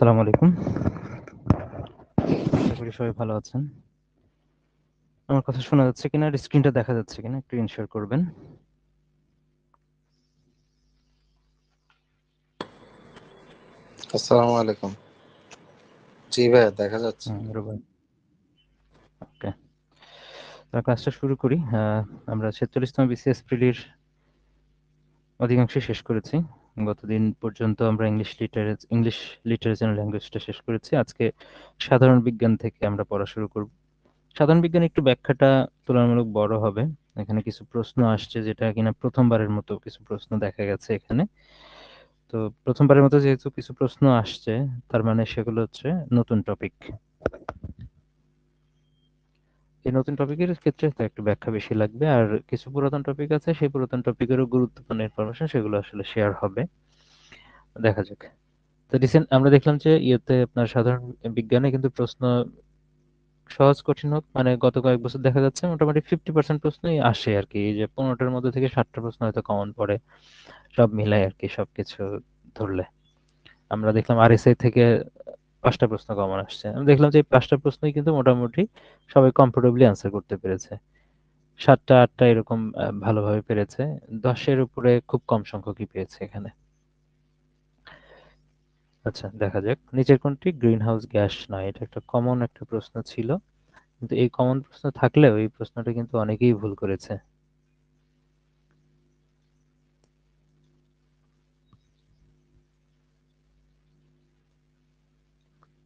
আসসালামু আলাইকুম। আশা করি সবাই ভালো আছেন। আমার কথা শোনা যাচ্ছে কিনা আর স্ক্রিনটা দেখা যাচ্ছে কিনা একটু এনশিওর করবেন। আসসালামু আলাইকুম। জি ভাইয়া, দেখা যাচ্ছে। রুবেল। ওকে। ক্লাসটা শুরু করি। আমরা ৪৬তম বিসিএস প্রিলির অধিকাংশই শেষ করেছি। গতদিন পর্যন্ত আমরা ইংলিশ লিটারেচার এন্ড ল্যাঙ্গুয়েজটা শেষ করেছি। আজকে সাধারণ বিজ্ঞান থেকে আমরা পড়া শুরু করব। সাধারণ বিজ্ঞানে একটু ব্যাখ্যাটা তুলনামূলক বড় হবে। এখানে কিছু প্রশ্ন আসছে যেটা কিনা প্রথমবারের মতো কিছু প্রশ্ন দেখা গেছে এখানে। তো প্রথমবারের মতো যেহেতু কিছু প্রশ্ন আসছে, তার মানে সেগুলো হচ্ছে নতুন টপিক। এই নতুন টপিকের ক্ষেত্রে তো একটু ব্যাখ্যা বেশি লাগবে, আর কিছু পুরাতন টপিক আছে, সেই পুরাতন টপিকেরও গুরুত্বপূর্ণ ইনফরমেশন সেগুলো আসলে শেয়ার হবে। দেখা যাক। তো রিসেন্ট আমরা দেখলাম যে ইয়েতে আপনার সাধারণ বিজ্ঞানে কিন্তু প্রশ্ন সহজ কঠিন হোক, মানে গত কয়েক বছর দেখা যাচ্ছে মোটামুটি 50% প্রশ্নই আসে আর কি। এই যে 15টার মধ্যে থেকে 60টা প্রশ্ন হয়তো কমন পড়ে, সব মিলাই আর কি, সবকিছু ধরলে। আমরা দেখলাম আরএসআই থেকে 5টা প্রশ্ন কমন আসছে। আমি দেখলাম যে এই 5টা প্রশ্নই কিন্তু মোটামুটি সবাই কমফোর্টেবলি আনসার করতে পেরেছে। 7টা 8টা এরকম ভালোভাবে পেরেছে। 10-এর উপরে খুব কম সংখ্যকই পেয়েছে এখানে। আচ্ছা, দেখা যাক নিচের কোনটি গ্রিন হাউস গ্যাস নয়। এটা একটা কমন একটা প্রশ্ন ছিল, কিন্তু এই কমন প্রশ্ন থাকলেও এই প্রশ্নটা কিন্তু অনেকেই ভুল করেছে।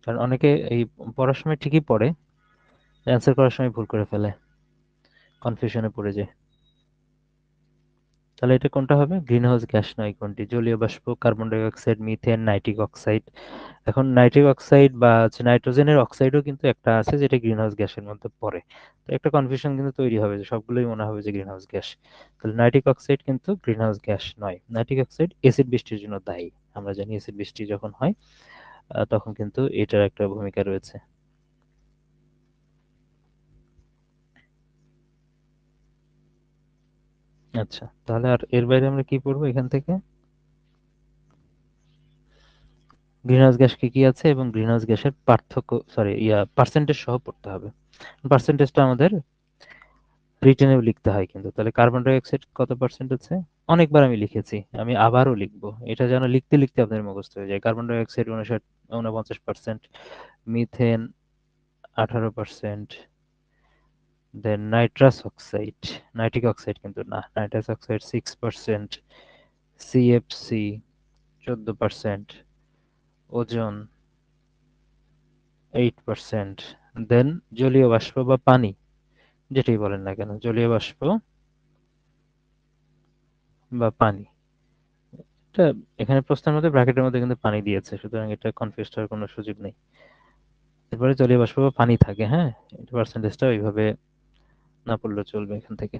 কারণ অনেকে এই পড়ার সময় ঠিকই পড়ে, অ্যান্সার করার সময় ভুল করে ফেলে, কনফিউশনে পড়ে যায়। তাহলে এটা কোনটা হবে? গ্রিনহাউস গ্যাস নয় কোনটি? জলীয় বাষ্প, carbon die oxide, methane, nitric oxide. এখন নাইট্রিক অক্সাইড বা হচ্ছে নাইট্রোজেনের অক্সাইডও কিন্তু একটা আছে যেটা গ্রিনহাউস গ্যাসের মধ্যে পড়ে। তো একটা কনফিউশন কিন্তু তৈরি হবে যে সবগুলোই মনে হবে যে গ্রিনহাউস গ্যাস। তাহলে নাইট্রিক অক্সাইড কিন্তু গ্রিনহাউস গ্যাস নয়। নাইট্রিক অক্সাইড এসিড বৃষ্টির জন্য দায়ী। আমরা জানি এসিড বৃষ্টি যখন হয় তখন কিন্তু এটার একটা ভূমিকা রয়েছে। আচ্ছা, তাহলে আর এর বাইরে আমরা কি পড়বো এখান থেকে? গ্রিনহাউস গ্যাস কি কি আছে এবং গ্রিনহাউস গ্যাসের পার্থক্য, সরি পার্সেন্টেজ সহ পড়তে হবে। পার্সেন্টেজটা আমাদের রিটেনেও লিখতে হয় কিন্তু। তাহলে কার্বন ডাই অক্সাইড কত পার্সেন্ট আছে? অনেকবার আমি লিখেছি, আমি আবারও লিখবো, এটা যেন লিখতে লিখতে আপনার মুখস্থ হয়ে যায়। কার্বন ডাই অক্সাইড 49%, মিথেন 18%, দেন নাইট্রাস অক্সাইড, নাইট্রিক অক্সাইড কিন্তু না, নাইট্রাস অক্সাইড 6%, সিএফসি 14%, ওজন 8%, দেন জলীয় বাষ্প বা পানি, যেটাই বলেন না কেন, জলীয় বাষ্প বা পানি, এটা এখানে প্রশ্নের মধ্যে ব্র্যাকেটের মধ্যে কিন্তু পানি দিয়েছে, সুতরাং এটা কনফিউজ হওয়ার কোনো সুযোগ নেই। এরপরে জলীয় বাষ্প বা পানি থাকে, হ্যাঁ, এটা পার্সেন্টেজটা ওইভাবে না পড়লেও চলবে এখান থেকে।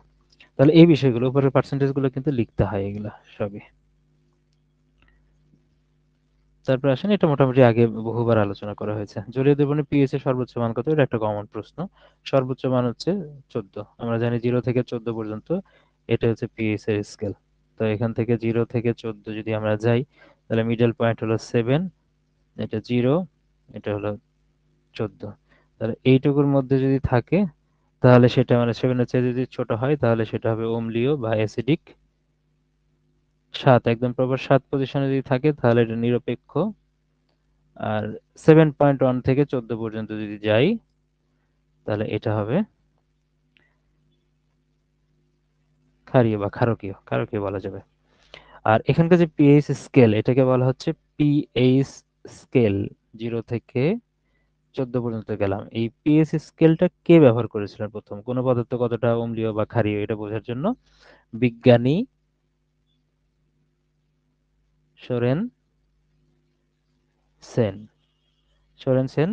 তাহলে এই বিষয়গুলো উপরের পার্সেন্টেজ গুলো কিন্তু লিখতে হয়, এগুলা সবই। তারপর আসেন, এটা মোটামুটি আগে বহুবার আলোচনা করা হয়েছে। জলীয় দ্রবণে পিএইচ এর সর্বোচ্চ মান কত? এটা একটা কমন প্রশ্ন। সর্বোচ্চ মান হচ্ছে 14। আমরা জানি 0 থেকে 14 পর্যন্ত এটা হচ্ছে পিএইচ এর স্কেল। তো এখান থেকে 0 থেকে 14 যদি আমরা যাই, তাহলে মিডল পয়েন্ট হলো 7, এটা 0, এটা হলো 14। তাহলে এইটুকুর মধ্যে যদি থাকে তাহলে সেটা মানে 7 এর চেয়ে যদি ছোট হয় তাহলে সেটা হবে অম্লীয় বা অ্যাসিডিক। 7 একদম প্রপার 7 পজিশনে যদি থাকে তাহলে এটা নিরপেক্ষ। আর 7.1 থেকে 14 পর্যন্ত যদি যাই তাহলে এটা হবে ক্ষারীয় বা ক্ষারকীয়, ক্ষারকীয় বলা যাবে। আর এখানকার যে পিএইচ স্কেল, এটাকে বলা হচ্ছে পিএইচ স্কেল। 0 থেকে 14 পর্যন্ত গেলাম। এই পিএইচ স্কেলটা কে ব্যবহার করেছিলেন প্রথম? কোন পদার্থ কতটা অম্লীয় বা ক্ষারীয় এটা বোঝার জন্য বিজ্ঞানী সোরেন সেন। সোরেন সেন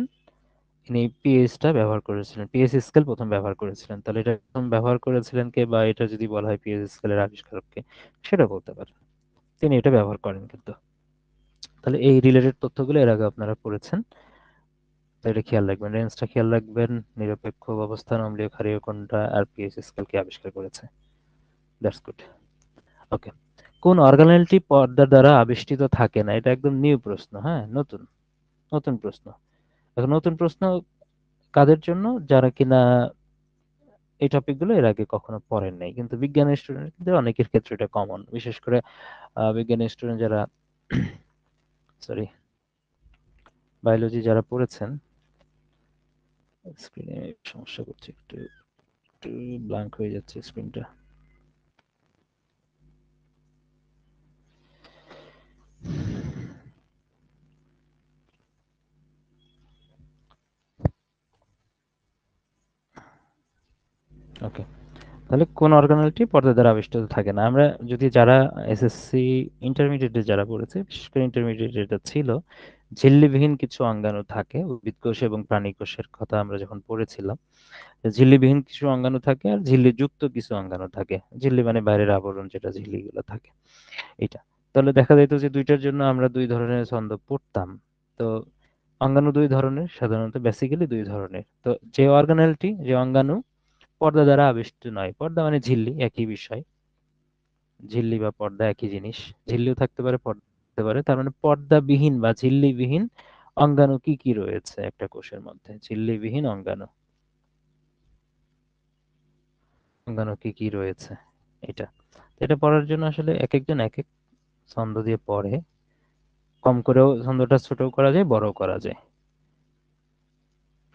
ইনি পিএইচটা ব্যবহার করেছিলেন, পিএইচ স্কেল প্রথম ব্যবহার করেছিলেন। তাহলে এটা প্রথম ব্যবহার করেছিলেন কে, বা এটা যদি বলা হয় পিএইচ স্কেলের আবিষ্কারককে, সেটা বলতে পারেন। তিনি এটা ব্যবহার করেন কিন্তু। তাহলে এই রিলেটেড তথ্যগুলো এর আগে আপনারা পড়েছেন, তো এটা খেয়াল রাখবেন, রেঞ্জটা খেয়াল রাখবেন, নিরপেক্ষ অবস্থান, অম্লীয় ক্ষারীয় কোনটা, আর পিএইচ স্কেল কে আবিষ্কার করেছে। That's good. ওকে। কোন অর্গানেলটি পর্দা দ্বারা আবেষ্টিত থাকে না? এটা একদম নিউ প্রশ্ন, হ্যাঁ, নতুন। নতুন প্রশ্ন। এখন নতুন প্রশ্ন কাদের জন্য? যারা কিনা এই টপিকগুলো এর আগে কখনো পড়েন নাই। কিন্তু বিজ্ঞানের স্টুডেন্টদের অনেকের ক্ষেত্রে এটা কমন। বিশেষ করে বিজ্ঞানের স্টুডেন্ট যারা সরি বায়োলজি যারা পড়েছেন। স্ক্রিনে সমস্যা করছে একটু, একটু ব্ল্যাঙ্ক হয়ে যাচ্ছে স্ক্রিনটা। ওকে, তাহলে কোন অর্গানেলটি পর্দা দ্বারা আবিষ্কৃত থাকে না? আমরা যদি যারা এসএসসি ইন্টারমিডিয়েটে যারা পড়েছে, বিশেষ করে ইন্টারমিডিয়েটে এটা ছিল, ঝিল্লিবিহীন কিছু অঙ্গাণু থাকে। উদ্ভিদ কোষ এবং প্রাণী কোষের কথা আমরা যখন পড়েছিলাম, ঝিল্লিবিহীন কিছু অঙ্গাণু থাকে আর ঝিল্লিযুক্ত কিছু অঙ্গাণু থাকে। ঝিল্লি মানে বাইরের আবরণ, যেটা ঝিল্লিগুলো থাকে, এটা। তাহলে দেখা যেত যে দুইটার জন্য আমরা দুই ধরনের ছন্দ পড়তাম। তো অঙ্গাণু দুই ধরনের, সাধারণত বেসিক্যালি দুই ধরনের। তো যে অর্গানেলটি, যে অঙ্গাণু পর্দা দ্বারা আবিষ্ট নয়, পর্দা মানে ঝিল্লি, একই বিষয়। ঝিল্লি বা পর্দা একই জিনিস। ঝিল্লিও থাকতে পারে, পর্দা থাকতে পারে। তার মানে পর্দাবিহীন বা ঝিল্লিবিহীন অঙ্গাণু কি কি রয়েছে একটা কোষের মধ্যে? ঝিল্লিবিহীন অঙ্গাণু, অঙ্গাণু কি কি রয়েছে, এটা। এটা পড়ার জন্য আসলে এক একজন এক এক ছন্দ দিয়ে পড়ে। কম করেও ছন্দটা ছোট করা যায়, বড় করা যায়।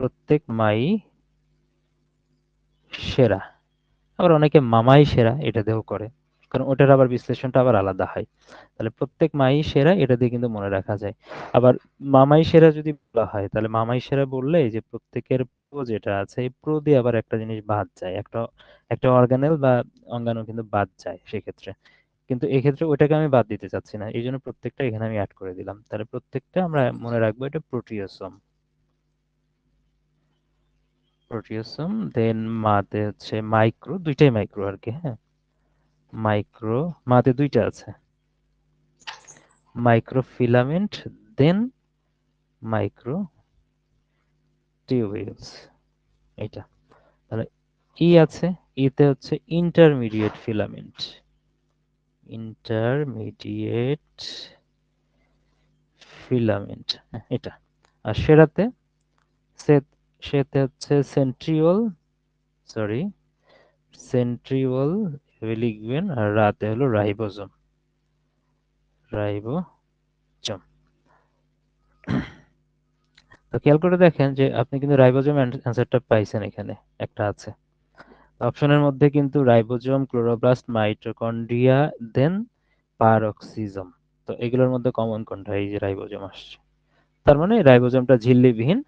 প্রত্যেক মাই সেরা, আবার অনেকে মামাই সেরা এটা দিয়েও করে, কারণ ওটার আবার বিশ্লেষণটা আবার আলাদা হয়। তাহলে প্রত্যেক মাই সেরা এটা দিয়ে কিন্তু মনে রাখা যায়। আবার মামাই সেরা যদি বলা হয়, তাহলে মামাই সেরা বললে এই যে প্রত্যেকের প্রো যেটা আছে, এই প্রো দিয়ে আবার একটা জিনিস বাদ যায়, একটা একটা অর্গানেল বা অঙ্গাণু কিন্তু বাদ যায় সেক্ষেত্রে। কিন্তু এক্ষেত্রে ওইটাকে আমি বাদ দিতে চাচ্ছি না, এই জন্য প্রত্যেকটা এখানে আমি অ্যাড করে দিলাম। তাহলে প্রত্যেকটা আমরা মনে রাখবো এটা প্রোটিওসোম। প্রোটিওসোম, দেন মাতে হচ্ছে মাইক্রো, দুইটাই মাইক্রো আর কি, হ্যাঁ। মাইক্রো, মাতে দুইটা আছে, মাইক্রোফিলামেন্ট, দেন মাইক্রো টিউবিউলস, এটা। তাহলে ই আছে, ইতে হচ্ছে ইন্টারমিডিয়েট ফিলামেন্ট, ইন্টারমিডিয়েট ফিলামেন্ট, এটা। আর সেরাতে, সে সেতে হচ্ছে সেন্ট্রিওল, সরি সেন্ট্রিওল লিখবেন। আর রাতে হলো রাইবোজোম, রাইবোজোম। তো খেয়াল করে দেখেন যে আপনি কিন্তু রাইবোজোম অ্যান্সারটা পাইছেন এখানে, একটা আছে অপশনের মধ্যে কিন্তু রাইবোজোম, ক্লোরোপ্লাস্ট, মাইটোকন্ড্রিয়া, দেন পারক্সিজম। তো এগুলোর মধ্যে কমন কোনটা? এই যে রাইবোজোম আসছে। তার মানে রাইবোজোমটা ঝিল্লিবিহীন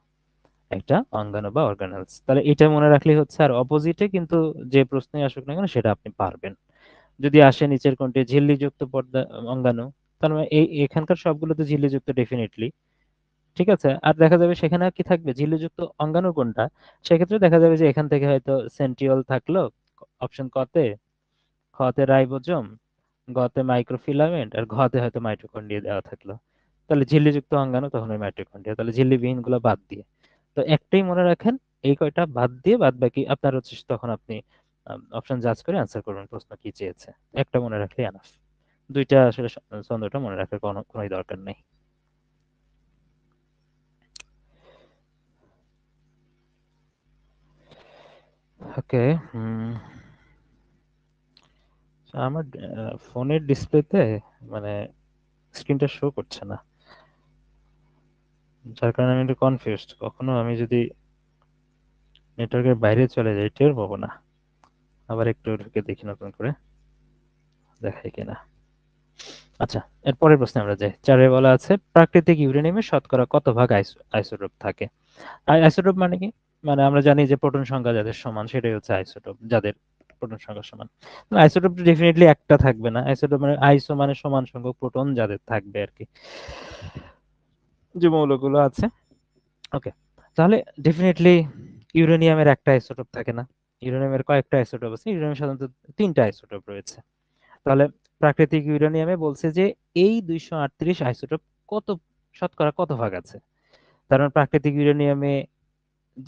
একটা অঙ্গাণু বা অর্গানেলস। তাহলে এটা মনে রাখলেই হচ্ছে। আর অপোজিটে কিন্তু যে প্রশ্নই আসুক না কেন সেটা আপনি পারবেন। যদি আসে নিচের কোনটি ঝিল্লিযুক্ত পর্দা অঙ্গাণু, তার মানে এই এখানকার সবগুলো তো ঝিল্লিযুক্ত ডেফিনেটলি, ঠিক আছে। আর দেখা যাবে সেখানে আর কি থাকবে, ঝিল্লিযুক্ত অঙ্গাণু কোনটা। সেক্ষেত্রে দেখা যাবে যে এখান থেকে হয়তো সেন্ট্রিওল থাকলো অপশন কতে, খতে রাইবোজোম, গতে মাইক্রোফিলামেন্ট, আর ঘতে হয়তো মাইটোকন্ড্রিয়া দেওয়া থাকলো। তাহলে ঝিল্লিযুক্ত অঙ্গাণু তখন ওই মাইটোকন্ড্রিয়া, তাহলে ঝিল্লিবিহীন গুলো বাদ দিয়ে। তো একটাই মনে রাখেন, এই কয়টা বাদ দিয়ে বাদ বাকি আপনার হচ্ছে, তখন আপনি অপশন জাজ করে অ্যান্সার করবেন প্রশ্ন কি চেয়েছে। একটা মনে রাখলে এনাফ। দুইটা আসলে ছন্দটা মনে রাখার কোনোই দরকার নেই। ওকে। আমার ফোনের ডিসপ্লেতে মানে স্ক্রিনটা শো করছে না, যার কারণে আমি একটু কনফিউজড। কখনো আমি যদি নেটওয়ার্কের বাইরে চলে যাই টের পাবো না। আবার একটু ঢুকে দেখি নতুন করে দেখাই কিনা। আচ্ছা, এর পরের প্রশ্নে আমরা যাই। চারে বলা আছে প্রাকৃতিক ইউরেনিয়ামে শতকরা কত ভাগ আইসোটোপ থাকে? আইসোটোপ মানে কি? মানে আমরা জানি যে প্রোটন সংখ্যা যাদের সমান সেটাই হচ্ছে আইসোটোপ, যাদের প্রোটন সংখ্যা সমান। আইসোটোপ ডেফিনেটলি একটা থাকবে না। আইসোটোপ মানে আইসো মানে সমান সংখ্যক প্রোটন যাদের থাকবে আর কি, যে মৌলগুলো আছে। ওকে, তাহলে ডেফিনেটলি ইউরেনিয়ামের একটা আইসোটোপ থাকে না। ইউরেনিয়ামের কয়েকটা আইসোটোপ আছে। ইউরেনিয়াম সাধারণত তিনটা আইসোটোপ রয়েছে। তাহলে প্রাকৃতিক ইউরেনিয়ামে বলছে যে এই 238 আইসোটোপ কত, শতকরা কত ভাগ আছে। তার মানে প্রাকৃতিক ইউরেনিয়ামে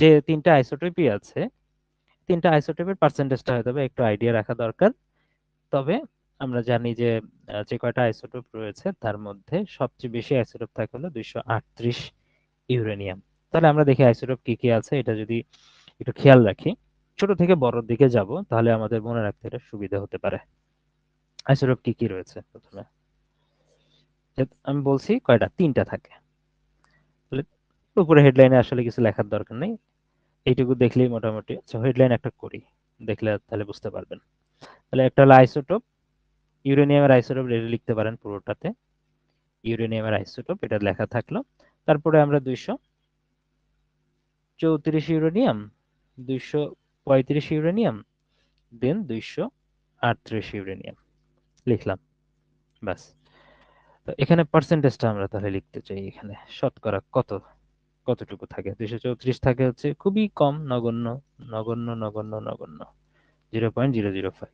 যে তিনটা আইসোটোপই আছে, তিনটা আইসোটোপের পার্সেন্টেজটা হয়তো বা একটু আইডিয়া রাখা দরকার। তবে আমরা জানি যে যে কয়টা আইসোটোপ রয়েছে তার মধ্যে সবচেয়ে বেশি আইসোটোপ থাকে হলো 238 ইউরেনিয়াম। তাহলে আমরা দেখি আইসোটোপ কি কি আছে, এটা যদি একটু খেয়াল রাখি, ছোট থেকে বড়র দিকে যাব, তাহলে আমাদের মনে রাখতে এটা সুবিধা হতে পারে। আইসোটোপ কি কি রয়েছে প্রথমে, আমি বলছি কয়টা, তিনটা থাকে। তাহলে উপরে হেডলাইনে আসলে কিছু লেখার দরকার নেই, এইটুকু দেখলেই মোটামুটি। আচ্ছা, হেডলাইন একটা করি, দেখলে তাহলে বুঝতে পারবেন। তাহলে একটা হলো আইসোটোপ, ইউরেনিয়ামের আইসোটোপ লিখতে পারেন পুরোটাতে, ইউরেনিয়ামের আইসোটোপ এটা লেখা থাকলো। তারপরে আমরা 234 ইউরেনিয়াম, 235 ইউরেনিয়াম, দেন 238 ইউরেনিয়াম লিখলাম, ব্যাস। তো এখানে পার্সেন্টেজটা আমরা তাহলে লিখতে চাই, এখানে শতকরা কতটুকু থাকে। 234 থাকে হচ্ছে খুবই কম, নগণ্য, নগণ্য নগণ্য নগণ্য, 0.005,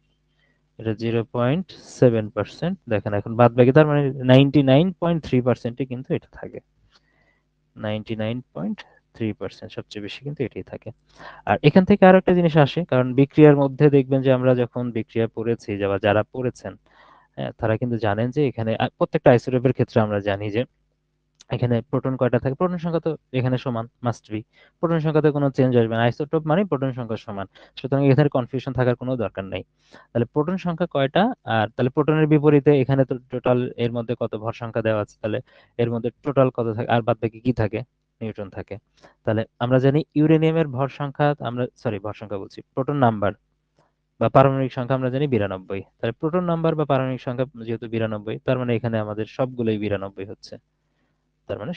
এটা 0.7%। দেখেন এখন বাদ বাকি, তার মানে 99.3%-এ কিন্তু এটা থাকে, 99.3% সবচেয়ে বেশি কিন্তু এটাই থাকে। আর এখান থেকে আরো একটা জিনিস আসে, কারণ বিক্রিয়ার মধ্যে দেখবেন যে আমরা যখন বিক্রিয়া পড়েছি, বা যারা পড়েছেন, হ্যাঁ, তারা কিন্তু জানেন যে এখানে প্রত্যেকটা আইসোটোপের ক্ষেত্রে আমরা জানি যে এখানে প্রোটন কয়টা থাকে, প্রোটন সংখ্যা তো এখানে সমান, মাস্ট বি, প্রোটন সংখ্যাতে কোনো চেঞ্জ আসবে না, আইসোটোপ মানে প্রোটন সংখ্যা সমান, সুতরাং এখানে কনফিউশন থাকার কোনো দরকার নেই। তাহলে প্রোটন সংখ্যা কয়টা, আর তাহলে প্রোটনের বিপরীতে এখানে তো টোটাল এর মধ্যে কত ভর সংখ্যা দেওয়া আছে, তাহলে এর মধ্যে টোটাল কত থাকে, আর বাদ বাকি কি থাকে, নিউট্রন থাকে। তাহলে আমরা জানি ইউরেনিয়ামের ভর সংখ্যা, আমরা সরি ভর সংখ্যা বলছি, প্রোটন নাম্বার বা পারমাণবিক সংখ্যা আমরা জানি 92। তাহলে প্রোটন নাম্বার বা পারমাণবিক সংখ্যা যেহেতু 92, তার মানে এখানে আমাদের সবগুলোই 92 হচ্ছে। তার মানে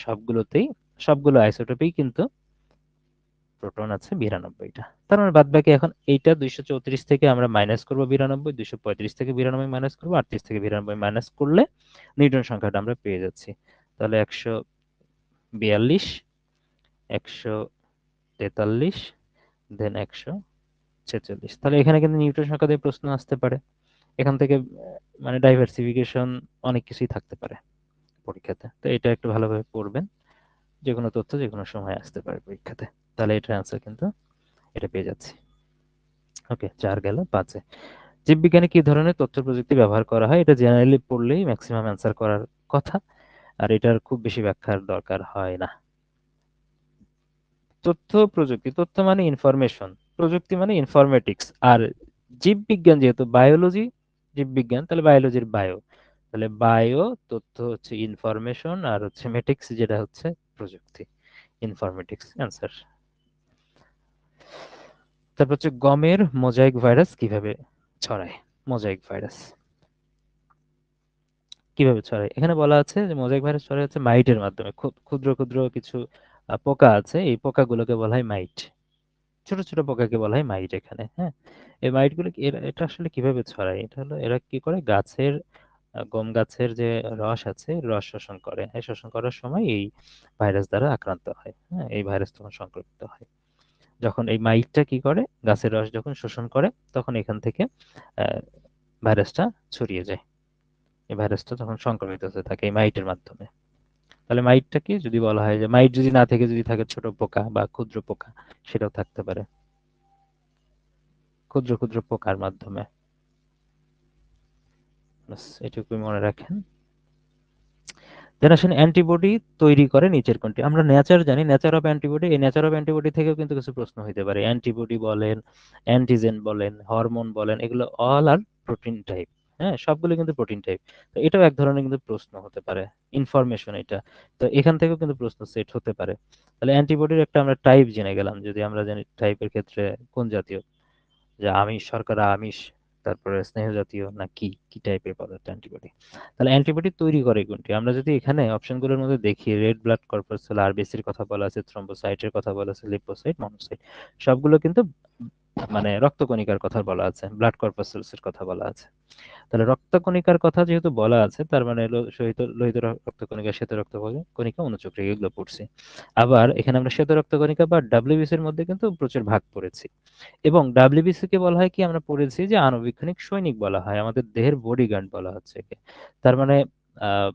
সবগুলো আইসোটোপেই কিন্তু প্রোটন আছে 92টা। তার মানে বাদ বাকি এখন এইটা 234 থেকে আমরা মাইনাস করবো 92, 235 থেকে 92 মাইনাস করবো, 38 থেকে 92 মাইনাস করলে নিউটন সংখ্যাটা আমরা পেয়ে যাচ্ছি। তাহলে 142, 143, দেন 146। তাহলে এখানে কিন্তু নিউটন সংখ্যা দিয়ে প্রশ্ন আসতে পারে। এখান থেকে মানে ডাইভার্সিফিকেশন অনেক কিছুই থাকতে পারে পরীক্ষাতে, তো এটা একটু ভালোভাবে পড়বেন। যে কোনো তথ্য যে কোনো সময় আসতে পারে পরীক্ষাতে। তাহলে এটার অ্যান্সার কিন্তু এটা পেয়ে যাচ্ছি। ওকে, 4 গেল 5-এ। জীববিজ্ঞানে কি ধরনের তথ্য প্রযুক্তি ব্যবহার করা হয়, এটা জেনারেলি পড়লেই ম্যাক্সিমাম অ্যান্সার করার কথা, আর এটার খুব বেশি ব্যাখ্যার দরকার হয় না। তথ্য প্রযুক্তি, তথ্য মানে ইনফরমেশন, প্রযুক্তি মানে ইনফরমেটিক্স। আর জীববিজ্ঞান যেহেতু বায়োলজি, জীববিজ্ঞান, তাহলে বায়োলজির বায়ো, তাহলে বায়ো তথ্য হচ্ছে ইনফরমেশন, আর হচ্ছে মেটিক্স যেটা হচ্ছে প্রযুক্তি, ইনফরমেটিক্স অ্যান্সার। তারপর হচ্ছে গমের মোজাইক ভাইরাস কিভাবে ছড়ায়। মোজাইক ভাইরাস কিভাবে ছড়ায়, এখানে বলা আছে যে মোজাইক ভাইরাস ছড়ায় হচ্ছে মাইটের মাধ্যমে। খুব ক্ষুদ্র ক্ষুদ্র কিছু পোকা আছে, এই পোকাগুলোকে বলা হয় মাইট, ছোট ছোট পোকাকে বলা হয় মাইট এখানে। হ্যাঁ, এই মাইটগুলো এটা আসলে কিভাবে ছড়ায়, এটা হলো এরা কি করে, গাছের গম গাছের যে রস আছে, রস শোষণ করে, এই শোষণ করার সময় এই ভাইরাস দ্বারা আক্রান্ত হয়। হ্যাঁ, এই ভাইরাস তখন সংক্রমিত হয়, যখন এই মাইটটা কি করে, গাছের রস যখন শোষণ করে, তখন এখান থেকে আহ, ভাইরাসটা ছড়িয়ে যায়। এই ভাইরাসটা তখন সংক্রমিত হতে থাকে এই মাইটের মাধ্যমে। তাহলে মাইটটা কি, যদি বলা হয় যে মাইট যদি না থেকে যদি থাকে ছোট পোকা বা ক্ষুদ্র পোকা, সেটাও থাকতে পারে, ক্ষুদ্র ক্ষুদ্র পোকার মাধ্যমে। ব্যাস, এটুকুই মনে রাখেন। দেন আসেন অ্যান্টিবডি তৈরি করে নিচের কোনটি। আমরা নেচার জানি, নেচার অফ অ্যান্টিবডি, এই নেচার অফ অ্যান্টিবডি থেকেও কিন্তু কিছু প্রশ্ন হইতে পারে। অ্যান্টিবডি বলেন, অ্যান্টিজেন বলেন, হরমোন বলেন, এগুলো অল আর প্রোটিন টাইপ। হ্যাঁ, সবগুলো কিন্তু প্রোটিন টাইপ। তো এটাও এক ধরনের কিন্তু প্রশ্ন হতে পারে, ইনফরমেশন এটা। তো এখান থেকেও কিন্তু প্রশ্ন সেট হতে পারে। তাহলে অ্যান্টিবডির একটা আমরা টাইপ জেনে গেলাম, যদি আমরা জানি টাইপের ক্ষেত্রে কোন জাতীয়, যে আমিষ, শর্করা আমিষ, তারপরে স্নেহ জাতীয়, না কি কি টাইপের পদার্থ অ্যান্টিবডি। তাহলে অ্যান্টিবডি তৈরি করে কোনটি, আমরা যদি এখানে অপশনগুলোর মধ্যে দেখি, রেড ব্লাড কর্পাসেল, আরবিসির কথা বলা আছে, থ্রম্বোসাইটের কথা বলা আছে, লিপোসাইট, মনোসাইট, সবগুলো কিন্তু মানে রক্তকণিকার কথা বলা আছে, ব্লাড কর্পাসেলস এর কথা বলা আছে। তাহলে রক্তকণিকার কথা যেহেতু বলা আছে, তার মানে লোহিত রক্তকণিকা, শ্বেত রক্তকণিকা, অনুচক্রিকা, এগুলো পড়ছি। আবার এখানে আমরা শ্বেত রক্তকণিকা বা ডাব্লিউবিসি এর মধ্যে কিন্তু প্রচুর ভাগ পড়েছি। এবং ডাব্লিউবিসি কে বলা হয় কি, আমরা পড়েছি যে আণুবীক্ষণিক সৈনিক বলা হয়, আমাদের দেহের বডিগার্ড বলা হচ্ছে একে। তার মানে আহ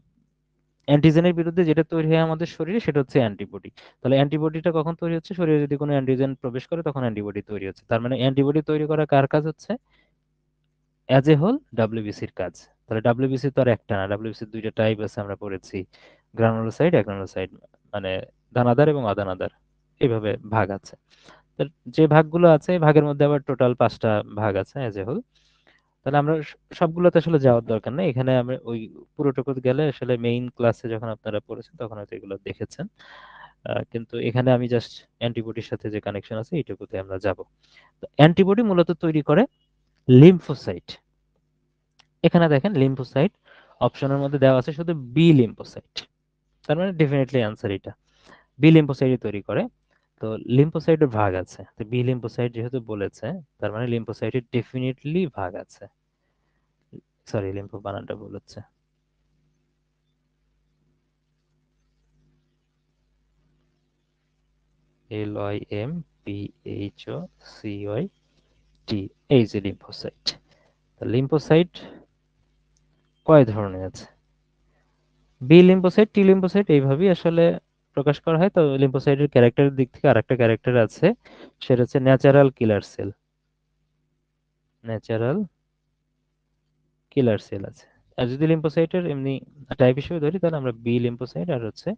অ্যান্টিজেনের বিরুদ্ধে যেটা তৈরি হয় আমাদের শরীরে, সেটা হচ্ছে অ্যান্টিবডি। তাহলে অ্যান্টিবডিটা কখন তৈরি হচ্ছে, শরীরে যদি কোনো অ্যান্টিজেন প্রবেশ করে তখন অ্যান্টিবডি তৈরি হচ্ছে। তার মানে অ্যান্টিবডি তৈরি করা কার কাজ হচ্ছে, অ্যাজ এ হোল ডাব্লিউবিসির কাজ। তাহলে ডাব্লিউবিসি তো আর একটা না, ডাব্লিউবিসির দুইটা টাইপ আছে আমরা পড়েছি, গ্রানুলোসাইট, অ্যাগ্রানুলোসাইট, মানে দানাদার এবং অদানাদার, এইভাবে ভাগ আছে। তো যে ভাগগুলো আছে এই ভাগের মধ্যে আবার টোটাল 5টা ভাগ আছে এজ এ হোল। তাহলে আমরা সবগুলোতে আসলে যাওয়ার দরকার নেই, এখানে আমরা ওই পুরোটুকু গেলে আসলে মেইন ক্লাসে যখন আপনারা পড়েছেন তখন হয়তো এগুলো দেখেছেন। কিন্তু এখানে আমি জাস্ট অ্যান্টিবডির সাথে যে কানেকশন আছে এইটুকুতে আমরা যাব। তো অ্যান্টিবডি মূলত তৈরি করে লিম্ফোসাইট। এখানে দেখেন লিম্ফোসাইট অপশনের মধ্যে দেওয়া আছে শুধু বি লিম্ফোসাইট, তার মানে ডেফিনেটলি অ্যান্সার এটা, বি লিম্ফোসাইটই তৈরি করে। তো লিম্ফোসাইটের ভাগ আছে, তো বি লিম্ফোসাইট যেহেতু বলেছে তার মানে লিম্ফোসাইটের ডেফিনেটলি ভাগ আছে। সরি, লিম্ফো বানানটা ভুল হচ্ছে। LYMPHOCYT, এই যে লিম্ফোসাইট। লিম্ফোসাইট কয় ধরনের আছে? বি লিম্ফোসাইট, টি লিম্ফোসাইট এইভাবেই আসলে প্রকাশ করা হয়। তো লিম্ফোসাইটের ক্যারেক্টারের দিক থেকে আরেকটা ক্যারেক্টার আছে, সেটা হচ্ছে ন্যাচারাল কিলার সেল। ন্যাচারাল কিলার সেল আছে। আর যদি লিম্ফোসাইটের এমনি টাইপ হিসেবে ধরি তাহলে আমরা বি লিম্ফোসাইট আর হচ্ছে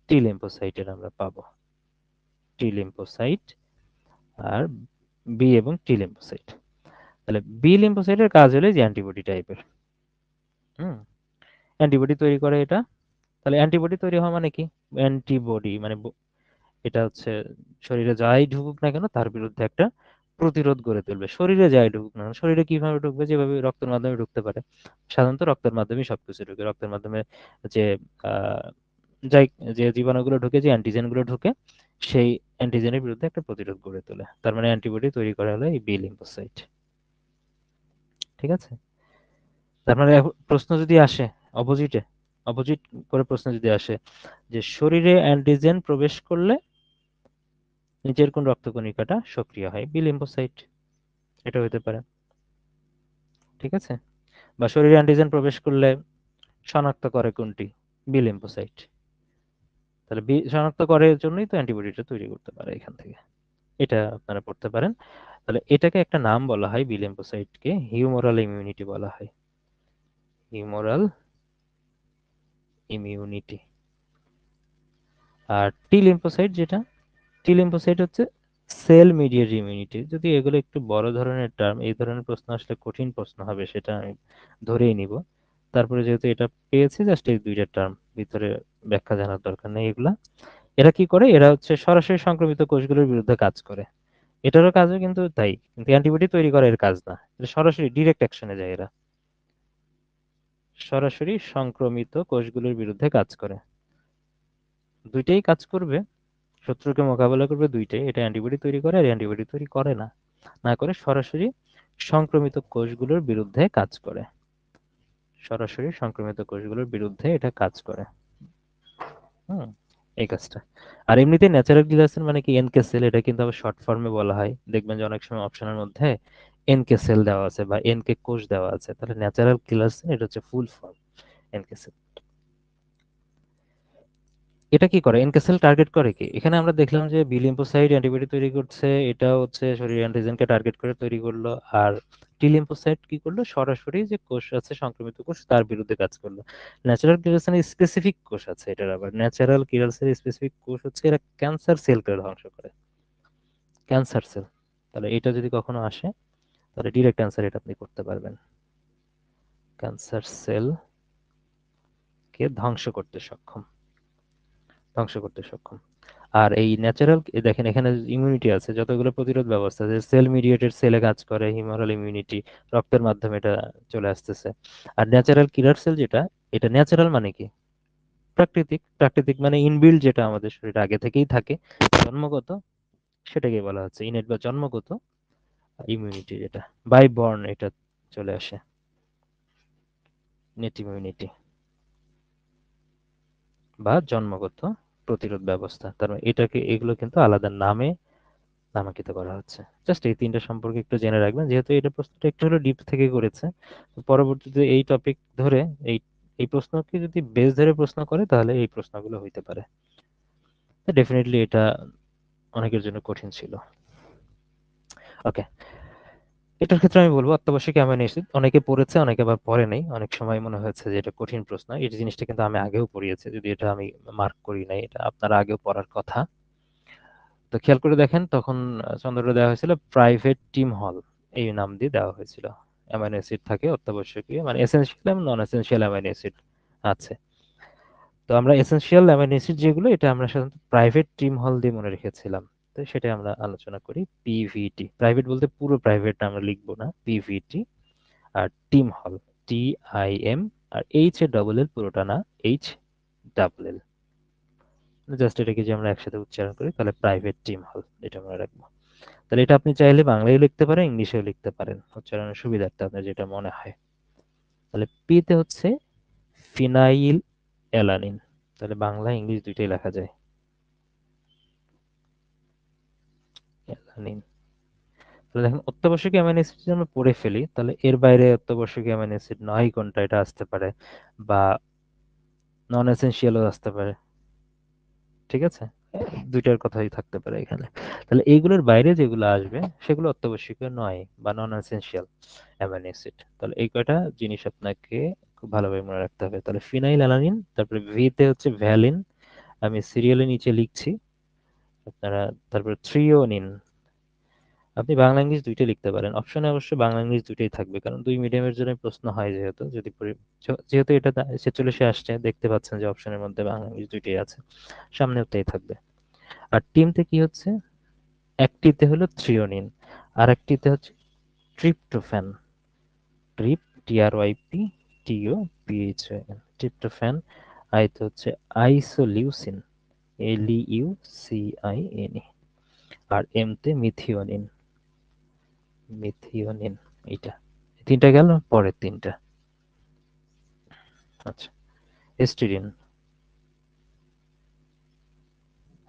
টি লিম্ফোসাইটের আমরা পাবো, টি লিম্ফোসাইট আর বি এবং টি লিম্ফোসাইট। তাহলে বি লিম্ফোসাইটের কাজ হলো যে অ্যান্টিবডি টাইপের। হুম, অ্যান্টিবডি তৈরি করে এটা। তাহলে অ্যান্টিবডি তৈরি হওয়া মানে কি? অ্যান্টিবডি মানে এটা হচ্ছে শরীরে যাই ঢুকুক না কেন তার বিরুদ্ধে একটা প্রতিরোধ গড়ে তুলবে। শরীরে যাই ঢুকুক না কেন, শরীরে কিভাবে ঢুকবে? যেভাবে রক্তের মাধ্যমে ঢুকতে পারে, সাধারণত রক্তের মাধ্যমেই সবকিছু ঢুকে। রক্তের মাধ্যমে যে আহ যাই যে জীবাণুগুলো ঢুকে, যে অ্যান্টিজেন গুলো ঢুকে, সেই অ্যান্টিজেনের বিরুদ্ধে একটা প্রতিরোধ গড়ে তোলে। তার মানে অ্যান্টিবডি তৈরি করা হলো এই বি লিম্ফোসাইট। ঠিক আছে? তার মানে প্রশ্ন যদি আসে অপোজিটে, অপোজিট করে প্রশ্ন যদি আসে যে শরীরে অ্যান্টিজেন প্রবেশ করলে নিচের কোন রক্তকণিকাটা সক্রিয় হয়? বি লিম্ফোসাইট, এটা হতে পারে। ঠিক আছে? বা শরীরে অ্যান্টিজেন প্রবেশ করলে শনাক্ত করে কোনটি? B lymphocyte. তাহলে বি শনাক্ত করার জন্যই তো অ্যান্টিবডিটা তৈরি করতে পারে এখান থেকে। এটা আপনারা পড়তে পারেন। তাহলে এটাকে একটা নাম বলা হয়, বি লিম্ফোসাইটকে হিউমোরাল ইমিউনিটি বলা হয়। Humoral immunity. আর টি লিম্ফোসাইট যেটা, টি লিম্ফোসাইট হচ্ছে সেল মিডিয়েটেড ইমিউনিটি। যদি এগুলো একটু বড় ধরনের টার্ম, এই ধরনের প্রশ্ন আসলে কঠিন প্রশ্ন হবে, সেটা আমি ধরেই নিব। তারপরে যেহেতু এটা পেয়েছি, জাস্ট এই দুইটা টার্ম, ভিতরে ব্যাখ্যা জানার দরকার নেই এগুলা। এরা কি করে? এরা হচ্ছে সরাসরি সংক্রমিত কোষগুলোর বিরুদ্ধে কাজ করে। এটারও কাজও কিন্তু তাই, কিন্তু অ্যান্টিবডি তৈরি করা এর কাজ না, এটা সরাসরি ডিরেক্ট অ্যাকশনে যায়। এরা সরাসরি সংক্রমিত কোষগুলোর বিরুদ্ধে কাজ করে। দুইটাই কাজ করবে, শত্রুকে মোকাবেলা করবে দুইটাই। এটা অ্যান্টিবডি তৈরি করে আর অ্যান্টিবডি তৈরি করে না, না করে সরাসরি সংক্রমিত কোষগুলোর বিরুদ্ধে কাজ করে। সরাসরি সংক্রমিত কোষগুলোর বিরুদ্ধে এটা কাজ করে। হুম, এই কাজটা। আর এমনিতে ন্যাচারাল কিলার সেল মানে কি? এনকে সেল, এটা কিন্তু আবার শর্ট ফর্মে বলা হয়। দেখবেন যে অনেক সময় অপশনের মধ্যে এনকে সেল দেওয়া আছে বা এনকে কোষ দেওয়া আছে, তাহলে ন্যাচারাল কিলার সেল এটা হচ্ছে ফুল ফর্ম, এনকে সেল। এটা কি করে? এনকে সেল টার্গেট করে কি? এখানে আমরা দেখলাম যে বি লিম্ফোসাইট অ্যান্টিবডি তৈরি করছে, এটা হচ্ছে শরীরে অ্যান্টিজেনকে টার্গেট করে তৈরি করলো। আর টি লিম্ফোসাইট কি করলো? সরাসরি যে কোষ আছে সংক্রমিত কোষ তার বিরুদ্ধে কাজ করলো। ন্যাচারাল কিলার সেল স্পেসিফিক কোষ আছে এটার, আবার ন্যাচারাল কিলার সেল স্পেসিফিক কোষ হচ্ছে এরা ক্যান্সার সেলকে ধ্বংস করে, ক্যান্সার সেল। তাহলে এটা যদি কখনো আসে তাহলে ডিরেক্ট অ্যান্সার এটা আপনি করতে পারবেন, ক্যান্সার সেল কে ধ্বংস করতে সক্ষম, ধ্বংস করতে সক্ষম। আর এই ন্যাচারাল দেখেন এখানে ইমিউনিটি আছে, যতগুলো প্রতিরোধ ব্যবস্থা আছে, সেল মিডিয়েটেড সেলে কাজ করে, হিউমারাল ইমিউনিটি, রক্তের মাধ্যমে এটা চলে আসতেছে। আর ন্যাচারাল কিলার সেল যেটা, এটা ন্যাচারাল মানে কি? প্রাকৃতিক। প্রাকৃতিক মানে ইনবিল্ড, যেটা আমাদের শরীরে আগে থেকেই থাকে, জন্মগত, সেটাকে বলা হচ্ছে ইনেট বা জন্মগত ইমিউনিটি। যেটা বাই বর্ন এটা চলে আসে, নেট ইমিউনিটি বা জন্মগত প্রতিরোধ ব্যবস্থা। তার মানে এটাকে, এগুলো কিন্তু আলাদা নামে নামাঙ্কিত করা হচ্ছে। জাস্ট এই তিনটা সম্পর্কে একটু জেনে রাখবেন, যেহেতু এটা প্রশ্নটা একটু হলো ডিপ থেকে করেছে। তো পরবর্তীতে এই টপিক ধরে, এই এই প্রশ্নকে যদি বেস ধরে প্রশ্ন করে তাহলে এই প্রশ্নগুলো হইতে পারে। ডেফিনেটলি এটা অনেকের জন্য কঠিন ছিল। ওকে, এটার ক্ষেত্রে আমি বলবো অত্যাবশ্যক অ্যামাইনো অ্যাসিড অনেকে পড়েছে, অনেকে আবার পড়ে নাই। অনেক সময় মনে হয়েছে যে এটা কঠিন প্রশ্ন। এই জিনিসটা কিন্তু আমি আগেও পড়িয়েছি, যদি এটা আমি মার্ক করি নাই, এটা আপনার আগেও পড়ার কথা। তো খেয়াল করে দেখেন, তখন চন্দ্রটা দেওয়া হয়েছিল প্রাইভেট টিম হল, এই নাম দিয়ে দেওয়া হয়েছিল। অ্যামাইনো অ্যাসিড থাকে অত্যাবশ্যকীয়, মানে এসেনশিয়াল এবং নন এসেনশিয়াল অ্যামাইনো অ্যাসিড আছে। তো আমরা এসেনশিয়াল অ্যামাইনো অ্যাসিড যেগুলো, এটা আমরা সাধারণত প্রাইভেট টিম হল দিয়ে মনে রেখেছিলাম। তো সেটা আমরা আলোচনা করি। পিভিটি, প্রাইভেট বলতে পুরো প্রাইভেট আমরা লিখবো না, পিভিটি। আর টিম হল, TIM। আর এইচ এ ডবল এল পুরোটা না, HEEL। জাস্ট এটাকে যে আমরা একসাথে উচ্চারণ করি, তাহলে প্রাইভেট টিম হল, এটা মনে রাখবো। তাহলে এটা আপনি চাইলে বাংলায় লিখতে পারেন, ইংলিশেও লিখতে পারেন, উচ্চারণের সুবিধার্থে আপনার যেটা মনে হয়। তাহলে পিতে হচ্ছে ফিনাইল অ্যালানিন। তাহলে বাংলা ইংলিশ দুইটাই লেখা যায়, অ্যালানিন। তাহলে দেখেন অত্যাবশ্যকীয় অ্যামাইনো অ্যাসিড যদি আমরা পড়ে ফেলি, তাহলে এর বাইরে অত্যাবশ্যকীয় অ্যামাইনো অ্যাসিড নয় কোনটা, এটা আসতে পারে, বা নন এসেনশিয়ালও আসতে পারে। ঠিক আছে, দুইটার কথাই থাকতে পারে এখানে। তাহলে এইগুলোর বাইরে যেগুলো আসবে সেগুলো অত্যাবশ্যকীয় নয় বা নন এসেনশিয়াল অ্যামাইনো অ্যাসিড। তাহলে এই কয়টা জিনিস আপনাকে খুব ভালোভাবে মনে রাখতে হবে। তাহলে ফিনাইল অ্যালানিন, তারপরে ভিতে হচ্ছে ভ্যালিন, আমি সিরিয়ালের নিচে লিখছি আপনারা। তারপরে থ্রিওনিন, আপনি বাংলা ইংলিশ দুইটাই লিখতে পারেন, অপশনে অবশ্য বাংলা ইংলিশ দুইটাই থাকবে, কারণ দুই মিডিয়ামের জন্য প্রশ্ন হয় যেহেতু, যদি যেহেতু এটা 46-এ আসছে, দেখতে পাচ্ছেন যে অপশনের মধ্যে বাংলা ইংলিশ দুইটাই আছে, সামনেও তাই থাকবে। আর টিমতে কি হচ্ছে, একটিতে হলো থ্রিওনিন, আর একটিতে হচ্ছে ট্রিপ্টোফ্যান। TRYPTOPHAN, tryptophan. আইতে হচ্ছে আইসোলিউসিন, LEUCINE। আর এমতে মিথিওনিন, মিথিওনিন। এইটা তিনটা গেল, পরের তিনটা। আচ্ছা, হিস্টিডিন,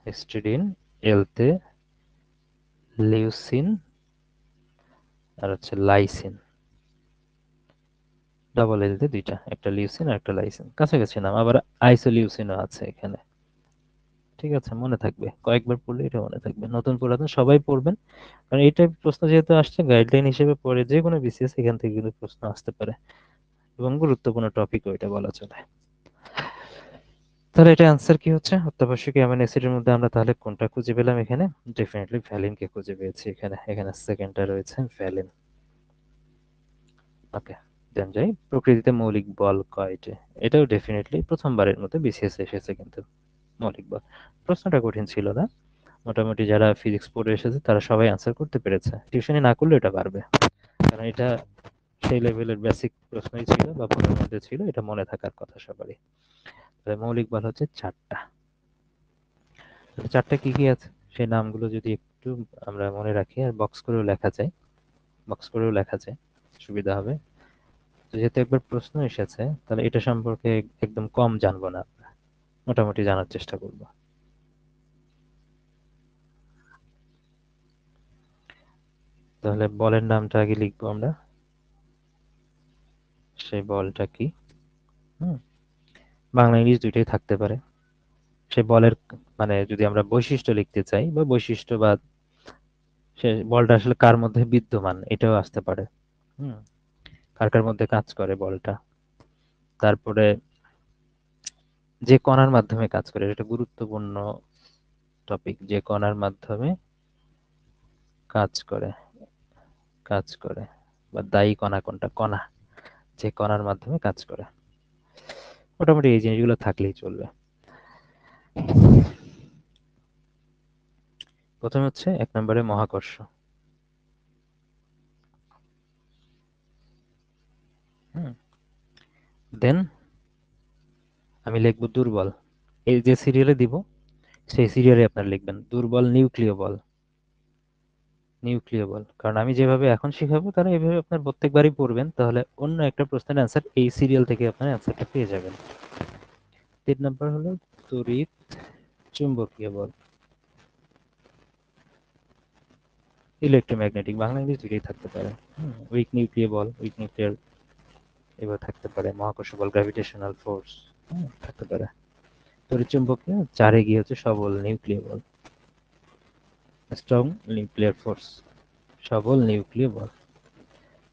হিস্টিডিন। এলতে লিউসিন, আর হচ্ছে লাইসিন। ডাবল এলতে দুইটা, একটা লিউসিন আর একটা লাইসিন, কাছাকাছি নাম। আবার আইসোলিউসিনও আছে এখানে। ঠিক আছে, মনে থাকবে, কয়েকবার পড়লে এটা মনে থাকবে। নতুন পুরাতন সবাই পড়বেন, কারণ এই টাইপ প্রশ্ন যেহেতু আসছে গাইডলাইন হিসেবে পড়ে, যে কোনো বিসিএস এখান থেকে কিন্তু প্রশ্ন আসতে পারে, এবং গুরুত্বপূর্ণ টপিকও এটা বলা চলে। তাহলে এটা অ্যান্সার কি হচ্ছে, অত্যাবশ্যকীয় অ্যামাইনো অ্যাসিডের মধ্যে আমরা তাহলে কোনটা খুঁজে পেলাম এখানে? ডেফিনেটলি ভ্যালিনকে খুঁজে পেয়েছি এখানে। এখানে সেকেন্ডটা রয়েছে ভ্যালিন। ওকে, দেন যাই, প্রকৃতিতে মৌলিক বল কয়টি? এটাও ডেফিনেটলি প্রথমবারের মতো বিসিএস এসেছে কিন্তু, মৌলিক বল। প্রশ্নটা কঠিন ছিল না, মোটামুটি যারা ফিজিক্স পড়ে এসেছে তারা সবাই আনসার করতে পেরেছে। টিউশনি না করলে এটা পারবে, কারণ এটা সেই লেভেলের বেসিক প্রশ্নই ছিল বা পড়ার মধ্যে ছিল, এটা মনে থাকার কথা সবারই। তাহলে মৌলিক বল হচ্ছে চারটা। চারটা কি কি আছে সেই নামগুলো যদি একটু আমরা মনে রাখি, আর বক্স করেও লেখা যায়, বক্স করেও লেখা যায়, সুবিধা হবে। তো যেহেতু একবার প্রশ্ন এসেছে, তাহলে এটা সম্পর্কে একদম কম জানবো না আমরা, মোটামুটি জানার চেষ্টা করব। তাহলে বলের নামটা আগে লিখবো আমরা, সেই বলটা কি। হুম, বাংলা ইংলিশ দুইটাই থাকতে পারে। সেই বলের মানে যদি আমরা বৈশিষ্ট্য লিখতে চাই, বা বৈশিষ্ট্য বা সে বলটা আসলে কার মধ্যে বিদ্যমান, এটাও আসতে পারে। হুম, কার কার মধ্যে কাজ করে বলটা। তারপরে যে কণার মাধ্যমে কাজ করে, এটা গুরুত্বপূর্ণ টপিক, যে কণার মাধ্যমে কাজ করে, কাজ করে, বা দায়ী কণা কোনটা, কণা, যে কণার মাধ্যমে কাজ করে। মোটামুটি এই জিনিসগুলো থাকলেই চলবে। প্রথমে হচ্ছে 1 নম্বরে মহাকর্ষ। হুম, দেন আমি লিখবো দুর্বল। এই যে সিরিয়ালে দিব, সেই সিরিয়ালে আপনারা লিখবেন দুর্বল নিউক্লিয় বল। নিউক্লিয় বল, কারণ আমি যেভাবে এখন শিখাবো তারা এইভাবে আপনার প্রত্যেকবারই পড়বেন, তাহলে অন্য একটা প্রশ্নের অ্যান্সার এই সিরিয়াল থেকে আপনার অ্যান্সারটা পেয়ে যাবেন। 3 নম্বর হলো তড়িৎ চুম্বকীয় বল, ইলেকট্রোম্যাগনেটিক, বাংলা ইংলিশ দুটোই থাকতে পারে। উইক নিউক্লিয় বল, উইক নিউক্লিয়ার, এবার থাকতে পারে মহাকর্ষ বল, গ্র্যাভিটেশনাল ফোর্স থাকতে পারে। তড়িৎচুম্বকীয়, 4-এ গিয়ে হচ্ছে সবল নিউক্লিয় বল, স্ট্রং নিউক্লিয়ার ফোর্স, সবল নিউক্লিয় বল।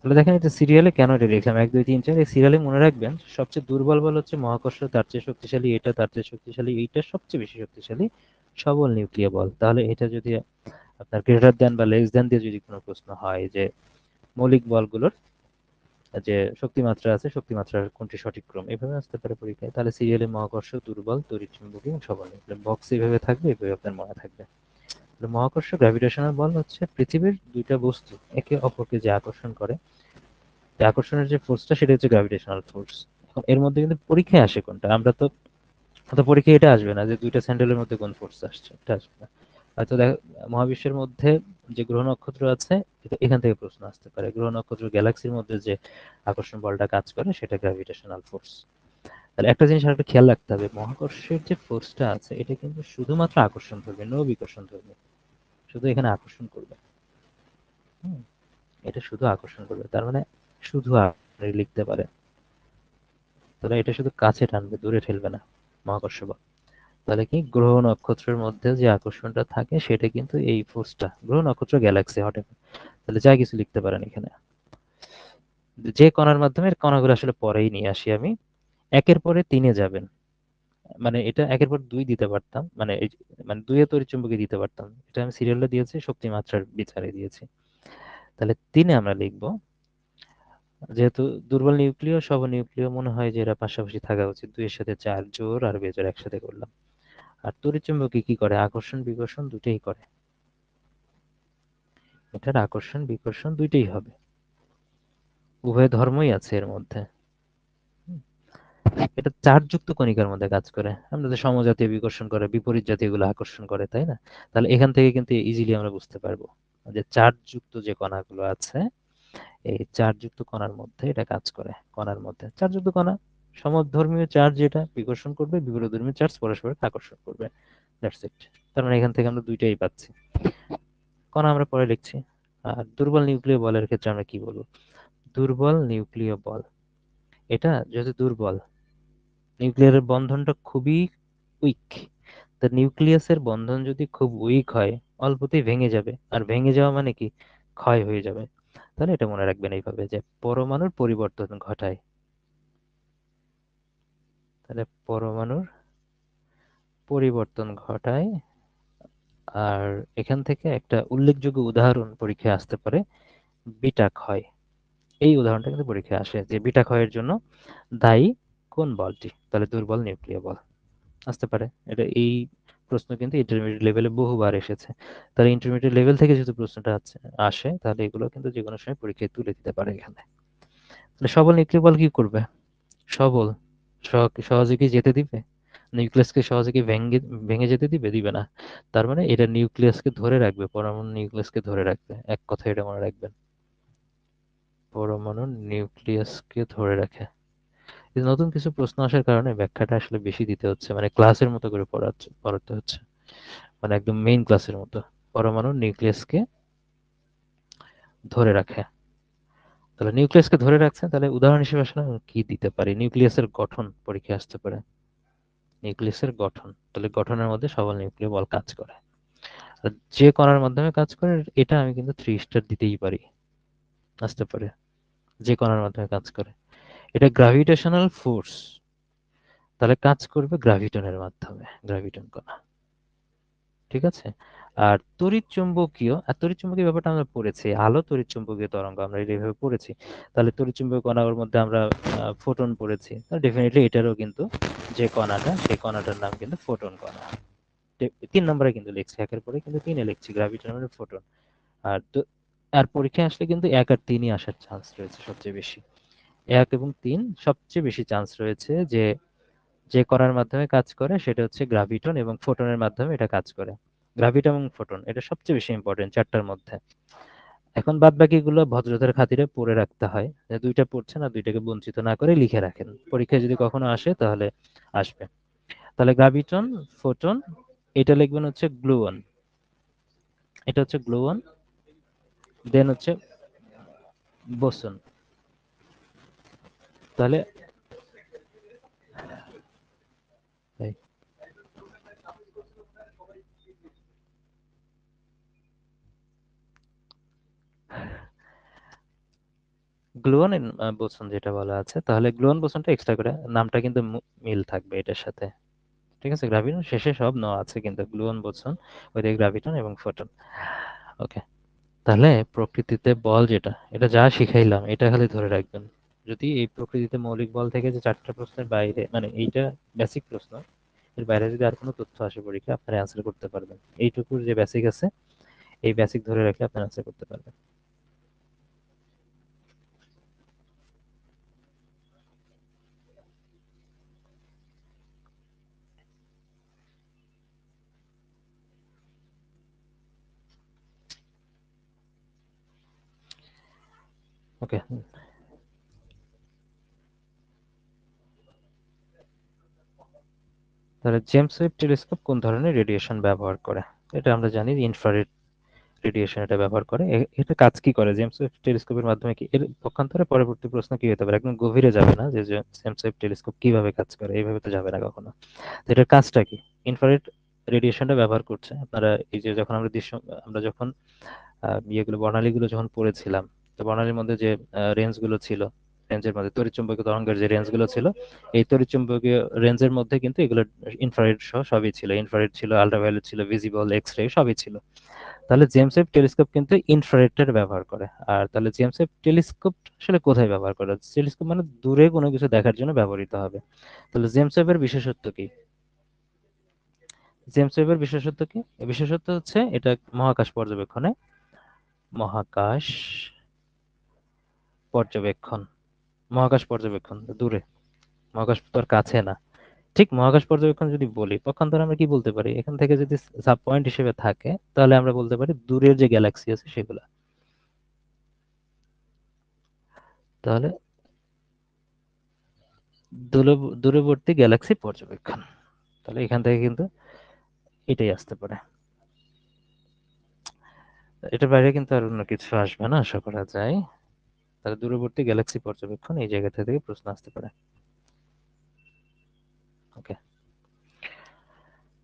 তাহলে দেখেন এটা সিরিয়ালে কেন এটা লিখলাম 1 2 3 4 এই সিরিয়ালে মনে রাখবেন সবচেয়ে দুর্বল বল হচ্ছে মহাকর্ষ, তার চেয়ে শক্তিশালী এটা, তার চেয়ে শক্তিশালী এইটা, সবচেয়ে বেশি শক্তিশালী সবল নিউক্লিয় বল। তাহলে এটা যদি আপনার গ্রেটার দ্যান বা লেস দ্যান দিয়ে যদি কোনো প্রশ্ন হয় যে মৌলিক বলগুলোর যে শক্তিমাত্রা আছে, শক্তিমাত্রার কোনটি সঠিক ক্রম, এভাবে আসতে পারে পরীক্ষায়। তাহলে সিরিয়ালে মহাকর্ষ, দুর্বল, তড়িৎচুম্বকীয় এবং সবল নিউক্লিয় বক্স এইভাবে থাকবে, এভাবে আপনার মনে থাকবে। মহাকর্ষ গ্র্যাভিটেশনাল বল হচ্ছে পৃথিবীর দুইটা বস্তু একে অপরকে যে আকর্ষণ করে, যে আকর্ষণের যে ফোর্সটা সেটা হচ্ছে গ্র্যাভিটেশনাল ফোর্স। এখন এর মধ্যে কিন্তু পরীক্ষায় আসে কোনটা, আমরা তো তো পরীক্ষায় এটা আসবে না যে দুইটা স্যান্ডেলের মধ্যে কোন ফোর্স আসছে, এটা আসবে না। হয়তো মহাবিশ্বের মধ্যে যে গ্রহ নক্ষত্র আছে এখান থেকে প্রশ্ন আসতে পারে, গ্রহ নক্ষত্র গ্যালাক্সির মধ্যে যে আকর্ষণ বলটা কাজ করে সেটা গ্র্যাভিটেশনাল ফোর্স। তাহলে একটা জিনিস আরেকটা খেয়াল রাখতে হবে, মহাকর্ষের যে ফোর্সটা আছে এটা কিন্তু শুধুমাত্র আকর্ষণ ধর্মী, নো বিকর্ষণ ধর্মী, শুধু এখানে আকর্ষণ করবে। হুম, এটা শুধু আকর্ষণ করবে, তার মানে শুধু আপনি লিখতে পারে। তাহলে এটা শুধু কাছে টানবে, দূরে ঠেলবে না মহাকর্ষ বল। তাহলে কি গ্রহ নক্ষত্রের মধ্যে যে আকর্ষণটা থাকে সেটা কিন্তু এই ফোর্সটা, গ্রহ নক্ষত্র গ্যালাক্সি হটে, তাহলে যা কিছু লিখতে পারেন এখানে। যে কণার মাধ্যমে, কণাগুলো আসলে পরেই নিয়ে আসি আমি, একের পরে তিনে যাবেন, মানে এটা একের পর দুই দিতে পারতাম, মানে মানে দুইয়ে তড়িৎচুম্বকী দিতে পারতাম, এটা আমি সিরিয়ালে দিয়েছি, শক্তিমাত্রার বিচারে দিয়েছি। তাহলে তিনে আমরা লিখবো, যেহেতু দুর্বল নিউক্লিয় সবল নিউক্লিয় মনে হয় যে এরা পাশাপাশি থাকা উচিত, দুইয়ের সাথে চার জোড় আর বেজোড় একসাথে করলাম। আর তড়িৎচুম্বকী কি করে, আকর্ষণ বিকর্ষণ দুটেই করে, এটার আকর্ষণ বিকর্ষণ দুইটাই হবে, উভয় ধর্মই আছে এর মধ্যে। হুম, এটা চার্জযুক্ত কণিকার মধ্যে কাজ করে, আমরা যে সমজাতীয় বিকর্ষণ করে, বিপরীত জাতীয় গুলো আকর্ষণ করে, তাই না? তাহলে এখান থেকে কিন্তু ইজিলি আমরা বুঝতে পারবো যে চার্জযুক্ত যে কণাগুলো আছে, এই চার্জযুক্ত কণার মধ্যে এটা কাজ করে, কণার মধ্যে চার্জযুক্ত কণা সমধর্মীয় চার্জ যেটা বিকর্ষণ করবে, বিপরীতধর্মী চার্জ পরস্পরকে আকর্ষণ করবে, দ্যাটস ইট। তার মানে এখান থেকে আমরা দুইটাই পাচ্ছি, কণা আমরা পরে লিখছি। আর দুর্বল নিউক্লিয় বলের ক্ষেত্রে আমরা কি বলবো, দুর্বল নিউক্লিয় বল, এটা যেহেতু দুর্বল, নিউক্লিয়ারের বন্ধনটা খুবই উইক, তা নিউক্লিয়াসের বন্ধন যদি খুব উইক হয় অল্পতেই ভেঙে যাবে, আর ভেঙে যাওয়া মানে কি, ক্ষয় হয়ে যাবে। তাহলে এটা মনে রাখবেন এইভাবে যে পরমাণুর পরিবর্তন ঘটায়, তাহলে পরমাণুর পরিবর্তন ঘটায়। আর এখান থেকে একটা উল্লেখযোগ্য উদাহরণ পরীক্ষায় আসতে পারে, বিটা ক্ষয়। এই উদাহরণটা কিন্তু পরীক্ষায় আসে যে বিটা ক্ষয়ের জন্য দায়ী কোন বলটি, তাহলে দুর্বল নিউক্লিয় বল আসতে পারে। এটা এই প্রশ্ন কিন্তু ইন্টারমিডিয়েট লেভেলে বহুবার এসেছে। তাহলে ইন্টারমিডিয়েট লেভেল থেকে যদি প্রশ্নটা আসে তাহলে এগুলো কিন্তু যে কোনো সময় পরীক্ষায় তুলে দিতে পারে এখানে। তাহলে সবল নিউক্লিয় বল কি করবে, সবল সহজে কি যেতে দিবে, নিউক্লিয়াসকে সহজে কি ভেঙে ভেঙে যেতে দিবে, দিবে না। তার মানে এটা নিউক্লিয়াসকে ধরে রাখবে, পরমাণু নিউক্লিয়াসকে ধরে রাখবে, এক কথা এটা মনে রাখবেন, পরমাণু নিউক্লিয়াসকে ধরে রাখে। এই নতুন কিছু প্রশ্ন আসার কারণে ব্যাখ্যাটা আসলে বেশি দিতে হচ্ছে, মানে ক্লাসের মতো করে পড়াতে হচ্ছে, মানে একদম মেইন ক্লাসের মতো, পরমাণু নিউক্লিয়াসকে ধরে রাখে। তাহলে নিউক্লিয়াসকে ধরে রাখছে, তাহলে উদাহরণ হিসেবে আসলে আমরা কি দিতে পারি, নিউক্লিয়াসের গঠন পরীক্ষায় আসতে পারে, নিউক্লিয়াসের গঠন, তাহলে গঠনের মধ্যে সবল নিউক্লিয় বল কাজ করে। আর যে কণার মাধ্যমে কাজ করে এটা আমি কিন্তু 3 স্টার দিতেই পারি, আসতে পারে, যে কণার মাধ্যমে কাজ করে, এটা গ্রাভিটেশনাল ফোর্স, তাহলে কাজ করবে গ্রাভিটনের মাধ্যমে, গ্রাভিটন কণা, ঠিক আছে। আর তড়িৎ চুম্বকীয়, আর তড়িৎ চুম্বকীয় ব্যাপারটা আমরা পড়েছি, আলো তড়িৎ চুম্বকীয় তরঙ্গ আমরা এইভাবে পড়েছি। তাহলে তড়িৎ চুম্বকীয় কণার মধ্যে আমরা ফোটন পড়েছি, তাহলে ডেফিনেটলি এটারও কিন্তু যে কণাটা সেই কণাটার নাম কিন্তু ফোটন কণা। 3 নম্বরে কিন্তু লিখছি, একের পরে কিন্তু তিনে লিখছি, গ্রাভিটন মানে ফোটন। আর তো আর পরীক্ষায় আসলে কিন্তু 1 আর 3ই আসার চান্স রয়েছে সবচেয়ে বেশি, 1 এবং 3 সবচেয়ে বেশি চান্স রয়েছে যে যে কণার মাধ্যমে কাজ করে সেটা হচ্ছে গ্রাভিটন, এবং ফোটনের মাধ্যমে এটা কাজ করে। গ্রাভিটন এবং ফোটন এটা সবচেয়ে বেশি ইম্পর্টেন্ট 4টার মধ্যে। এখন বাদ বাকিগুলো ভদ্রতার খাতিরে পড়ে রাখতে হয়, যে দুইটা পড়ছেন আর দুইটাকে বঞ্চিত না করে লিখে রাখেন, পরীক্ষায় যদি কখনো আসে তাহলে আসবে। তাহলে গ্রাভিটন, ফোটন, এটা লিখবেন হচ্ছে গ্লুয়ন, এটা হচ্ছে গ্লুয়ন, দেন হচ্ছে বোসন। তাহলে এই, গ্লুয়ন বোসন যেটা বলা আছে, তাহলে গ্লুয়ন বোসনটা এক্সট্রা করে নামটা কিন্তু মিল থাকবে এটার সাথে। ঠিক আছে, গ্রাভিটন শেষে সব ন আছে, কিন্তু গ্লুয়ন বোসন ওইদিকে গ্রাভিটন এবং ফোটন। ওকে, তাহলে প্রকৃতিতে বল যেটা, এটা যা শিখাইলাম এটা খালি ধরে রাখবেন। যদি এই প্রকৃতিতে মৌলিক বল থেকে যে চারটা প্রশ্নের বাইরে, মানে এইটা বেসিক প্রশ্ন, এর বাইরে যদি আর কোনো তথ্য আসে পরীক্ষা, আপনারা অ্যান্সার করতে পারবেন। এইটুকুর যে বেসিক আছে, এই বেসিক ধরে রাখলে আপনারা অ্যান্সার করতে পারবেন। ওকে, তাহলে জেমস ওয়েব টেলিস্কোপ কোন ধরনের রেডিয়েশন ব্যবহার করে? এটা আমরা জানি, ইনফ্রারেড রেডিয়েশন এটা ব্যবহার করে। এটা কাজ কি করে জেমস ওয়েব টেলিস্কোপের মাধ্যমে? কি এর পক্ষান্তরে পরবর্তী প্রশ্ন কি হতে পারে, একদম গভীরে যাবে না যে জেমস ওয়েব টেলিস্কোপ কিভাবে কাজ করে, এইভাবে তো যাবে না কখনো। তো এটার কাজটা কি? ইনফ্রারেড রেডিয়েশনটা ব্যবহার করছে। আপনারা এই যে যখন আমরা যখন ইয়েগুলো বর্ণালীগুলো যখন পড়েছিলাম, তো বর্ণালীর মধ্যে যে রেঞ্জগুলো ছিল, রেঞ্জের মধ্যে তড়িৎচুম্বকীয় তরঙ্গের যে রেঞ্জগুলো ছিল, এই তড়িৎচুম্বকীয় রেঞ্জের মধ্যে কিন্তু এগুলো ইনফ্রারেড সহ সবই ছিল। ইনফ্রারেড ছিল, আল্ট্রাভায়োলেট ছিল, ভিজিবল, এক্স রে সবই ছিল। তাহলে জেমস ওয়েব টেলিস্কোপ কিন্তু ইনফ্রারেডের ব্যবহার করে। আর তাহলে জেমস ওয়েব টেলিস্কোপ আসলে কোথায় ব্যবহার করে? টেলিস্কোপ মানে দূরে কোনো কিছু দেখার জন্য ব্যবহৃত হবে। তাহলে জেমস ওয়েবের বিশেষত্ব কি? জেমস ওয়েবের বিশেষত্ব কি? এর বিশেষত্ব হচ্ছে এটা মহাকাশ পর্যবেক্ষণে, মহাকাশ পর্যবেক্ষণ, মহাকাশ পর্যবেক্ষণ দূরে, মহাকাশ তো আর কাছে না। ঠিক, মহাকাশ পর্যবেক্ষণ যদি বলি, পক্ষান্তরে আমরা কি বলতে পারি, এখান থেকে যদি সাব পয়েন্ট হিসেবে থাকে, তাহলে আমরা বলতে পারি দূরের যে গ্যালাক্সি আছে সেগুলা। তাহলে দূরবর্তী গ্যালাক্সি পর্যবেক্ষণ, তাহলে এখান থেকে কিন্তু এটাই আসতে পারে। এটার বাইরে কিন্তু আর অন্য কিছু আসবে না আশা করা যায়। তাহলে দূরবর্তী গ্যালাক্সি পর্যবেক্ষণ, এই জায়গা থেকে প্রশ্ন আসতে পারে। ওকে,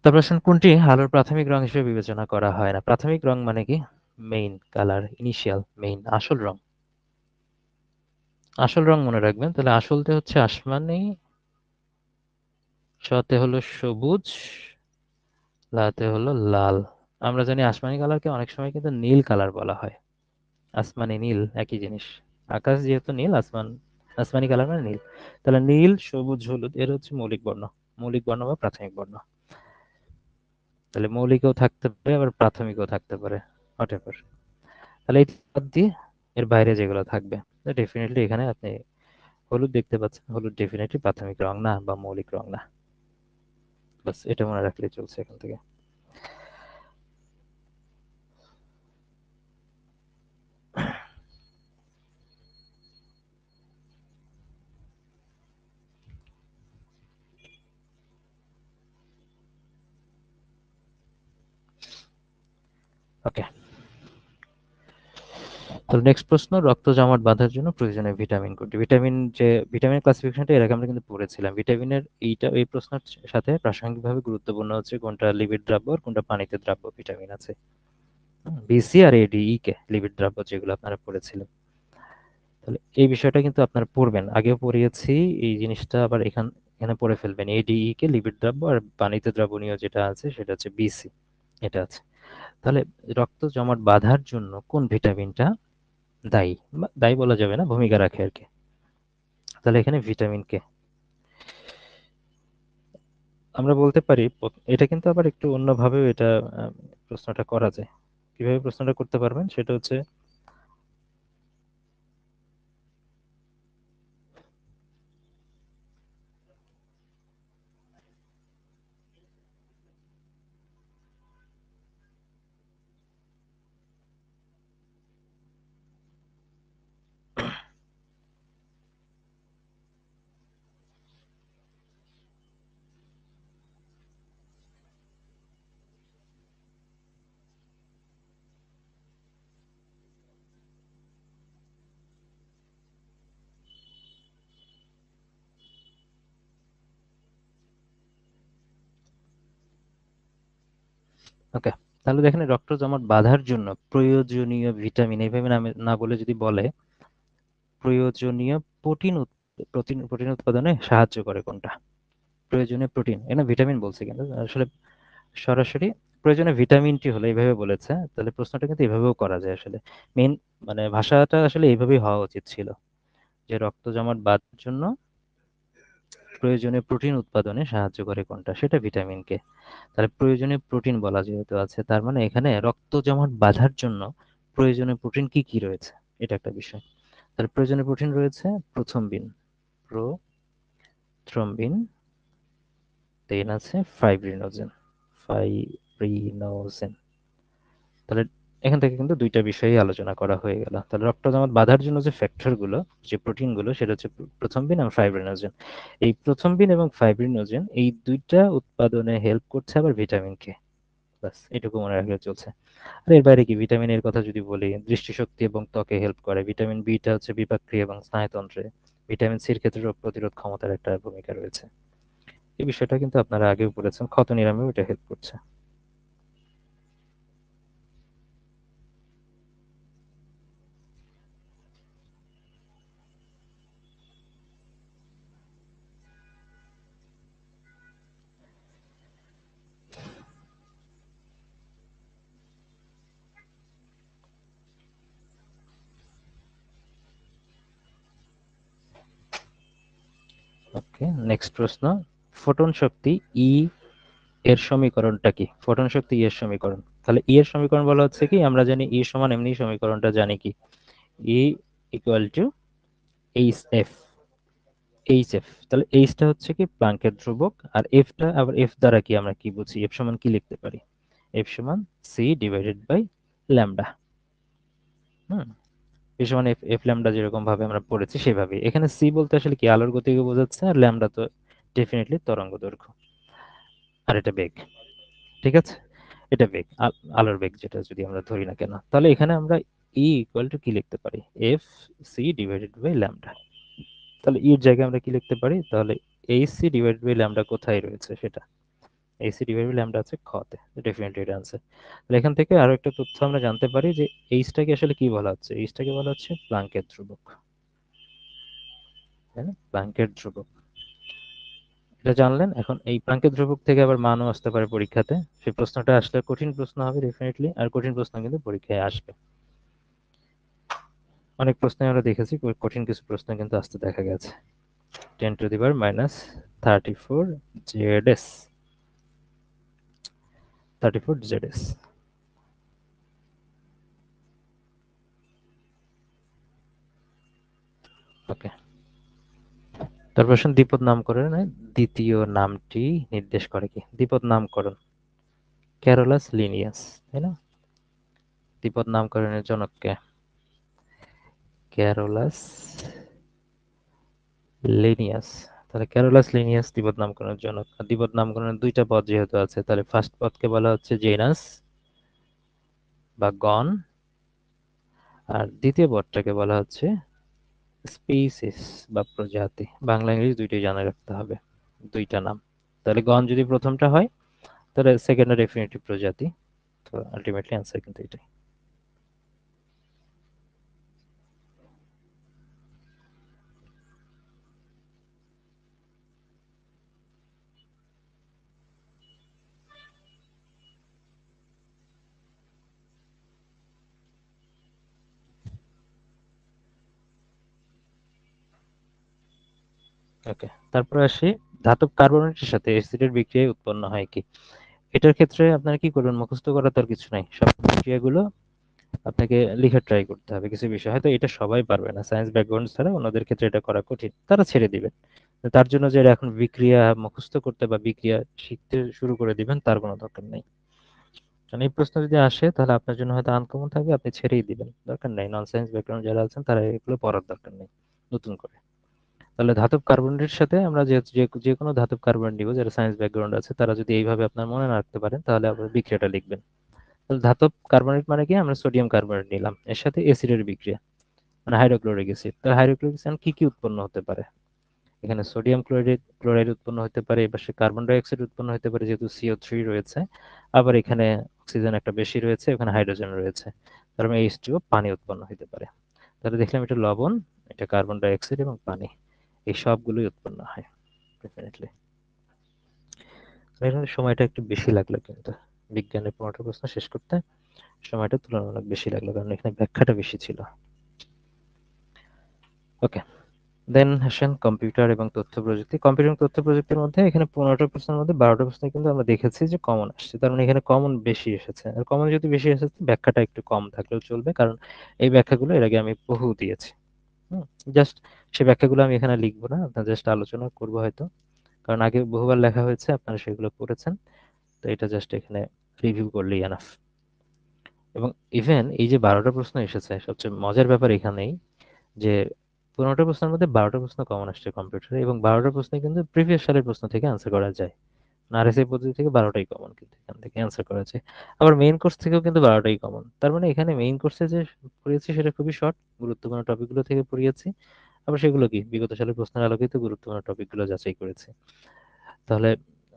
তারপর আসেন, কোনটি আলোর প্রাথমিক রং হিসেবে বিবেচনা করা হয় না? প্রাথমিক রং মানে কি? মেইন কালার, ইনিশিয়াল, মেইন, আসল রং। আসল রং মনে রাখবেন, তাহলে আসলতে হচ্ছে আসমানি, শতে হলো সবুজ, লাতে হলো লাল। আমরা জানি আসমানি কালারকে অনেক সময় কিন্তু নীল কালার বলা হয়। আসমানি নীল একই জিনিস। আকাশ যেহেতু নীল, আসমানি কালার মানে নীল। তাহলে নীল, সবুজ, হলুদ এর হচ্ছে মৌলিক বর্ণ, মৌলিক বর্ণ বা প্রাথমিক বর্ণ। তাহলে মৌলিকও থাকতে পারে, আবার প্রাথমিকও থাকতে পারে, হোয়াটএভার। তাহলে এই বাদ দিয়ে এর বাইরে যেগুলো থাকবে, ডেফিনেটলি এখানে আপনি হলুদ দেখতে পাচ্ছেন, হলুদ ডেফিনেটলি প্রাথমিক রং না বা মৌলিক রং না। বাস এটা মনে রাখলেই চলছে এখান থেকে। ওকে, তো নেক্সট প্রশ্ন, রক্ত জমাট বাঁধার জন্য প্রয়োজনীয় ভিটামিন কোনটি? ভিটামিন ক্লাসিফিকেশনটা এর আগে আমরা কিন্তু পড়েছিলাম। ভিটামিনের এই প্রশ্নের সাথে প্রাসঙ্গিকভাবে গুরুত্বপূর্ণ হচ্ছে কোনটা লিপিড দ্রাব্য আর কোনটা পানিতে দ্রাব্য ভিটামিন আছে। বিসি আর এডিই কে লিপিড দ্রাব্য, যেগুলো আপনারা পড়েছিলেন। তাহলে এই বিষয়টা কিন্তু আপনারা পড়বেন, আগেও পড়িয়েছি এই জিনিসটা, আবার এখানে পড়ে ফেলবেন। এডিই কে লিপিড দ্রাব্য, আর পানিতে দ্রাবণীয় যেটা আছে সেটা হচ্ছে বিসি, এটা আছে। তাহলে রক্ত জমাট বাঁধার জন্য কোন ভিটামিনটা দায়ী, বা দায়ী বলা যাবে না, ভূমিকা রাখে আর কি? তাহলে এখানে ভিটামিন কে। আমরা বলতে পারি এটা কিন্তু আবার একটু অন্যভাবেও এটা প্রশ্নটা করা যায়। কিভাবে প্রশ্নটা করতে পারবেন সেটা হচ্ছে, ওকে, তাহলে দেখেন, রক্ত জমাট বাঁধার জন্য প্রয়োজনীয় ভিটামিন এইভাবে না বলে যদি বলে প্রয়োজনীয় প্রোটিন উৎপাদনে সাহায্য করে কোনটা? প্রয়োজনীয় প্রোটিন, এখানে ভিটামিন বলছে কিন্তু আসলে সরাসরি প্রয়োজনীয় ভিটামিনটি হলো এইভাবে বলেছে, তাহলে প্রশ্নটা কিন্তু এভাবেও করা যায় আসলে। মেন মানে ভাষাটা আসলে এইভাবেই হওয়া উচিত ছিল, যে রক্ত জমাট বাঁধার জন্য প্রয়োজনীয় প্রোটিন উৎপাদনে সাহায্য করে কোনটা, সেটা ভিটামিন কে। তাহলে প্রয়োজনীয় প্রোটিন বলা যেহেতু আছে, তার মানে এখানে রক্ত জমাট বাঁধার জন্য প্রয়োজনীয় প্রোটিন কি কি রয়েছে, এটা একটা বিষয়। তাহলে প্রয়োজনীয় প্রোটিন রয়েছে প্রথমবিন, প্রোথ্রম্বিন, দেন আছে ফাইব্রিনোজেন। তাহলে এখান থেকে কিন্তু দুইটা বিষয়ই আলোচনা করা হয়ে গেল। তাহলে রক্ত জমাট বাঁধার জন্য যে ফ্যাক্টরগুলো, যে প্রোটিনগুলো, সেটা হচ্ছে প্রথমবিন এবং ফাইব্রিনোজেন। এই প্রথমবিন এবং ফাইব্রিনোজেন এই দুইটা উৎপাদনে হেল্প করছে আবার ভিটামিন কে। বাস এটুকু মনে রাখলে চলছে। আর এর বাইরে কি ভিটামিনের কথা যদি বলি, দৃষ্টিশক্তি এবং ত্বকে হেল্প করে। ভিটামিন বিটা হচ্ছে বিপাকক্রিয়া এবং স্নায়ুতন্ত্রে। ভিটামিন সির ক্ষেত্রে রোগ প্রতিরোধ ক্ষমতার একটা ভূমিকা রয়েছে। এই বিষয়টা কিন্তু আপনারা আগেও পড়েছেন, ক্ষত নিরাময়েও এটা হেল্প করছে। ওকে, নেক্সট প্রশ্ন। ফোটন শক্তি ই এর সমীকরণটা কি? ফোটন শক্তি ই এর সমীকরণ, তাহলে ই এর সমীকরণ বলা হচ্ছে কি, আমরা জানি ই সমান এমনি সমীকরণটা জানি কি, E equal to H F. H F, তাহলে এইচটা হচ্ছে কি প্লাঙ্কের ধ্রুবক, আর এফটা আবার এফ দ্বারা কি আমরা কি বুঝি, এফ সমান কি লিখতে পারি, এফ সমান সি ডিভাইডেড বাই ল্যামডা। হুম, এফ সমান এফ এফ ল্যামডা যেরকম ভাবে আমরা পড়েছি সেভাবে। এখানে সি বলতে আসলে কি আলোর গতিকে বোঝাচ্ছে, আর ল্যামডা তো ডেফিনেটলি তরঙ্গ দৈর্ঘ্য, আর এটা বেগ। ঠিক আছে, এটা বেগ, আলোর বেগ যেটা যদি আমরা ধরি না কেন, তাহলে এখানে আমরা ই ইকুয়াল টু কি লিখতে পারি, F C divided by lambda. তাহলে ইর জায়গায় আমরা কি লিখতে পারি, তাহলে H C divided by lambda কোথায় রয়েছে, সেটা H C divided by lambda আছে খতে, ডেফিনেটলি এটা আনসার। তাহলে এখান থেকে আরো একটা তথ্য আমরা জানতে পারি যে এইচটাকে আসলে কি বলা হচ্ছে, এইচটাকে বলা হচ্ছে প্লাঙ্কের ধ্রুবক, তাই না? প্লাঙ্কের ধ্রুবক, এটা জানলেন। এখন এই প্লাঙ্কের ধ্রুবক থেকে আবার মানও আসতে পারে পরীক্ষাতে, সেই প্রশ্নটা আসলে কঠিন প্রশ্ন হবে ডেফিনেটলি, আর কঠিন প্রশ্ন কিন্তু পরীক্ষায় আসবে। অনেক প্রশ্ন আমরা দেখেছি, কঠিন কিছু প্রশ্ন কিন্তু আসতে দেখা গেছে। 10⁻34 জেডএস, 34 জেডএস। ওকে, তারপর আসুন দ্বিপদ নামকরণের দ্বিতীয় নামটি নির্দেশ করে কি? দ্বিপদ নামকরণ ক্যারোলাস লিনিয়াস, তাই না? দ্বিপদ নামকরণের জনককে ক্যারোলাস লিনিয়াস। তাহলে ক্যারোলাস লিনিয়াস দ্বিপদ নামকরণের জনক। আর দ্বিপদ নামকরণের দুইটা পদ যেহেতু আছে, তাহলে ফার্স্ট পদকে বলা হচ্ছে জেনাস বা গণ, আর দ্বিতীয় পদটাকে বলা হচ্ছে স্পিসিস বা প্রজাতি। বাংলা ইংলিশ দুইটাই জানা রাখতে হবে, দুইটা নাম। তাহলে গণ যদি প্রথমটা হয়, তাহলে সেকেন্ডটা ডেফিনিটলি প্রজাতি। তো আলটিমেটলি অ্যান্সার কিন্তু এটাই। ওকে, তারপরে আসি ধাতব কার্বনেটের সাথে অ্যাসিডের বিক্রিয়ায় উৎপন্ন হয় কি? এটার ক্ষেত্রে আপনারা কি করবেন, মুখস্থ করার তো আর কিছু নাই, সব বিক্রিয়াগুলো আপনাকে লিখে ট্রাই করতে হবে। কিছু বিষয় হয়তো এটা সবাই পারবে না, সায়েন্স ব্যাকগ্রাউন্ড ছাড়া অন্যদের ক্ষেত্রে এটা করা কঠিন, তারা ছেড়ে দিবেন। তো তার জন্য যে এখন বিক্রিয়া মুখস্থ করতে বা বিক্রিয়া শিখতে শুরু করে দিবেন তার কোনো দরকার নেই। কারণ এই প্রশ্ন যদি আসে তাহলে আপনার জন্য হয়তো আনকমন থাকবে, আপনি ছেড়েই দিবেন, দরকার নেই। নন সায়েন্স ব্যাকগ্রাউন্ড যারা আছেন তারা এগুলো পড়ার দরকার নেই নতুন করে। তাহলে ধাতব কার্বনেটের সাথে আমরা যে যে যে কোনো ধাতব কার্বনেট নিব, যারা সায়েন্স ব্যাকগ্রাউন্ড আছে তারা যদি এইভাবে আপনার মনে না রাখতে পারেন, তাহলে আপনার বিক্রিয়াটা লিখবেন। তাহলে ধাতব কার্বনেট মানে কি, আমরা সোডিয়াম কার্বনেট নিলাম, এর সাথে অ্যাসিডের বিক্রিয়া মানে হাইড্রোক্লোরিক অ্যাসিড। তাহলে হাইড্রোক্লোরিক অ্যাসিড কি কি উৎপন্ন হতে পারে, এখানে সোডিয়াম ক্লোরাইড উৎপন্ন হতে পারে, এপাশে কার্বন ডাই অক্সাইড উৎপন্ন হতে পারে যেহেতু CO3 রয়েছে, আবার এখানে অক্সিজেন একটা বেশি রয়েছে, এখানে হাইড্রোজেন রয়েছে, তার মানে H2O পানি উৎপন্ন হতে পারে। তাহলে দেখলাম এটা লবণ, এটা কার্বন ডাই অক্সাইড এবং পানি, এই সবগুলোই উৎপন্ন হয় ডেফিনেটলি। এখানে সময়টা একটু বেশি লাগলো, কিন্তু বিজ্ঞানের 15টা প্রশ্ন শেষ করতে সময়টা তুলনামূলক বেশি লাগলো, কারণ এখানে ব্যাখ্যাটা বেশি ছিল। ওকে, দেন আসেন কম্পিউটার এবং তথ্য প্রযুক্তি। কম্পিউটার এবং তথ্য প্রযুক্তির মধ্যে এখানে 15টা প্রশ্নের মধ্যে 12টা প্রশ্ন কিন্তু আমরা দেখেছি যে কমন আসছে, তার মানে এখানে কমন বেশি এসেছে। আর কমন যদি বেশি এসেছে, ব্যাখ্যাটা একটু কম থাকলেও চলবে, কারণ এই ব্যাখ্যাগুলো এর আগে আমি বহু দিয়েছি। জাস্ট সেই ব্যাখ্যাগুলো আমি এখানে লিখবো না, আপনার জাস্ট আলোচনা করবো হয়তো, কারণ আগে বহুবার লেখা হয়েছে, আপনারা সেগুলো পড়েছেন। তো এটা জাস্ট এখানে রিভিউ করলেই এনাফ। এবং ইভেন এই যে 12টা প্রশ্ন এসেছে, সবচেয়ে মজার ব্যাপার এখানেই যে 15টা প্রশ্নের মধ্যে 12টা প্রশ্ন কমন আসছে কম্পিউটারে, এবং 12টা প্রশ্ন কিন্তু প্রিভিয়াস সালের প্রশ্ন থেকে অ্যান্সার করা যায়। আরএসএ পদ্ধতি থেকে 12টাই কমন, কিন্তু এখান থেকে অ্যান্সার করা যায়। আবার মেইন কোর্স থেকেও কিন্তু 12টাই কমন, তার মানে এখানে মেইন কোর্সে যে পড়িয়েছি সেটা খুবই শর্ট, গুরুত্বপূর্ণ টপিকগুলো থেকে পড়িয়েছি। আবার সেগুলো কি বিগত সালের প্রশ্নের আলোকেই তো গুরুত্বপূর্ণ টপিকগুলো যাচাই করেছি, তাহলে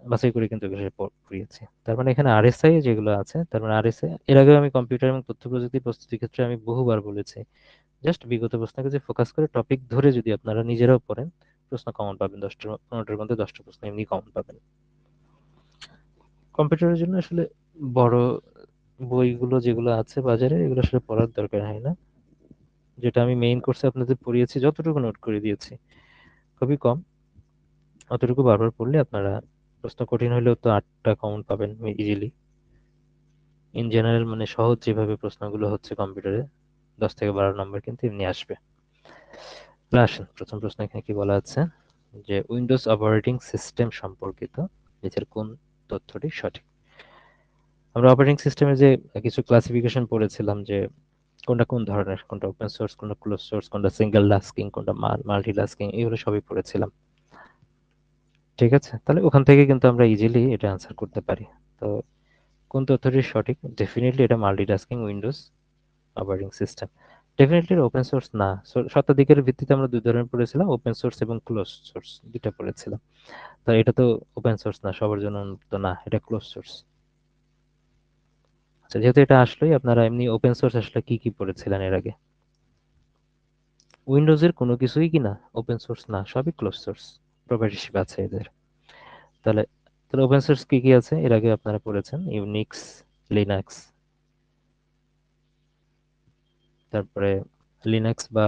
বাছাই করে কিন্তু এগুলো পড়িয়েছি। তার মানে এখানে আরএসআই যেগুলো আছে, তার মানে আরএসআই এর আগে আমি কম্পিউটার এবং তথ্য প্রযুক্তি প্রস্তুতির ক্ষেত্রে আমি বহুবার বলেছি, জাস্ট বিগত প্রশ্নকে যে ফোকাস করে টপিক ধরে যদি আপনারা নিজেরাও পড়েন, প্রশ্ন কমন পাবেন। 15টার মধ্যে 10টা প্রশ্ন এমনি কমন পাবেন। কম্পিউটারের জন্য আসলে বড় বইগুলো যেগুলো আছে বাজারে, এগুলো আসলে পড়ার দরকার হয় না। যেটা আমি মেইন কোর্সে আপনাদের পড়িয়েছি, যতটুকু নোট করে দিয়েছি খুবই কম, অতটুকু বারবার পড়লে আপনারা, প্রশ্ন কঠিন হলেও তো 8টা কমন পাবেন ইজিলি। ইন জেনারেল মানে সহজ যেভাবে প্রশ্নগুলো হচ্ছে কম্পিউটারে, 10 থেকে 12 নম্বর কিন্তু এমনি আসবে। তাহলে আসেন, প্রথম প্রশ্ন এখানে কি বলা আছে যে উইন্ডোজ অপারেটিং সিস্টেম সম্পর্কিত নিচের কোন তথ্যটি সঠিক। আমরা অপারেটিং সিস্টেমের যে কিছু ক্লাসিফিকেশন পড়েছিলাম, যে কোনটা কোন ধরনের, কোনটা ওপেন সোর্স, কোনটা ক্লোজ সোর্স, কোনটা সিঙ্গেল টাস্কিং, কোনটা মাল্টি টাস্কিং, এগুলো সবই পড়েছিলাম। ঠিক আছে, তাহলে ওখান থেকে কিন্তু আমরা ইজিলি এটা আনসার করতে পারি। তো কোন তথ্যটি সঠিক? ডেফিনেটলি এটা multitasking Windows operating system. Definitely open source না। শতাধিকের ভিত্তিতে আমরা দুই ধরনের পড়েছিলাম, ওপেন সোর্স এবং ক্লোজ সোর্স, দুইটা পড়েছিলাম। তো এটা তো ওপেন সোর্স না, সবার জন্য উন্মুক্ত না, এটা ক্লোজ সোর্স। আচ্ছা, যেহেতু এটা আসলেই আপনারা এমনি ওপেন সোর্স আসলে কি কি পড়েছিলেন এর আগে? উইন্ডোজের কোনো কিছুই কি না ওপেন সোর্স না, সবই ক্লোজ সোর্স, প্রপ্রাইটারশিপ আছে এদের। তাহলে তাহলে ওপেন সোর্স কি কি আছে এর আগে আপনারা পড়েছেন? ইউনিক্স, লিনাক্স, তারপরে লিনাক্স বা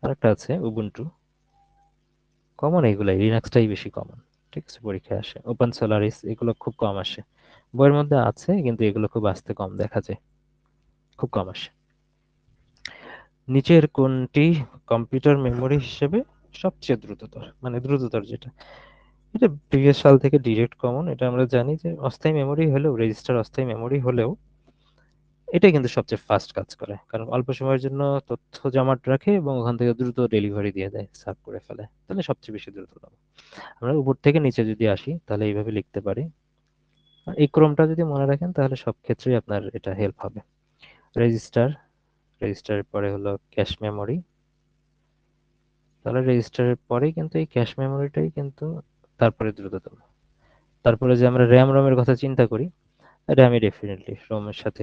আরেকটা আছে উবুন্টু। কমন এগুলাই, লিনাক্সটাই বেশি কমন। ঠিক আছে, পরীক্ষায় আসে। ওপেন সোলারিস এগুলো খুব কম আসে, বইয়ের মধ্যে আছে কিন্তু এগুলো খুব আসতে কম দেখা যায়, খুব কম আসে। নিচের কোনটি কম্পিউটার মেমোরি হিসেবে সবচেয়ে দ্রুততর, মানে দ্রুততর যেটা, এটা প্রিভিয়াস সাল থেকে ডিরেক্ট কমন। এটা আমরা জানি যে অস্থায়ী মেমোরি হলেও, রেজিস্টার অস্থায়ী মেমোরি হলেও এটাই কিন্তু সবচেয়ে ফাস্ট কাজ করে, কারণ অল্প সময়ের জন্য তথ্য জমাট রাখে এবং ওখান থেকে দ্রুত ডেলিভারি দিয়ে দেয়, সার্ভ করে ফেলে, তাহলে সবচেয়ে বেশি দ্রুততম। আমরা উপর থেকে নিচে যদি আসি তাহলে এইভাবে লিখতে পারি, আর এই ক্রমটা যদি মনে রাখেন তাহলে সব ক্ষেত্রেই আপনার এটা হেল্প হবে। রেজিস্টার, রেজিস্টারের পরে হলো ক্যাশ মেমোরি, তাহলে রেজিস্টারের পরেই কিন্তু এই ক্যাশ মেমোরিটাই কিন্তু তারপরে দ্রুততম। তারপরে যে আমরা র্যাম রমের কথা চিন্তা করি, র্যামই ডেফিনেটলি রোমের সাথে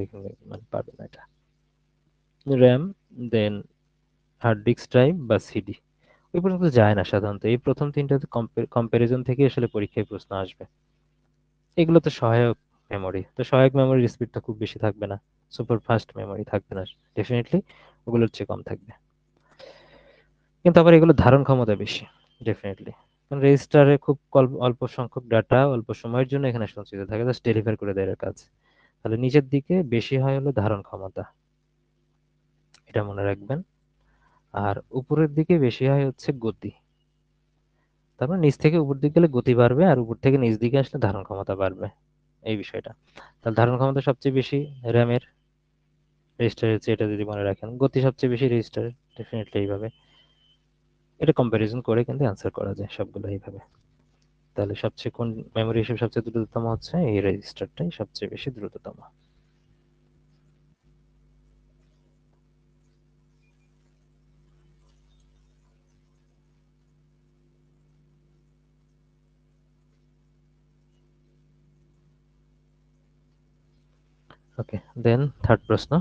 মানে পারবে না এটা। র্যাম, দেন হার্ড ডিস্ক ড্রাইভ বা সিডি, ওই পর্যন্ত যায় না সাধারণত। এই প্রথম তিনটাতে কম্পারিজন থেকে আসলে পরীক্ষায় প্রশ্ন আসবে। এগুলো তো সহায়ক মেমোরি, তো সহায়ক মেমোরির স্পিডটা খুব বেশি থাকবে না, সুপার ফাস্ট মেমোরি থাকবে না ডেফিনেটলি, ওগুলোর চেয়ে কম থাকবে। কিন্তু আবার এগুলো ধারণ ক্ষমতা বেশি ডেফিনেটলি, কারণ রেজিস্টারে খুব অল্প সংখ্যক ডাটা অল্প সময়ের জন্য এখানে সঞ্চিত থাকে, জাস্ট ডেলিভার করে দেয় এর কাজ। তাহলে নিচের দিকে বেশি হয় হলো ধারণ ক্ষমতা, এটা মনে রাখবেন। আর উপরের দিকে বেশি হয় হচ্ছে গতি। তারপর নিচ থেকে উপর দিকে গেলে গতি বাড়বে, আর উপর থেকে নিচ দিকে আসলে ধারণ ক্ষমতা বাড়বে, এই বিষয়টা। তাহলে ধারণ ক্ষমতা সবচেয়ে বেশি র্যামের, রেজিস্টারের চেয়ে, এটা যদি মনে রাখেন। গতি সবচেয়ে বেশি রেজিস্টারের, ডেফিনেটলি এইভাবে এটা কম্প্যারিজন করে কিন্তু অ্যান্সার করা যায় সবগুলো এইভাবে। তাহলে সবচেয়ে কোন মেমোরি হিসেবে সবচেয়ে দ্রুততম হচ্ছে এই রেজিস্টারটাই সবচেয়ে বেশি দ্রুততম। ওকে, দেন থার্ড প্রশ্ন,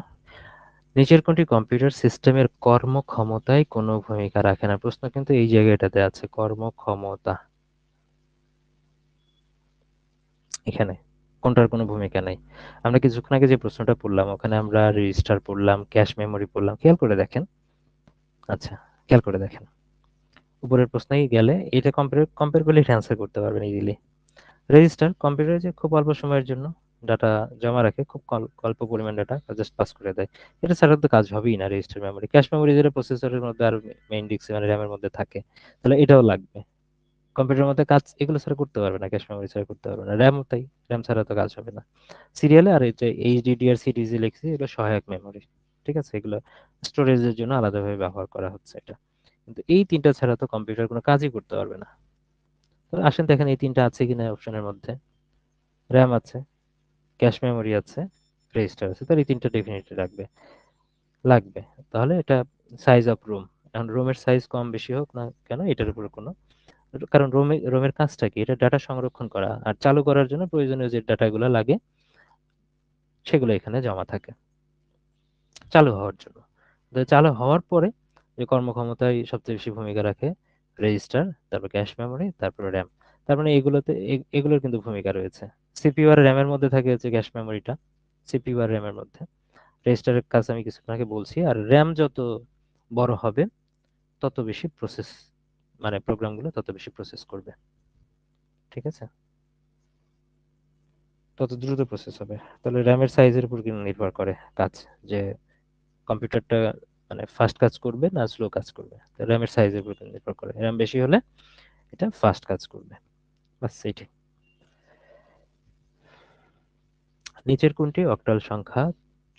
নিচের কোনটি কম্পিউটার সিস্টেমের কর্মক্ষমতায় কোনো ভূমিকা রাখে না? প্রশ্ন কিন্তু এই জায়গাটাতে আছে, কর্মক্ষমতা। এখানে কোনটার কোনো ভূমিকা নাই। আমরা কিছুক্ষণ আগে যে প্রশ্নটা পড়লাম ওখানে আমরা রেজিস্টার পড়লাম, ক্যাশ মেমোরি পড়লাম, খেয়াল করে দেখেন। আচ্ছা, খেয়াল করে দেখেন, উপরের প্রশ্নেই গেলে এটা কম্পেয়ার কম্পেয়ার করলে এটা অ্যান্সার করতে পারবেন ইজিলি। রেজিস্টার কম্পিউটারে যে খুব অল্প সময়ের জন্য ডাটা জমা রাখে, খুব অল্প পরিমাণ ডাটা জাস্ট পাস করে দেয়। এটা ছাড়া তো কাজ হবেই না। রেজিস্টার মেমোরি, ক্যাশ মেমোরি যেটা প্রসেসরের মধ্যে আর মেইন ডিস্ক মানে র্যামের মধ্যে থাকে, তাহলে এটাও লাগবে। কম্পিউটারের মধ্যে কাজ এগুলো ছাড়া করতে পারবে না, ক্যাশ মেমোরি ছাড়া করতে পারবে না, র্যামও তাই, র্যাম ছাড়া তো কাজ হবে না। সিরিয়ালে আর এই যে এইচডিডি আর সিডিজি লিখছি, এগুলো সহায়ক মেমোরি। ঠিক আছে, এগুলো স্টোরেজের জন্য আলাদাভাবে ব্যবহার করা হচ্ছে এটা। কিন্তু এই তিনটা ছাড়া তো কম্পিউটার কোনো কাজই করতে পারবে না। তো আসেন দেখেন এই তিনটা আছে কিনা অপশনের মধ্যে। র্যাম আছে, ক্যাশ মেমোরি আছে, রেজিস্টার আছে, তাহলে এই তিনটা ডেফিনেটলি লাগবে। লাগবে। তাহলে এটা সাইজ অফ রুম, এখন রুমের সাইজ কম বেশি হোক না কেন এটার উপর কোনো, কারণ রোমের কাজটা কি, এটা ডাটা সংরক্ষণ করা আর চালু করার জন্য প্রয়োজনীয় যে ডাটাগুলো লাগে সেগুলো এখানে জমা থাকে চালু হওয়ার জন্য। তো চালু হওয়ার পরে যে কর্মক্ষমতায় সবচেয়ে বেশি ভূমিকা রাখে, রেজিস্টার, তারপর ক্যাশ মেমোরি, তারপর র্যাম। তার মানে এগুলোতে এগুলোর কিন্তু ভূমিকা রয়েছে। সিপিইউ আর র্যামের মধ্যে থাকে হচ্ছে ক্যাশ মেমোরিটা, সিপিইউ আর র্যামের মধ্যে। রেজিস্টারের কাজ আমি কিছুক্ষণ আগে বলছি। আর র্যাম যত বড় হবে তত বেশি প্রসেস, মানে প্রোগ্রামগুলো তত বেশি প্রসেস করবে। ঠিক আছে, তত দ্রুত প্রসেস হবে। তাহলে র্যামের সাইজের উপর কিন্তু নির্ভর করে কাজ, যে কম্পিউটারটা মানে ফাস্ট কাজ করবে না স্লো কাজ করবে। তো র্যামের সাইজের উপর কিন্তু নির্ভর করে, র্যাম বেশি হলে এটা ফাস্ট কাজ করবে। বাস এইটাই। নিচের কোনটি অক্টাল সংখ্যা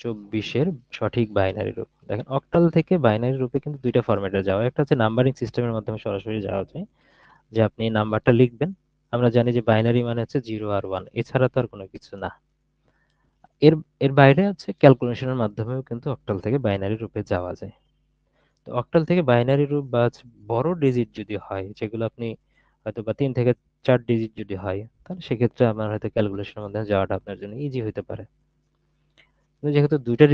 24-এর সঠিক বাইনারি রূপ? দেখেন, অক্টাল থেকে বাইনারি রূপে কিন্তু দুইটা ফরম্যাটে যাওয়া, একটা হচ্ছে নাম্বারিং সিস্টেমের মাধ্যমে সরাসরি যাওয়া যায়, যে আপনি নাম্বারটা লিখবেন। আমরা জানি যে বাইনারি মানে হচ্ছে 0 আর 1, এছাড়া তো আর কোনো কিছু না। এর এর বাইরে হচ্ছে ক্যালকুলেশনের মাধ্যমেও কিন্তু অক্টাল থেকে বাইনারি রূপে যাওয়া যায়। তো অক্টাল থেকে বাইনারি রূপ বা হচ্ছে বড় ডিজিট যদি হয়, যেগুলো আপনি হয়তো বা 3 থেকে 4 ডিজিট যদি হয়, তাহলে সেক্ষেত্রে আপনার হয়তো ক্যালকুলেশনের মাধ্যমে যাওয়াটা আপনার জন্য ইজি হতে পারে। কিন্তু যেহেতু দুইটা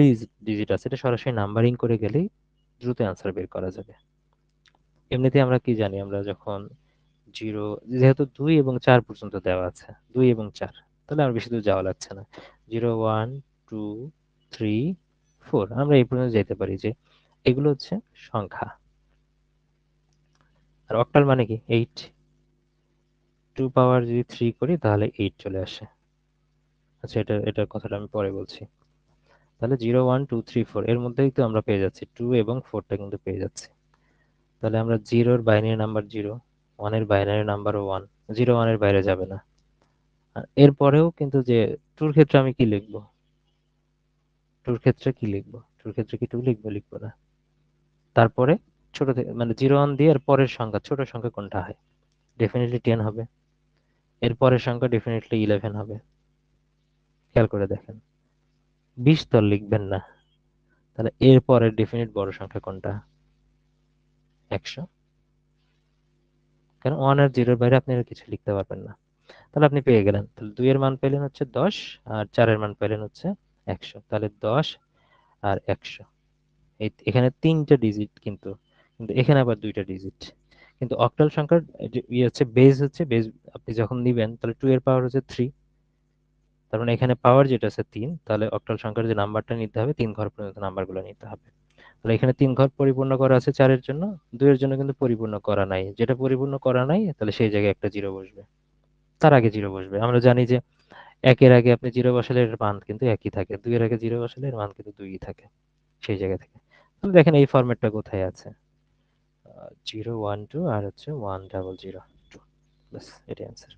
ডিজিট আছে, এটা সরাসরি নাম্বারিং করে গেলেই দ্রুত অ্যান্সার বের করা যাবে। এমনিতে আমরা কি জানি, আমরা যখন জিরো, যেহেতু 2 এবং 4 পর্যন্ত দেওয়া আছে, 2 এবং 4, তাহলে আর বেশি দূর যাওয়া লাগছে না। 0 1 2 3 4 আমরা এই পর্যন্ত যেতে পারি, যে এগুলো হচ্ছে সংখ্যা। আর অক্টাল মানে কি, 8। 2 পাওয়ার যদি 3 করি তাহলে 8 চলে আসে। আচ্ছা, এটার কথাটা আমি পরে বলছি। তাহলে 0 1 2 3 4 এর মধ্যেই তো আমরা পেয়ে যাচ্ছি, 2 এবং 4টা কিন্তু পেয়ে যাচ্ছি। তাহলে আমরা জিরোর বাইনারি নাম্বার 0, 1-এর বাইনারি নাম্বারও 1, 0 1-এর বাইরে যাবে না। আর এরপরেও কিন্তু যে টুর ক্ষেত্রে আমি কি লিখবো, টুর ক্ষেত্রে কি 2 লিখবো? লিখবো না। তারপরে ছোট থেকে মানে 0 1 দিয়ে এর পরের সংখ্যা, ছোট সংখ্যা কোনটা হয়? ডেফিনেটলি 10 হবে। এর পরের সংখ্যা ডেফিনেটলি 11 হবে। খেয়াল করে দেখেন, 20 তো আর লিখবেন না। তাহলে এর পরের ডেফিনিট বড় সংখ্যা কোনটা? 100। কারণ 1 আর 0-এর বাইরে আপনি আর কিছু লিখতে পারবেন না। তাহলে আপনি পেয়ে গেলেন, তাহলে 2 এর মান পেলেন হচ্ছে 10, আর 4 এর মান পেলেন হচ্ছে 100। তাহলে 10 আর 100, এখানে 3টা ডিজিট কিন্তু, কিন্তু এখানে আবার 2টা ডিজিট। কিন্তু অক্টাল সংখ্যার যে হচ্ছে বেজ আপনি যখন নিবেন, তাহলে 2 এর পাওয়ার হচ্ছে 3, তার মানে এখানে পাওয়ার যেটা আছে 3, তাহলে অক্টাল সংখ্যার যে নাম্বারটা নিতে হবে 3 ঘর পর্যন্ত নাম্বারগুলো নিতে হবে। তাহলে এখানে 3 ঘর পরিপূর্ণ করা আছে 4-এর জন্য, 2 এর জন্য কিন্তু পরিপূর্ণ করা নাই। যেটা পরিপূর্ণ করা নাই তাহলে সেই জায়গায় একটা জিরো বসবে, তার আগে জিরো বসবে। আমরা জানি যে 1-এর আগে আপনি জিরো বসালে এর মান কিন্তু একই থাকে, 2-এর আগে জিরো বসালে এর মান কিন্তু 2ই থাকে সেই জায়গা থেকে। তাহলে দেখেন এই ফরম্যাটটা কোথায় আছে, 0 1 2 আর হচ্ছে 1 0 0 2, ব্যাস এটাই অ্যান্সার।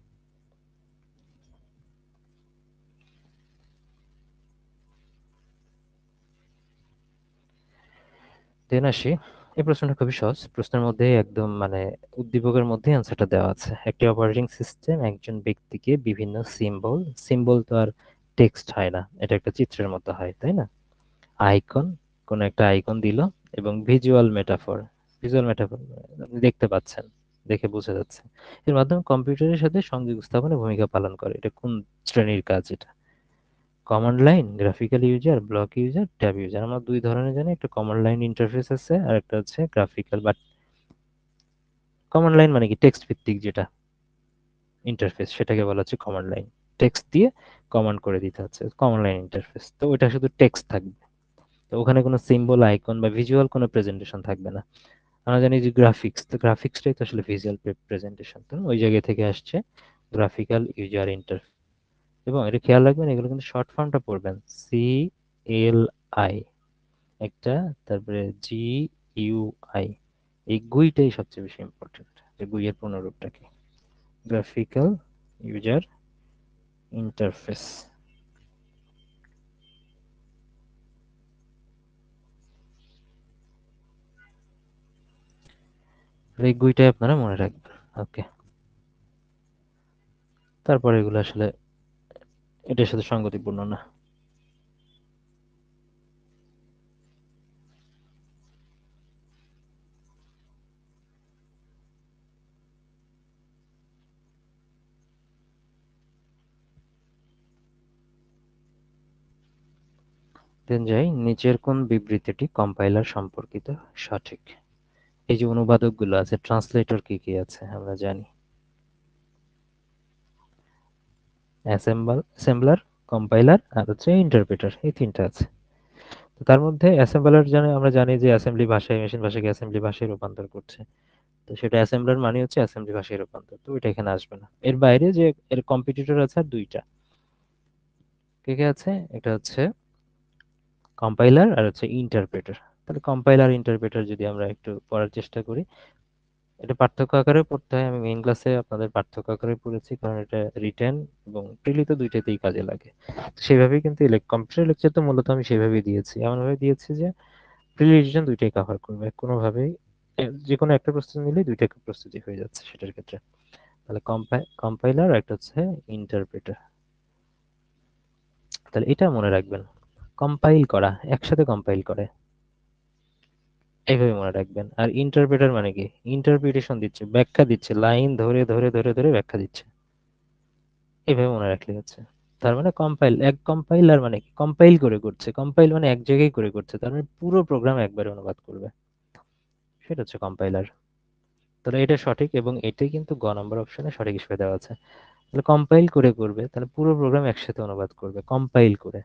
দেন আসি, এই প্রশ্নটা খুবই সহজ। প্রশ্নের মধ্যে একদম মানে উদ্দীপকের মধ্যে অ্যান্সারটা দেওয়া আছে। একটি অপারেটিং সিস্টেম একজন ব্যক্তিকে বিভিন্ন সিম্বল, সিম্বল তো আর টেক্সট হয় না, এটা একটা চিত্রের মতো হয় তাই না, আইকন, কোন একটা আইকন দিল, এবং ভিজুয়াল মেটাফর আপনি দেখতে পাচ্ছেন, দেখে বোঝা যাচ্ছে, এর মাধ্যমে কম্পিউটারের সাথে সংযোগ স্থাপনে ভূমিকা পালন করে। এটা কোন শ্রেণীর কাজ? এটা command line, graphical user, block user, tab user. আমরা দুই ধরনের জানি, একটা কমান্ড লাইন ইন্টারফেস আছে আর একটা হচ্ছে গ্রাফিক্যাল। বাট কমান্ড লাইন মানে কি, টেক্সট ভিত্তিক যেটা ইন্টারফেস সেটাকে বলা হচ্ছে কমান্ড লাইন। টেক্সট দিয়ে কমান্ড করে দিতে হচ্ছে, কমান্ড লাইন ইন্টারফেস। তো ওইটা শুধু টেক্সট থাকবে, তো ওখানে কোনো সিম্বল, আইকন বা ভিজুয়াল কোনো প্রেজেন্টেশন থাকবে না। আমরা জানি যে গ্রাফিক্স, তো গ্রাফিক্সটাই তো আসলে ভিজুয়াল প্রেজেন্টেশন, তো ওই জায়গা থেকে আসছে গ্রাফিক্যাল ইউজার ইন্টারফেস। এবং এটা খেয়াল রাখবেন, এগুলো কিন্তু শর্ট ফর্মটা পড়বেন, CLI একটা, তারপরে GUI। এই গুইটাই সবচেয়ে বেশি ইম্পর্টেন্ট, যে গুইয়ের পুনরূপটা কি, গ্রাফিক্যাল ইউজার ইন্টারফেস। এই গুইটাই আপনারা মনে রাখবেন। ওকে, তারপরে এগুলো আসলে এটার সাথে সঙ্গতিপূর্ণ না। দেন যাই, নিচের কোন বিবৃতিটি কম্পাইলার সম্পর্কিত সঠিক? এই যে অনুবাদকগুলো আছে, ট্রান্সলেটর কি কি আছে আমরা জানি, অ্যাসেম্বলার, কম্পাইলার আর হচ্ছে ইন্টারপ্রেটার, এই তিনটা আছে। তো তার মধ্যে অ্যাসেম্বলার জানি, আমরা জানি যে অ্যাসেম্বলি ভাষায়, মেশিন ভাষাকে অ্যাসেম্বলি ভাষায় রূপান্তর করছে। তো সেটা অ্যাসেম্বলার মানে হচ্ছে অ্যাসেম্বলি ভাষায় রূপান্তর, তো ওইটা এখানে আসবে না। এর বাইরে যে এর কম্পিটিটর আছে আর দুইটা, কে কে আছে, এটা হচ্ছে কম্পাইলার আর হচ্ছে ইন্টারপ্রেটার। তাহলে কম্পাইলার ইন্টারপ্রেটার যদি আমরা একটু পড়ার চেষ্টা করি, এটা পার্থক্য আকারে পড়তে হয়। আমি মেইন ক্লাসে আপনাদের পার্থক্য আকারে পড়েছি, কারণ এটা রিটেন এবং প্রিলিত দুইটাতেই কাজে লাগে। তো সেভাবেই কিন্তু কম্পিউটার লেকচার তো মূলত আমি সেভাবেই দিয়েছি, এমনভাবে দিয়েছি যে প্রিলি রিটেন দুইটাই কভার করবে কোনোভাবেই। যে কোনো একটা প্রস্তুতি নিলেই দুইটা প্রস্তুতি হয়ে যাচ্ছে সেটার ক্ষেত্রে। তাহলে কম্পাইলার আর একটা হচ্ছে ইন্টারপ্রেটার। তাহলে এটা মনে রাখবেন, কম্পাইল করা, একসাথে কম্পাইল করে, এইভাবে মনে রাখবেন। আর ইন্টারপ্রেটার মানে কি, ইন্টারপ্রিটেশন দিচ্ছে, ব্যাখ্যা দিচ্ছে, লাইন ধরে ধরে ধরে ধরে ব্যাখ্যা দিচ্ছে, এইভাবে মনে রাখলে হচ্ছে। তার মানে কম্পাইল, এক কম্পাইলার মানে কি, কম্পাইল করে করছে, কম্পাইল মানে এক জায়গায় করে করছে, তার মানে পুরো প্রোগ্রাম একবারে অনুবাদ করবে, সেটা হচ্ছে কম্পাইলার। তাহলে এটা সঠিক, এবং এটাই কিন্তু গ নম্বর অপশনে সঠিক হিসেবে দেওয়া আছে। তাহলে কম্পাইল করে করবে, তাহলে পুরো প্রোগ্রাম একসাথে অনুবাদ করবে, কম্পাইল করে।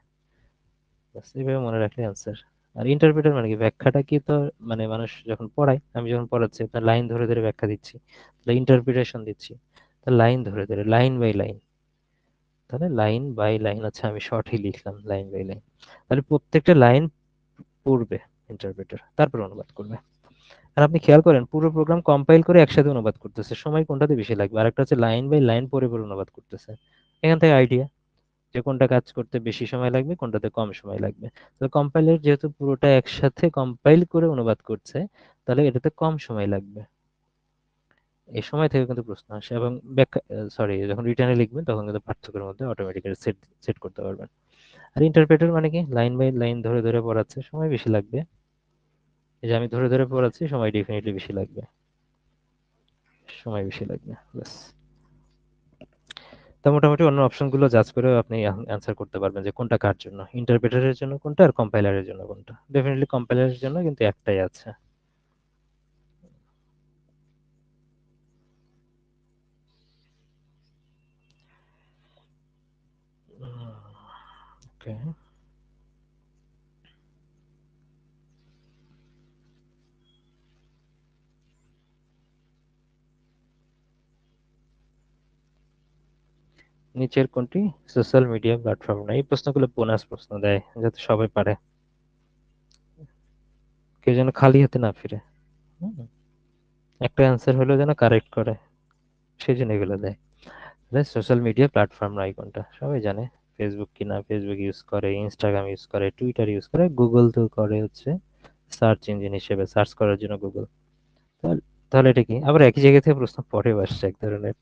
ব্যাস, এইভাবে মনে রাখলে অ্যান্সার। আর ইন্টারপ্রেটার মানে কি, ব্যাখ্যাটা কি, তো মানে মানুষ যখন পড়ায়, আমি যখন পড়াচ্ছি আপনার লাইন ধরে ধরে ব্যাখ্যা দিচ্ছি, তাহলে ইন্টারপ্রিটেশন দিচ্ছি, তাহলে লাইন ধরে ধরে, লাইন বাই লাইন। তাহলে লাইন বাই লাইন, আচ্ছা আমি শর্টই লিখলাম লাইন বাই লাইন। তাহলে প্রত্যেকটা লাইন পড়বে ইন্টারপ্রেটার, তারপর অনুবাদ করবে। আর আপনি খেয়াল করেন, পুরো প্রোগ্রাম কম্পাইল করে একসাথে অনুবাদ করতেছে, সময় কোনটাতে বেশি লাগবে? আরেকটা হচ্ছে লাইন বাই লাইন পড়ে পড়ে অনুবাদ করতেছে। এখান থেকে আইডিয়া যে কোনটা কাজ করতে বেশি সময় লাগবে, কোনটাতে কম সময় লাগবে। তো কম্পাইলার যেহেতু পুরোটা একসাথে কম্পাইল করে অনুবাদ করছে, তাহলে এটাতে কম সময় লাগবে। এই সময় থেকে কিন্তু প্রশ্ন আসে, এবং ব্যাখ্যা, সরি, যখন রিটার্নে লিখবেন তখন কিন্তু পার্থক্যের মধ্যে অটোমেটিক্যালি সেট সেট করতে পারবেন। আর ইন্টারপ্রেটার মানে কি, লাইন বাই লাইন ধরে ধরে পড়াচ্ছে, সময় বেশি লাগবে। এই যে আমি ধরে ধরে পড়াচ্ছি, সময় ডেফিনেটলি বেশি লাগবে, সময় বেশি লাগবে, ব্যাস। তা মোটামুটি অন্য অপশনগুলো জাজ করে আপনি অ্যান্সার করতে পারবেন যে কোনটা কার জন্য, ইন্টারপ্রেটারের জন্য কোনটা আর কম্পাইলারের জন্য কোনটা। ডেফিনেটলি কম্পাইলারের জন্য কিন্তু একটাই আছে। ওকে, নিচের কোনটি সোশ্যাল মিডিয়া প্ল্যাটফর্ম না? এই প্রশ্নগুলো বোনাস প্রশ্ন দেয় যাতে সবাই পারে, কেউ যেন খালি হাতে না ফিরে। হুম, একটা অ্যান্সার হলেও যেন কারেক্ট করে, সেই জন্য এগুলো দেয়। সোশ্যাল মিডিয়া প্ল্যাটফর্ম নাই কোনটা সবাই জানে, ফেসবুক কিনা, ফেসবুক ইউজ করে, ইনস্টাগ্রাম ইউজ করে, টুইটার ইউজ করে, গুগল তো করে হচ্ছে সার্চ ইঞ্জিন হিসেবে, সার্চ করার জন্য গুগল। তাহলে তাহলে এটা কি, আবার একই জায়গা থেকে প্রশ্ন পরেও আসছে এক ধরনের।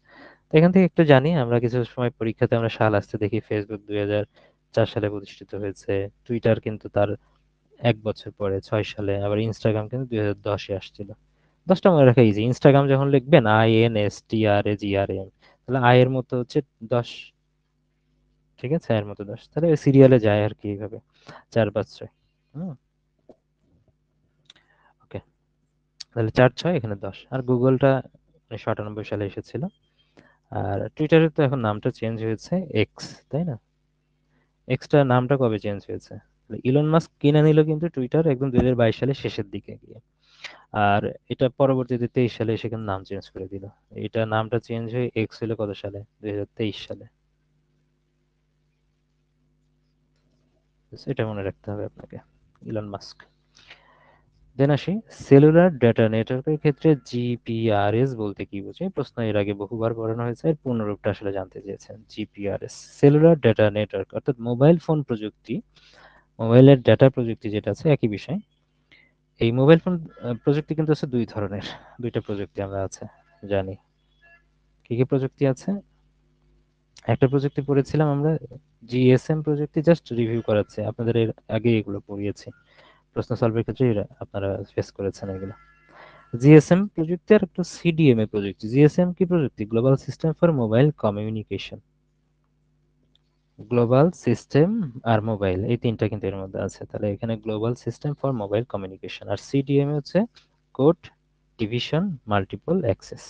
তো এখান থেকে একটু জানি, আমরা কিছু সময় পরীক্ষাতে আমরা সাল আসতে দেখি, ফেসবুক 2004 সালে প্রতিষ্ঠিত হয়েছে, টুইটার কিন্তু তার 1 বছর পরে 6 সালে, আবার ইনস্টাগ্রাম কিন্তু 2010-এ আসছিল। 10টা মনে রাখা ইজি, ইনস্টাগ্রাম যখন লিখবেন INSTRAGRAM, তাহলে আই এর মতো হচ্ছে 10, ঠিক আছে, এর মতো 10, তাহলে সিরিয়ালে যায় আর কি এইভাবে 4 5 6। হুম, ওকে। তাহলে 4 6 এখানে 10। আর গুগলটা 1998 সালে এসেছিল। আর টুইটারের তো এখন নামটা চেঞ্জ হয়েছে এক্স, তাই না? এক্সটা নামটা কবে চেঞ্জ হয়েছে? ইলন মাস্ক কিনে নিল কিন্তু টুইটার একদম 2022 সালের শেষের দিকে গিয়ে। আর এটা পরবর্তীতে 23 সালে সেখানে নাম চেঞ্জ করে দিল। এটা নামটা চেঞ্জ হয়ে এক্স হলো কত সালে? 2023 সালে। এটা মনে রাখতে হবে আপনাকে। Elon Musk. দেন আসি, সেলুলার ডেটা নেটওয়ার্কের ক্ষেত্রে জিপিআরএস বলতে কি বোঝায়? প্রশ্ন এর আগে বহুবার করানো হয়েছে, এর পূর্ণরূপটা আসলে জানতে চেয়েছেন। জিপিআরএস সেলুলার ডেটা নেটওয়ার্ক অর্থাৎ মোবাইল ফোন প্রযুক্তি, মোবাইলের ডেটা প্রযুক্তি যেটা আছে একই বিষয়। এই মোবাইল ফোন প্রযুক্তি কিন্তু আছে দুই ধরনের, দুইটা প্রযুক্তি আমরা আছে জানি। কি কি প্রযুক্তি আছে? একটা প্রযুক্তি পড়েছিলাম আমরা, জিএসএম প্রযুক্তি, জাস্ট রিভিউ করাচ্ছে আপনাদের, এর আগে এগুলো পড়িয়েছি, প্রশ্ন সলভের ক্ষেত্রে আপনারা ফেস করেছেন এগুলো। জিএসএম প্রযুক্তি আর একটা সিডিএমএ প্রযুক্তি। জিএসএম কি প্রযুক্তি? Global system for mobile communication. Global system আর মোবাইল, এই তিনটা কিন্তু এর মধ্যে আছে। তাহলে এখানে global system for mobile communication, আর সিডিএমএ হচ্ছে কোড ডিভিশন মাল্টিপল অ্যাক্সেস।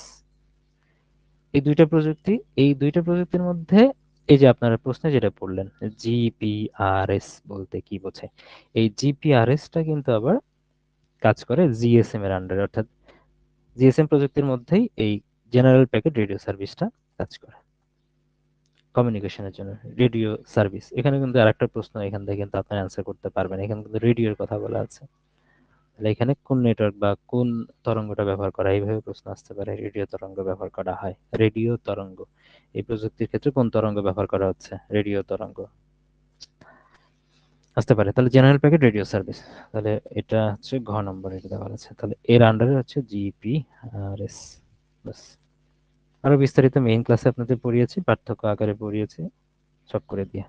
এই দুইটা প্রযুক্তি, এই দুইটা প্রযুক্তির মধ্যে এই যে আপনারা প্রশ্নে যেটা পড়লেন, জিপিআরএস বলতে কি বোঝায়? এই জিপিআরএসটা কিন্তু আবার কাজ করে জিএসএম এর আন্ডারে, অর্থাৎ জিএসএম প্রযুক্তির মধ্যেই এই জেনারেল প্যাকেট রেডিও সার্ভিসটা কাজ করে কমিউনিকেশনের জন্য। রেডিও সার্ভিস, এখানে কিন্তু আরেকটা প্রশ্ন এখান থেকে কিন্তু আপনি অ্যান্সার করতে পারবেন, এখানে কিন্তু রেডিওর কথা বলা আছে। তাহলে এখানে কোন নেটওয়ার্ক বা কোন তরঙ্গটা ব্যবহার করা হয়? এইভাবে প্রশ্ন আসতে পারে। রেডিও তরঙ্গ ব্যবহার করা হয়, রেডিও তরঙ্গ। এই প্রযুক্তির ক্ষেত্রে কোন তরঙ্গ ব্যবহার করা হচ্ছে? রেডিও তরঙ্গ আসতে পারে। তাহলে জেনারেল প্যাকেট রেডিও সার্ভিস, তাহলে এটা হচ্ছে ঘ নম্বর, এটা দেওয়া আছে। তাহলে এর আন্ডারে হচ্ছে জিপিআরএস। বাস। আরো বিস্তারিত মেইন ক্লাসে আপনাদের পড়িয়েছি, পার্থক্য আকারে পড়িয়েছি সব করে দিয়ে।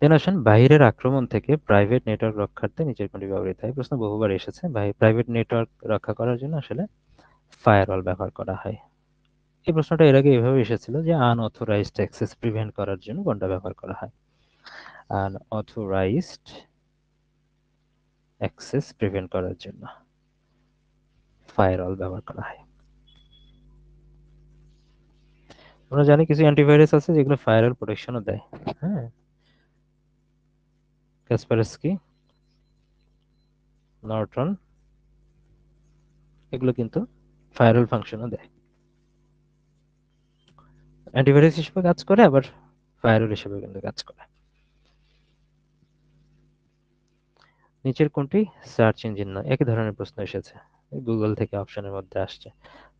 দেন আসেন, বাইরের আক্রমণ থেকে প্রাইভেট নেটওয়ার্ক রক্ষার্থে নিচের কোনটি ব্যবহৃত হয়? প্রশ্ন বহুবার এসেছে। প্রাইভেট নেটওয়ার্ক রক্ষা করার জন্য আসলে ফায়ারওয়াল ব্যবহার করা হয়। এই প্রশ্নটা এর আগে এভাবে এসেছিল যে আনঅথরাইজড অ্যাক্সেস প্রিভেন্ট করার জন্য কোনটা ব্যবহার করা হয়? আনঅথরাইজড অ্যাক্সেস প্রিভেন্ট করার জন্য ফায়ারওয়াল ব্যবহার করা হয়। আমরা জানি কিছু অ্যান্টিভাইরাস আছে যেগুলো ফায়ারওয়াল প্রোটেকশনও দেয়। হ্যাঁ, কাসপারস্কি, নর্টন, এগুলো কিন্তু ফায়ারওয়াল ফাংশনও দেয়। অ্যান্টিভাইরাস হিসেবে কাজ করে, আবার ফায়ারওয়াল হিসেবে কিন্তু কাজ করে। নিচের কোনটি সার্চ ইঞ্জিন নয়? একই ধরনের প্রশ্ন এসেছে, গুগল থেকে অপশনের মধ্যে আসছে।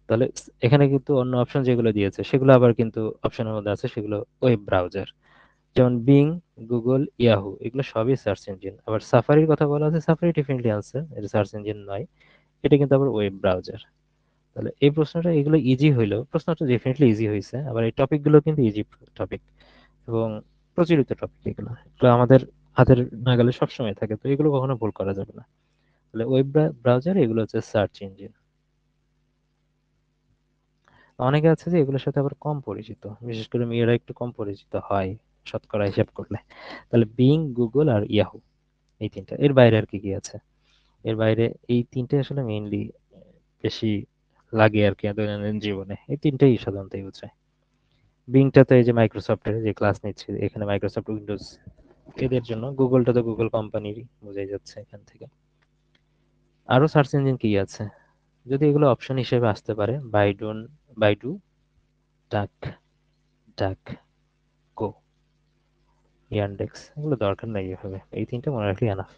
তাহলে এখানে কিন্তু অন্য অপশন যেগুলো দিয়েছে সেগুলো আবার কিন্তু অপশনের মধ্যে আছে, সেগুলো ওয়েব ব্রাউজার। যেমন বিং, গুগল, ইয়াহু, এগুলো সবই সার্চ ইঞ্জিন। আবার সাফারির কথা বলা আছে, সাফারি ডেফিনেটলি আনসার, এটা সার্চ ইঞ্জিন নয়, এটা কিন্তু আবার ওয়েব ব্রাউজার। তাহলে এই প্রশ্নটা, এগুলো ইজি হইলো, প্রশ্নটা ডেফিনেটলি ইজি হয়েছে। আবার এই টপিকগুলো কিন্তু ইজি টপিক এবং প্রচলিত টপিক, এগুলো এগুলো আমাদের হাতের নাগালে সবসময় থাকে, তো এগুলো কখনো ভুল করা যাবে না। তাহলে ওয়েব ব্রাউজার, এগুলো হচ্ছে সার্চ ইঞ্জিন। অনেকে আছে যে এগুলোর সাথে আবার কম পরিচিত, বিশেষ করে মেয়েরা একটু কম পরিচিত হয় শতকরা হিসাব করলে। তাহলে বিং, গুগল আর ইয়াহু, এই তিনটা। এর বাইরে আর কি কি আছে? এর বাইরে এই তিনটে আসলে মেইনলি বেশি লাগে আর কি দৈনন্দিন জীবনে, এই তিনটেই সাধারণত ইউজ হয়। বিংটা তো এই যে মাইক্রোসফটের যে ক্লাস নিচ্ছে এখানে, মাইক্রোসফট উইন্ডোজ এদের জন্য। গুগলটা তো গুগল কোম্পানিরই, বোঝাই যাচ্ছে এখান থেকে। আরো সার্চ ইঞ্জিন কি আছে যদি এগুলো অপশন হিসেবে আসতে পারে? বাইডু, ডাক, ডাক গো, ইয়ান্ডেক্স, এগুলো দরকার নাই, এভাবে এই তিনটা মনে রাখলে এনাফ।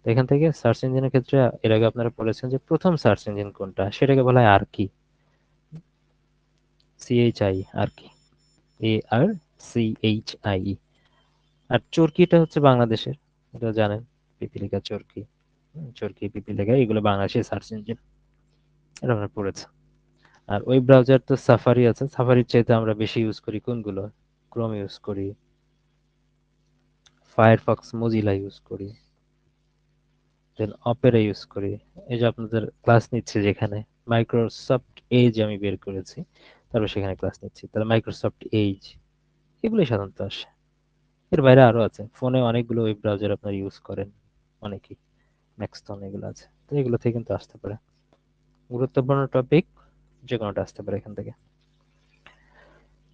তো এখান থেকে সার্চ ইঞ্জিনের ক্ষেত্রে এর আগে আপনারা বলেছেন যে প্রথম সার্চ ইঞ্জিন কোনটা, সেটাকে বলা হয় আর কি, সিএইচআই, আর কি, ARCHIE। আর চরকিটা হচ্ছে বাংলাদেশের, এটা জানেন, পিপিলিকা চরকি। চরকি, পিপিলিকা, এগুলো বাংলাদেশের সার্চ ইঞ্জিন, এটা আমরা পড়েছি। আর ওয়েব ব্রাউজার তো সাফারি আছে, সাফারির চাইতে আমরা বেশি ইউজ করি কোনগুলো? ক্রোম ইউজ করি, ফায়ারফক্স, মোজিলা ইউজ করি, দেন অপেরা ইউজ করি। এই যে আপনাদের ক্লাস নিচ্ছে যেখানে, মাইক্রোসফট এজ আমি বের করেছি, তারপর সেখানে ক্লাস নিচ্ছি, তাহলে মাইক্রোসফট এজ, এগুলোই সাধারণত আসে। এর বাইরে আরো আছে, ফোনে অনেকগুলো ওয়েব ব্রাউজার আপনার ইউজ করেন অনেকেই, ম্যাক্সটন এগুলো আছে, তো এগুলো থেকে কিন্তু আসতে পারে। গুরুত্বপূর্ণ টপিক যে কোনোটা আসতে পারে এখান থেকে।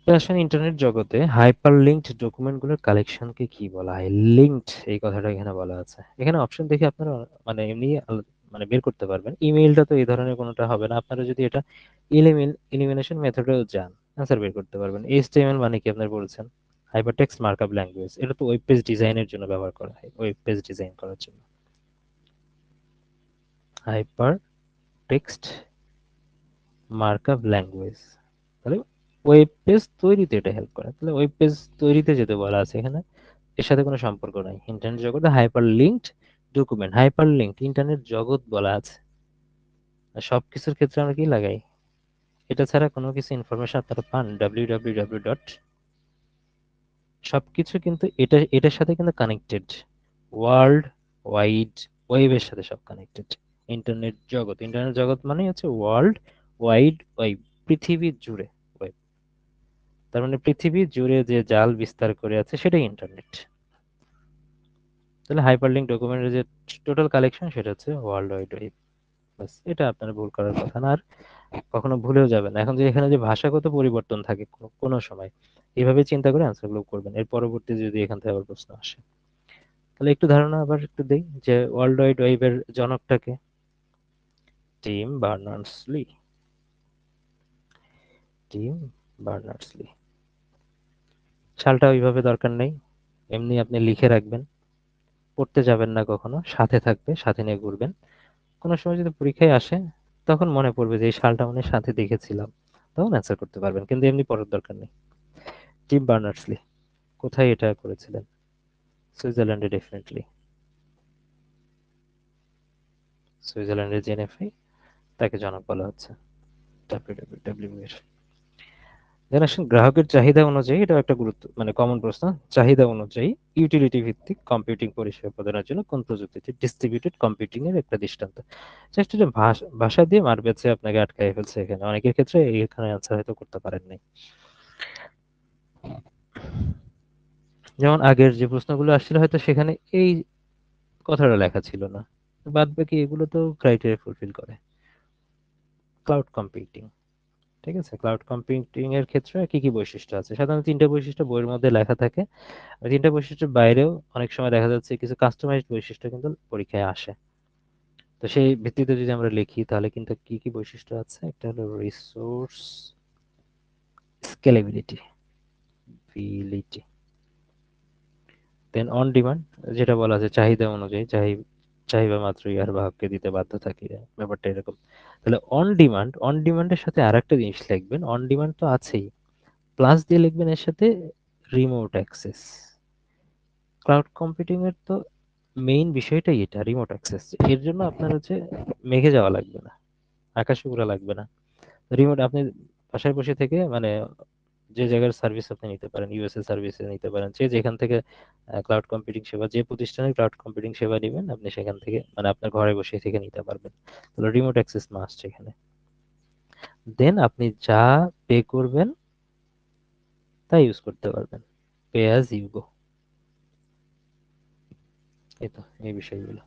তো আসলে ইন্টারনেট জগতে হাইপার লিঙ্কড ডকুমেন্টগুলোর কালেকশনকে কি বলা হয়? লিঙ্কড এই কথাটা এখানে বলা আছে। এখানে অপশন দেখে আপনারা মানে এমনি মানে বের করতে পারবেন। ইমেইলটা তো এই ধরনের কোনোটা হবে না। আপনারা যদি এটা এলিমিনেশন মেথডেও যান, আনসার বের করতে পারবেন। এইচটিএমএল মানে কি আপনারা বলছেন? Hyper text markup language. এটা তো ওয়েব পেজ ডিজাইনের জন্য ব্যবহার করা হয়, ওয়েব পেজ ডিজাইন করার জন্য। হাইপার টেক্সট মার্কআপ ল্যাঙ্গুয়েজ, তাহলে ওয়েব পেজ তৈরিতে এটা হেল্প করে। তাহলে ওয়েব পেজ তৈরিতে যেতে বলা আছে এখানে, এর সাথে কোনো সম্পর্ক নাই। ইন্টারনেট জগতে hyper linked document, hyper linked internet জগৎ বলা আছে। আর সবকিছুর ক্ষেত্রে আমরা কি লাগাই? এটা ছাড়া কোনো কিছু ইনফরমেশন আপনারা পান www ডট, সবকিছু কিন্তু এটার সাথে কিন্তু কানেক্টেড। ওয়ার্ল্ড ওয়াইড ওয়েবের সাথে সব কানেক্টেড। ইন্টারনেট জগৎ মানে হচ্ছে ওয়ার্ল্ড ওয়াইড ওয়েব, পৃথিবী জুড়ে ওয়েব। তার মানে পৃথিবী জুড়ে যে জাল বিস্তার করে আছে সেটাই ইন্টারনেট। তাহলে হাইপারলিংক ডকুমেন্টের যে টোটাল কালেকশন সেটা হচ্ছে ওয়ার্ল্ড ওয়াইড ওয়েব। বাস, এটা আপনার ভুল করার কথা না, আর কখনো ভুলেও যাবেন না। এখন যে এখানে যে ভাষাগত পরিবর্তন থাকে কোনো সময়, এইভাবে চিন্তা করে আনসারগুলো করবেন, এর পরবর্তী যদি এখান থেকে আবার প্রশ্ন আসে। তাহলে একটু ধারণা আবার একটু দেই যে ওয়ার্ল্ড ওয়াইড ওয়েবের জনকটাকে। Tim Berners Lee. Tim Berners Lee. সালটা ওইভাবে দরকার নেই, এমনি আপনি লিখে রাখবেন, পড়তে যাবেন না কখনো, সাথে থাকবে, সাথে নিয়ে ঘুরবেন। কোনো সময় যদি পরীক্ষায় আসে তখন মনে পড়বে যে এই সালটা মনে হয় সাথে দেখেছিলাম, তখন অ্যান্সার করতে পারবেন, কিন্তু এমনি পড়ার দরকার নেই। টিম বার্নার্সলি কোথায় এটা করেছিলেন? সুইজারল্যান্ডে ডেফিনেটলি। সুইজারল্যান্ডের জেনেভায় তাকে জনক বলা হচ্ছে। ডাব্লিউডাব্লিউ এর দেন আসেন গ্রাহকের চাহিদা অনুযায়ী, এটা একটা গুরুত্ব মানে কমন প্রশ্ন। চাহিদা অনুযায়ী ইউটিলিটি ভিত্তিক কম্পিউটিং পরিষেবা প্রদানের জন্য কোন প্রযুক্তিটি ডিস্ট্রিবিউটেড কম্পিউটিং এর একটা দৃষ্টান্ত? জাস্ট এটা ভাষা দিয়ে মার পেঁচে আপনাকে আটকায় ফেলছে এখানে, অনেকের ক্ষেত্রে এখানে অ্যান্সার হয়তো করতে পারেন নাই। যেমন আগের যে প্রশ্নগুলো আসছিল হয়তো সেখানে এই কথাটা লেখা ছিল না, বাদ বাকি এগুলো তো ক্রাইটেরিয়া ফুলফিল করে। ক্লাউড কম্পিউটিং, ঠিক আছে, ক্লাউড কম্পিউটিং এর ক্ষেত্রে কি কি বৈশিষ্ট্য আছে? সাধারণত তিনটা বৈশিষ্ট্য বইয়ের মধ্যে লেখা থাকে। ওই তিনটা বৈশিষ্ট্যের বাইরেও অনেক সময় দেখা যাচ্ছে কিছু কাস্টমাইজড বৈশিষ্ট্য কিন্তু পরীক্ষায় আসে। তো সেই ভিত্তিতে যদি আমরা লিখি তাহলে কিন্তু কি কি বৈশিষ্ট্য আছে, একটা হলো রিসোর্স স্কেলেবিলিটি, বিলিটি। দেন অন ডিমান্ড, যেটা বলা আছে চাহিদা অনুযায়ী, চাহিদা মাত্রই আর বাহককে দিতে বাধ্য থাকি, ব্যাপারটা এরকম। তাহলে অন ডিমান্ডের সাথে আরেকটা জিনিস লিখবেন, অন ডিমান্ড তো আছেই, প্লাস দিয়ে লিখবেন এর সাথে রিমোট অ্যাক্সেস। ক্লাউড কম্পিউটিং এর তো মেইন বিষয়টাই এটা, রিমোট অ্যাক্সেস। এর জন্য আপনার হচ্ছে মেঘে যাওয়া লাগবে না, আকাশে উড়া লাগবে না। রিমোট আপনি বাসায় বসে থেকে মানে যে জায়গার সার্ভিস আপনি নিতে পারেন, ইউএসএ সার্ভিসে নিতে পারেন, যে যেখান থেকে ক্লাউড কম্পিউটিং সেবা, যে প্রতিষ্ঠানে ক্লাউড কম্পিউটিং সেবা নেবেন আপনি সেখান থেকে মানে আপনার ঘরে বসে থেকে নিতে পারবেন। তাহলে রিমোট অ্যাক্সেস মাস্ট এখানে। দেন আপনি যা পে করবেন তা ইউজ করতে পারবেন, পে অ্যাজ ইউ গো। এই তো এই বিষয়গুলো।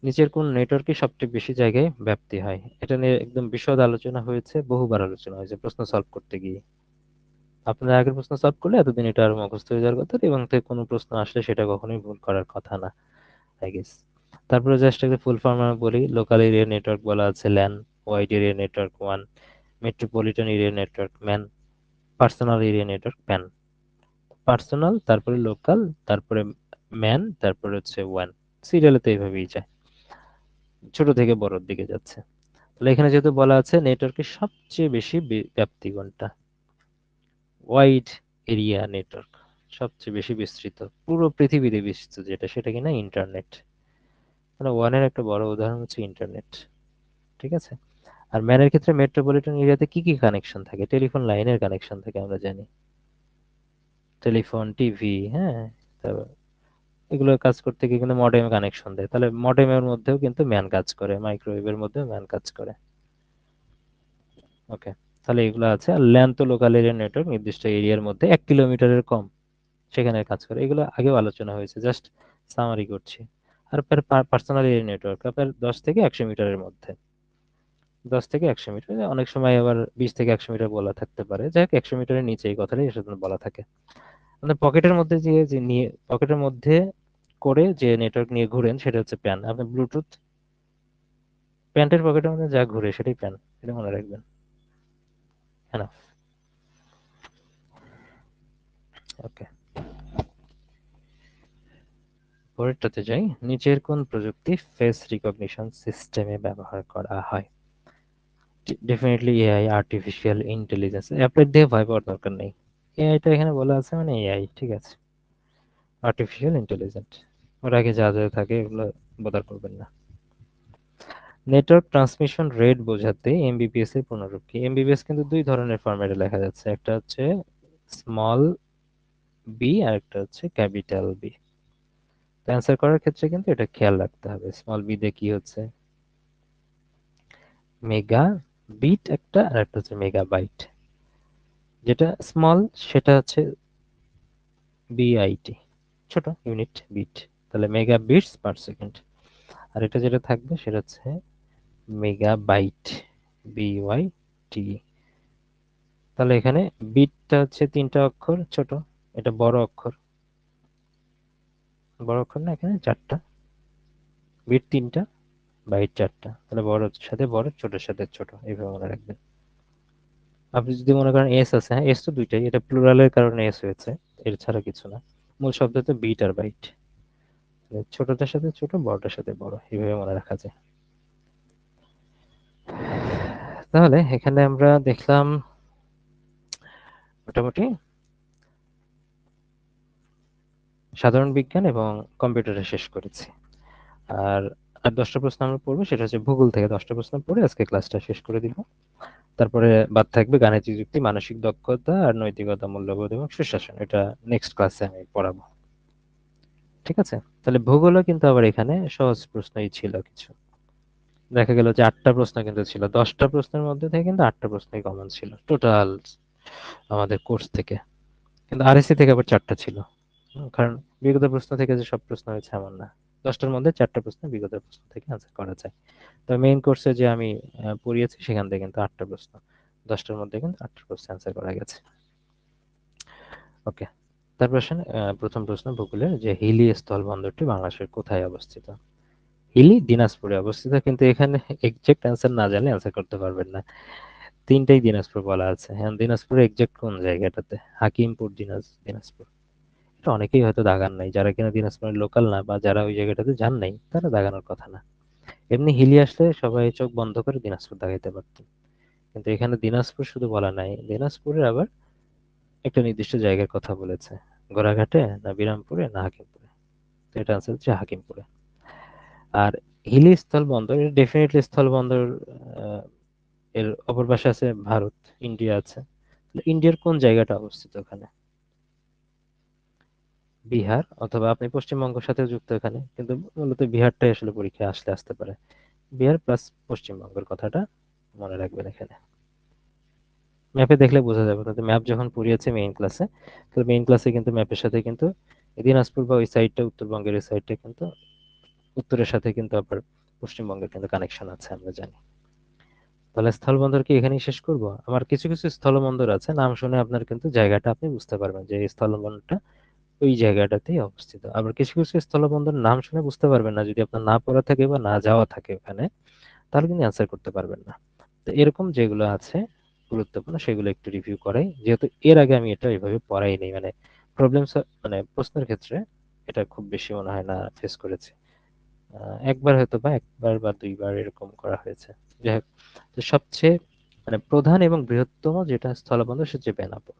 নিচের কোন নেটওয়ার্কে সবচেয়ে বেশি জায়গায় ব্যাপ্তি হয়? এটা নিয়ে একদম বিশদ আলোচনা হয়েছে, বহুবার আলোচনা হয়েছে প্রশ্ন সলভ করতে গিয়ে। আপনার আগের প্রশ্ন সলভ করলে এতদিন এটা আর মুখস্থ হয়ে যাওয়ার কথা, এবং তো কোনো প্রশ্ন আসলে সেটা কখনোই ভুল করার কথা না, আই গেস। তারপরে জাস্ট একটা ফুল ফর্ম আমি বলি। লোকাল এরিয়া নেটওয়ার্ক বলা আছে LAN, wide area network one, metropolitan area network man, personal area network pan. Personal, তারপরে লোকাল, তারপরে ম্যান, তারপরে হচ্ছে ওয়ান। সিরিয়ালে তো এইভাবেই যায়, ছোট থেকে বড়র দিকে যাচ্ছে। তাহলে এখানে যেহেতু বলা আছে নেটওয়ার্কের সবচেয়ে বেশি ব্যাপ্তি কোনটা, ওয়াইড এরিয়া নেটওয়ার্ক, সবচেয়ে বেশি বিস্তৃত, পুরো পৃথিবীতে বিস্তৃত যেটা, সেটা কিনা ইন্টারনেট। মানে ওয়ানের একটা বড় উদাহরণ হচ্ছে ইন্টারনেট, ঠিক আছে। আর ম্যানের ক্ষেত্রে মেট্রোপলিটন এরিয়াতে কি কি কানেকশন থাকে? টেলিফোন লাইনের কানেকশন থাকে, আমরা জানি, টেলিফোন, টিভি, হ্যাঁ। তারপর এগুলো কাজ করতে গিয়ে কিন্তু মডেম কানেকশন দেয়, তাহলে মডেমের মধ্যেও কিন্তু ম্যান কাজ করে, মাইক্রোওয়েভের মধ্যেও ম্যান কাজ করে। ওকে, তাহলে এগুলো আছে। আর ল্যান তো লোকাল এরিয়া নেটওয়ার্ক, নির্দিষ্ট এরিয়ার মধ্যে 1 কিলোমিটারের কম সেখানে কাজ করে। এগুলো আগেও আলোচনা হয়েছে, জাস্ট সামারি করছি। আর পার্সোনাল এরিয়া নেটওয়ার্ক আপনার 10 থেকে 100 মিটারের মধ্যে, 10 থেকে 100 মিটার, অনেক সময় আবার 20 থেকে 100 মিটার বলা থাকতে পারে, যাই হোক 100 মিটারের নিচে এই কথাটাই এর সাথে বলা থাকে। মানে পকেটের মধ্যে যে যে নিয়ে পকেটের মধ্যে করে যে নেটওয়ার্ক নিয়ে ঘুরেন সেটা হচ্ছে প্যান। আপনি ব্লুটুথ প্যান্টের পকেটের মধ্যে যা ঘুরে সেটাই প্যান, এটা মনে রাখবেন। হ্যাঁ, ওকে, পরেরটাতে যাই। নিচের কোন প্রযুক্তি ফেস রিকগনিশন সিস্টেমে ব্যবহার করা হয়? Definitely AI, artificial intelligence. অ্যাপের দিয়ে ভয় পাওয়ার দরকার নেই, এআইটা এখানে বলা আছে মানে এআই, ঠিক আছে। আর্টিফিশিয়াল ইন্টেলিজেন্ট, ওর আগে যা যা থাকে এগুলো বদার করবেন না। নেটওয়ার্ক ট্রান্সমিশন রেট বোঝাতে এমবিপিএস এর পূর্ণরূপ কি? এমবিপিএস কিন্তু দুই ধরনের ফরম্যাটে লেখা যাচ্ছে, একটা হচ্ছে স্মল বি আর একটা হচ্ছে ক্যাপিটাল বি। অ্যান্সার করার ক্ষেত্রে কিন্তু এটা খেয়াল রাখতে হবে, স্মল বি দিয়ে কি হচ্ছে মেগা বিট একটা, আর একটা হচ্ছে মেগা বাইট। যেটা স্মল সেটা হচ্ছে বিআইটি, ছোট ইউনিট বিট, তাহলে মেগা বিটস পার সেকেন্ড। আর এটা যেটা থাকবে সেটা হচ্ছে মেগা বাইট, বিওয়াই টি। তাহলে এখানে বিটটা হচ্ছে 3টা অক্ষর ছোট, এটা বড় অক্ষর, বড় অক্ষর না, এখানে 4টা, বিট 3টা, বাইট 4টা, তাহলে বড় সাথে বড়, ছোটের সাথে ছোট, এইভাবে মনে রাখবেন। আপনি যদি মনে করেন এস আছে, হ্যাঁ এস তো দুইটাই, এটা প্লুরালের কারণে এস হয়েছে, এর ছাড়া কিছু না। মূল শব্দ তো বিট আর বাইট, ছোটটার সাথে ছোট, বড়টার সাথে বড়, এইভাবে মনে রাখা যায়। তাহলে এখানে আমরা দেখলাম মোটামুটি সাধারণ বিজ্ঞান এবং কম্পিউটারে শেষ করেছি। আর আর 10টা প্রশ্ন আমরা পড়বো, সেটা হচ্ছে ভূগোল থেকে 10টা প্রশ্ন পড়ে আজকে ক্লাসটা শেষ করে দিব। তারপরে বাদ থাকবে গাণিতিক যুক্তি, মানসিক দক্ষতা আর নৈতিকতা, মূল্যবোধ এবং সুশাসন, এটা নেক্সট ক্লাসে আমি পড়াবো, ঠিক আছে। তাহলে ভূগোলও কিন্তু আবার এখানে সহজ প্রশ্নই ছিল কিছু, দেখা গেল যে 8টা প্রশ্ন কিন্তু ছিল, 10টা প্রশ্নের মধ্যে থেকে কিন্তু 8টা প্রশ্নই কমন ছিল টোটাল আমাদের কোর্স থেকে। কিন্তু আরএসসি থেকে আবার 4টা ছিল। কারণ বিগত প্রশ্ন থেকে যে সব প্রশ্ন হয়েছে এমন না, 10টার মধ্যে 4টা প্রশ্ন বিগত প্রশ্ন থেকে আনসার করা যায়। তো মেইন কোর্সে যে আমি পড়িয়েছি সেখান থেকে কিন্তু 8টা প্রশ্ন, 10টার মধ্যে কিন্তু 8টা প্রশ্ন আনসার করা গেছে। ওকে, তারপর আসেন প্রথম প্রশ্ন ভূগোলের, যে হিলি স্থল বন্দরটি বাংলাদেশের কোথায় অবস্থিত? হিলি দিনাজপুরে অবস্থিত, কিন্তু এখানে এক্সাক্ট অ্যান্সার না জানলে অ্যান্সার করতে পারবেন না। তিনটাই দিনাজপুর বলা আছে, হ্যাঁ দিনাজপুরের এক্সাক্ট কোন জায়গাটাতে? হাকিমপুর, দিনাজপুর। এটা অনেকেই হয়তো দাগান নাই, যারা কিনা দিনাজপুরের লোকাল না বা যারা ওই জায়গাটাতে যান নাই তারা দাগানোর কথা না। এমনি হিলি আসলে সবাই চোখ বন্ধ করে দিনাজপুর দাগাইতে পারতেন, কিন্তু এখানে দিনাজপুর শুধু বলা নাই, দিনাজপুরের আবার একটা নির্দিষ্ট জায়গার কথা বলেছে, গোড়াঘাটে না বিরামপুরে না হাকিমপুরে। তো এটা আনসার হচ্ছে হাকিমপুরে। আর হিলি স্থল বন্দর, এটা ডেফিনেটলি স্থল বন্দর। আহ, এর অপর পাশে আছে ভারত, ইন্ডিয়া আছে। তাহলে ইন্ডিয়ার কোন জায়গাটা অবস্থিত ওখানে? বিহার, অথবা আপনি পশ্চিমবঙ্গের সাথে যুক্ত এখানে, কিন্তু মূলত বিহারটাই আসলে পরীক্ষায় আসলে আসতে পারে। বিহার প্লাস পশ্চিমবঙ্গের কথাটা মনে রাখবেন এখানে, ম্যাপে দেখলে বোঝা যাবে। তাতে ম্যাপ যখন পড়িয়েছে মেইন ক্লাসে, তাহলে মেইন ক্লাসে কিন্তু ম্যাপের সাথে কিন্তু এই দিনাজপুর বা ওই সাইডটা, উত্তরবঙ্গের এই সাইডটা কিন্তু উত্তরের সাথে কিন্তু আবার পশ্চিমবঙ্গের কিন্তু কানেকশন আছে, আমরা জানি। তাহলে স্থলবন্দর কি এখানেই শেষ করব? আমার কিছু কিছু স্থলবন্দর আছে, নাম শুনে আপনার কিন্তু জায়গাটা আপনি বুঝতে পারবেন যে এই স্থলবন্দরটা ওই জায়গাটাতেই অবস্থিত। আবার কিছু কিছু স্থলবন্দর নাম শুনে বুঝতে পারবেন না, যদি আপনার না পড়া থাকে বা না যাওয়া থাকে ওখানে, তাহলে কিন্তু অ্যান্সার করতে পারবেন না। তো এরকম যেগুলো আছে গুরুত্বপূর্ণ সেগুলো একটু রিভিউ করাই, যেহেতু এর আগে আমি এটা এইভাবে পড়াই নেই, মানে প্রবলেম, মানে প্রশ্নের ক্ষেত্রে এটা খুব বেশি মনে হয় না ফেস করেছি। একবার হয়তো বা একবার বা দুইবার এরকম করা হয়েছে। যাই হোক, তো সবচেয়ে মানে প্রধান এবং বৃহত্তম যেটা স্থলবন্দর সেটা হচ্ছে বেনাপোল।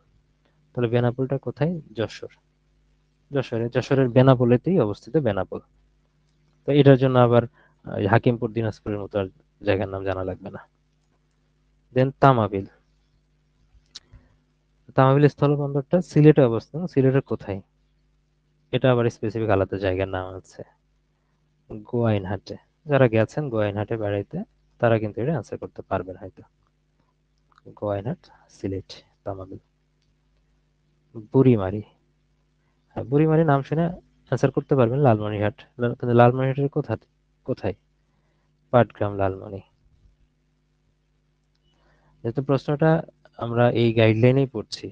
তাহলে বেনাপোলটা কোথায়? যশোর। যশোরের বেনাপোলেতেই অবস্থিত বেনাপোল। তো এটার জন্য আবার হাকিমপুর দিনাজপুরের মতো আর জায়গার নাম জানা লাগবে না। দেন তামাবিল। তামাবিল স্থলবন্দরটা সিলেটে অবস্থিত, সিলেটের কোথায়? এটা আবার স্পেসিফিক আলাদা জায়গার নাম আছে, গোয়াইনহাটে। যারা গেছেন গোয়াইনহাটে বেড়াইতে তারা কিন্তু এটা অ্যান্সার করতে পারবেন হয়তো। গয়নাট, সিলেট, তামাবিল। বুড়িমারি, হ্যাঁ বুড়িমারি নাম শুনে অ্যান্সার করতে পারবেন লালমনিরহাট, কিন্তু লালমনিরহাটের কোথায়? পাটগ্রাম, লালমনি। যেহেতু প্রশ্নটা আমরা এই গাইডলাইনেই পড়ছি,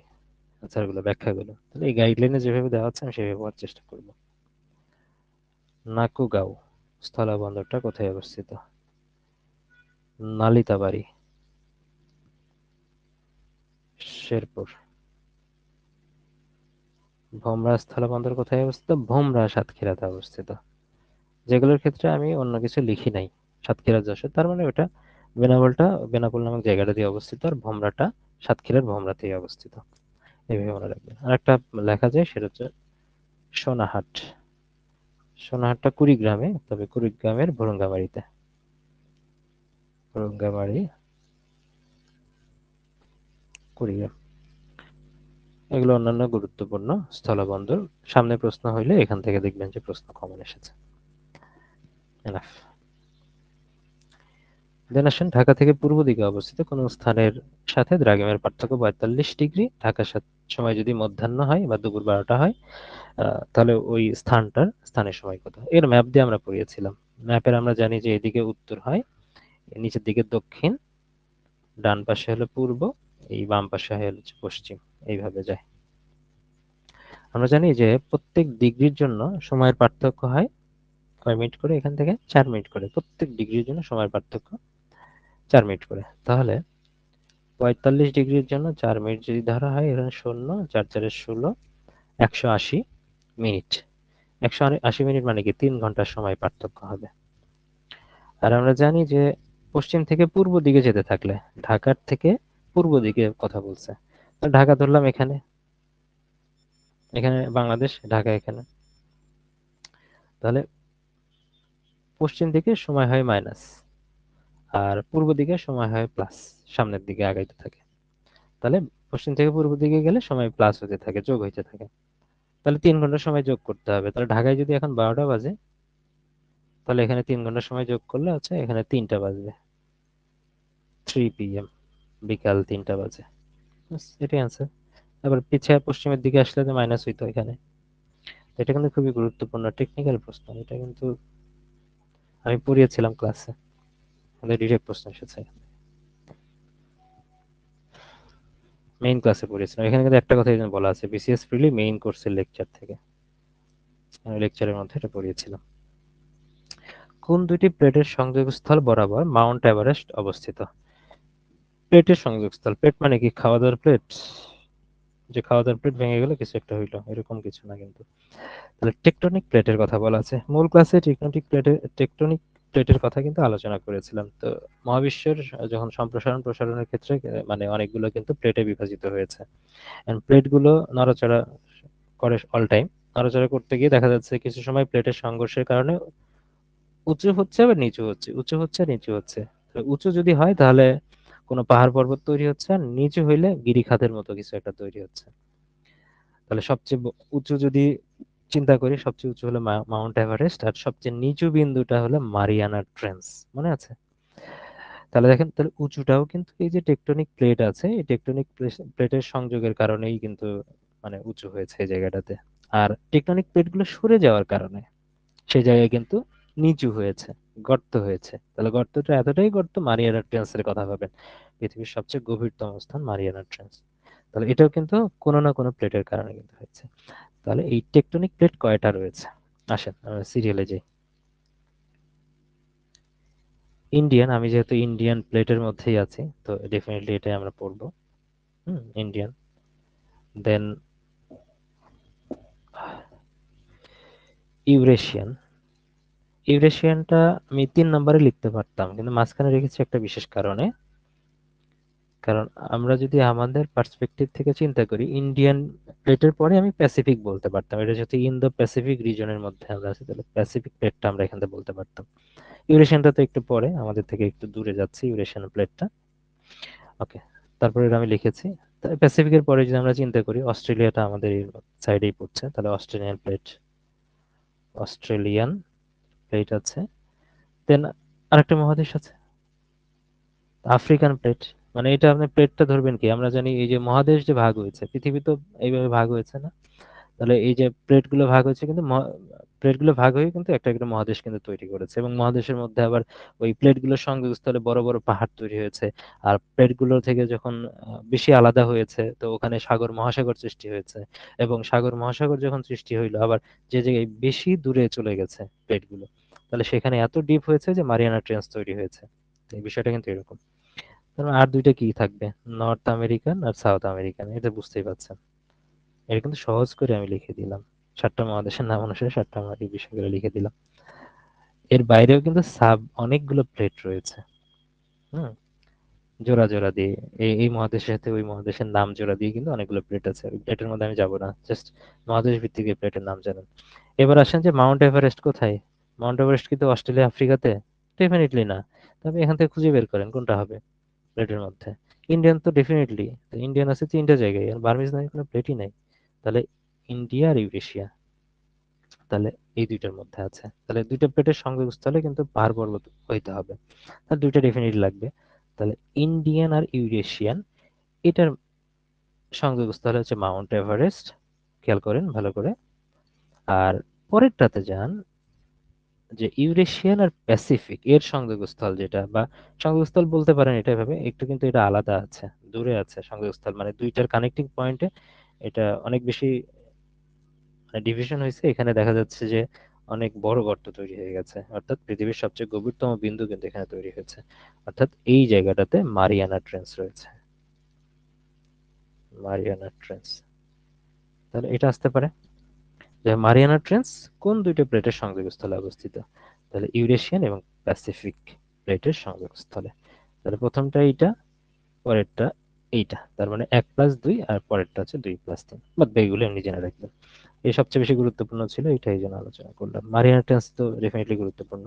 আনসারগুলো ব্যাখ্যাগুলো, তাহলে এই গাইডলাইনে যেভাবে দেওয়া আছে আমি সেভাবে পড়ার চেষ্টা করব। নাকুগাঁও স্থলবন্দরটা কোথায় অবস্থিত? নালিতাবাড়ি, শেরপুর। ভোমরা স্থলবন্দর কোথায় অবস্থিত? ভোমরা সাতক্ষীরাতে অবস্থিত। যেগুলোর ক্ষেত্রে আমি অন্য কিছু লিখি নাই, সাতক্ষীরা যশোর, তার মানে ওটা বেনাপোলটা বেনাপোল নামক জায়গাটা দিয়ে অবস্থিত, আর ভোমরাটা সাতক্ষীরার ভোমরাতেই অবস্থিত। এইভাবে মনে রাখবেন। আর একটা লেখা যায় সেটা হচ্ছে সোনাহাট। সোনাহাটটা কুড়িগ্রামে, তবে কুড়িগ্রামের ভুরুঙ্গামারীতে। ভুরুঙ্গামারী, কুড়িগ্রাম। এগুলো অন্যান্য গুরুত্বপূর্ণ স্থলবন্দর। সামনে প্রশ্ন হইলে এখান থেকে দেখবেন যে প্রশ্ন কমন এসেছে। এনাফ। দেন আসেন, ঢাকা থেকে পূর্ব দিকে অবস্থিত কোন স্থানের সাথে দ্রাঘিমার পার্থক্য 42 ডিগ্রি। ঢাকার সাথে সময় যদি মধ্যাহ্ন হয় বা দুপুর 12টা হয়, তাহলে ওই স্থানের সময় কত? এর ম্যাপ দিয়ে আমরা পড়িয়েছিলাম। ম্যাপের আমরা জানি যে এদিকে উত্তর হয়, নিচের দিকে দক্ষিণ, ডান পাশে হলো পূর্ব, এই বাম পাশে হচ্ছে পশ্চিম, এইভাবে যায়। আমরা জানি যে প্রত্যেক ডিগ্রির জন্য সময়ের পার্থক্য হয় কয় মিনিট করে, এখান থেকে 4 মিনিট করে। প্রত্যেক ডিগ্রির জন্য সময়ের পার্থক্য 4 মিনিট করে। তাহলে 45 ডিগ্রির জন্য 4 মিনিট যদি ধরা হয়, এখানে 0, 4 4 16, 180 মিনিট। 180 মিনিট মানে কি 3 ঘন্টার সময় পার্থক্য হবে। আর আমরা জানি যে পশ্চিম থেকে পূর্ব দিকে যেতে থাকলে, ঢাকার থেকে পূর্ব দিকে কথা বলছে, ঢাকা ধরলাম এখানে, এখানে বাংলাদেশ, ঢাকা এখানে, তাহলে পশ্চিম দিকে সময় হয় মাইনাস, আর পূর্ব দিকে সময় হয় প্লাস, সামনের দিকে আগাইতে থাকে। তাহলে পশ্চিম থেকে পূর্ব দিকে গেলে সময় প্লাস হতে থাকে, যোগ হইতে থাকে। তাহলে 3 ঘন্টা সময় যোগ করতে হবে। তাহলে ঢাকায় যদি এখন 12টা বাজে, তাহলে এখানে 3 ঘন্টা সময় যোগ করলে হচ্ছে এখানে 3টা বাজবে, 3 PM, বিকাল 3টা বাজে। ব্যাস, এটাই আনসার। আবার পিছিয়ে পশ্চিমের দিকে আসলে তো মাইনাস হইতো এখানে। এটা কিন্তু খুবই গুরুত্বপূর্ণ টেকনিক্যাল প্রশ্ন, এটা কিন্তু আমি পড়িয়েছিলাম ক্লাসে, আমাদের ডিরেক্ট প্রশ্ন এসেছে, মেইন ক্লাসে পড়িয়েছিলাম। এখানে কিন্তু একটা কথা এখানে বলা আছে, বিসিএস প্রিলি মেইন কোর্সের লেকচার থেকে, আমি লেকচারের মধ্যে এটা পড়িয়েছিলাম। কোন দুইটি প্লেটের সংযোগস্থল বরাবর মাউন্ট এভারেস্ট অবস্থিত? প্লেটের সংযোগস্থল, প্লেট মানে কি খাওয়া দাওয়ার প্লেট, যে খাওয়া দাওয়ার প্লেট ভেঙে গেলে কিছু একটা হইলো, এরকম কিছু না কিন্তু। তাহলে টেকটনিক প্লেটের কথা বলা আছে। মূল ক্লাসে টেকটনিক প্লেটের কথা কিন্তু আলোচনা করেছিলাম। তো মহাবিশ্বের যখন সম্প্রসারণ প্রসারণের ক্ষেত্রে মানে অনেকগুলো কিন্তু প্লেটে বিভাজিত হয়েছে। এন্ড প্লেটগুলো নড়াচড়া করে অল টাইম। নড়াচড়া করতে গিয়ে দেখা যাচ্ছে কিছু সময় প্লেটের সংঘর্ষের কারণে উঁচু হচ্ছে আবার নিচু হচ্ছে, উঁচু হচ্ছে নিচু হচ্ছে। তো উঁচু যদি হয় তাহলে কোনো পাহাড় পর্বত তৈরি হচ্ছে, আর নিচু হইলে গিরিখাতের মতো কিছু একটা তৈরি হচ্ছে। তাহলে সবচেয়ে উঁচু যদি চিন্তা করি, সবচেয়ে উঁচু হলো মাউন্ট এভারেস্ট, আর সবচেয়ে নিচু বিন্দুটা হলো মারিয়ানা ট্রেন্স। মনে আছে? তাহলে দেখেন, তাহলে উঁচুটাও কিন্তু এই যে টেকটনিক প্লেট আছে, এই টেকটনিক প্লেটের সংযোগের কারণেই কিন্তু মানে উঁচু হয়েছে এই জায়গাটাতে। আর টেকটনিক প্লেটগুলো সরে যাওয়ার কারণে সেই জায়গায় কিন্তু নিচু হয়েছে, গর্ত হয়েছে। তাহলে গর্তটা এতটাই গর্ত, মারিয়ানা ট্রেন্সের কথা ভাবেন, পৃথিবীর সবচেয়ে গভীরতম স্থান মারিয়ানা ট্রেন্স। তাহলে এটাও কিন্তু কোনো না কোনো প্লেটের কারণে কিন্তু হয়েছে। তাহলে এই টেকটনিক প্লেট কয়টা রয়েছে? আসেন আমরা সিরিয়ালে যাই। ইন্ডিয়ান, আমি যেহেতু ইন্ডিয়ান প্লেটের মধ্যেই আছি, তো ডেফিনেটলি এটাই আমরা পড়বো। ইন্ডিয়ান। দেন ইউরেশিয়ান। ইউরেশিয়ানটা আমি 3 নম্বরে লিখতে পারতাম, কিন্তু মাঝখানে রেখেছি একটা বিশেষ কারণে। কারণ আমরা যদি আমাদের পার্সপেক্টিভ থেকে চিন্তা করি, ইন্ডিয়ান প্লেটের পরে আমি প্যাসিফিক বলতে পারতাম, এটা যেহেতু ইন্দো প্যাসিফিক রিজনের মধ্যে আমরা আছি, তাহলে প্যাসিফিক প্লেটটা আমরা এখান থেকে বলতে পারতাম। ইউরেশিয়ানটা তো একটু পরে, আমাদের থেকে একটু দূরে যাচ্ছে ইউরেশিয়ান প্লেটটা। ওকে, তারপরে এটা আমি লিখেছি। প্যাসিফিকের পরে যদি আমরা চিন্তা করি, অস্ট্রেলিয়াটা আমাদের এই সাইডেই পড়ছে, তাহলে অস্ট্রেলিয়ান প্লেট, অস্ট্রেলিয়ান আছে। দেন আরেকটা মহাদেশ আছে, আফ্রিকান প্লেট। মানে এটা আপনি প্লেটটা ধরবেন কি, আমরা জানি এই যে মহাদেশ যে ভাগ হয়েছে, পৃথিবী তো এইভাবে ভাগ হয়েছে না? তাহলে এই যে প্লেটগুলো ভাগ হয়েছে কিন্তু প্লেটগুলো ভাগ হয়ে কিন্তু একটা একটা মহাদেশ কিন্তু তৈরি করেছে, এবং মহাদেশের মধ্যে আবার ওই প্লেটগুলোর সংযোগস্থলে বড় বড় পাহাড় তৈরি হয়েছে। আর প্লেটগুলো থেকে যখন বেশি আলাদা হয়েছে, তো ওখানে সাগর মহাসাগর সৃষ্টি হয়েছে। এবং সাগর মহাসাগর যখন সৃষ্টি হইলো, আবার যে জায়গায় বেশি দূরে চলে গেছে প্লেটগুলো, তাহলে সেখানে এত ডিপ হয়েছে যে মারিয়ানা ট্রেঞ্চ তৈরি হয়েছে। এই বিষয়টা কিন্তু এরকম। তারপর আর দুইটা কি থাকবে, নর্থ আমেরিকান আর সাউথ আমেরিকান, এটা বুঝতেই পারছেন। এটা কিন্তু সহজ করে আমি লিখে দিলাম, 7টা মহাদেশের নাম অনুসারে 7টা মহাদ্বীপ বিষয়গুলো লিখে দিলাম। এর বাইরেও কিন্তু অনেকগুলো প্লেট রয়েছে। হুম, জোড়া জোড়া দিয়ে এই এই মহাদেশের সাথে ওই মহাদেশের নাম জোড়া দিয়ে কিন্তু অনেকগুলো প্লেট আছে। ওই প্লেটের মধ্যে আমি যাব না, জাস্ট মহাদেশ ভিত্তিক এই প্লেটের নাম জানেন। এবার আসেন যে মাউন্ট এভারেস্ট কোথায়। মাউন্ট এভারেস্ট কিন্তু অস্ট্রেলিয়া আফ্রিকাতে? ডেফিনেটলি না। তবে এখান থেকে খুঁজে বের করেন কোনটা হবে প্লেটের মধ্যে। ইন্ডিয়ান তো ডেফিনেটলি, ইন্ডিয়ান আছে 3টা জায়গায়, আর বার্মিজ নামে কোনো প্লেটই নাই। তাহলে ইন্ডিয়া আর ইউরেশিয়া, তাহলে এই দুইটার মধ্যে আছে। তাহলে দুইটা প্লেটের সংযোগস্থলে কিন্তু পাহাড় পর্বত হইতে হবে, তাহলে দুইটা ডেফিনেটলি লাগবে। তাহলে ইন্ডিয়ান আর ইউরেশিয়ান, এটার সংযোগস্থল হচ্ছে মাউন্ট এভারেস্ট, খেয়াল করেন ভালো করে। আর পরেরটাতে যান, যে ইউরেশিয়ান আর প্যাসিফিক এর সংযোগস্থল যেটা, বা সংযোগস্থল বলতে পারেন এটা ভাবে একটু, কিন্তু এটা আলাদা আছে, দূরে আছে সংযোগস্থল, মানে দুইটার কানেক্টিং পয়েন্টে এটা অনেক বেশি মানে ডিভিশন হয়েছে। এখানে দেখা যাচ্ছে যে অনেক বড় গর্ত তৈরি হয়ে গেছে, অর্থাৎ পৃথিবীর সবচেয়ে গভীরতম বিন্দু কিন্তু এখানে তৈরি হয়েছে। অর্থাৎ এই জায়গাটাতে মারিয়ানা ট্রেঞ্চ রয়েছে, মারিয়ানা ট্রেঞ্চ। তাহলে এটা আসতে পারে যে মারিয়ানা ট্রেঞ্চ কোন দুইটা প্লেটের সংযোগস্থলে অবস্থিত। তাহলে ইউরেশিয়ান এবং প্যাসিফিক প্লেটের সংযোগস্থলে। তাহলে প্রথমটা এইটা, পরেরটা এইটা, তার মানে 1+2, আর পরেরটা হচ্ছে 2+3, বাদ বাকিগুলো এমনি জেনে রাখবেন। এই সবচেয়ে বেশি গুরুত্বপূর্ণ ছিল, এটা এই জন্য আলোচনা করলাম। মারিয়ানা ট্রেঞ্চ তো ডেফিনেটলি গুরুত্বপূর্ণ,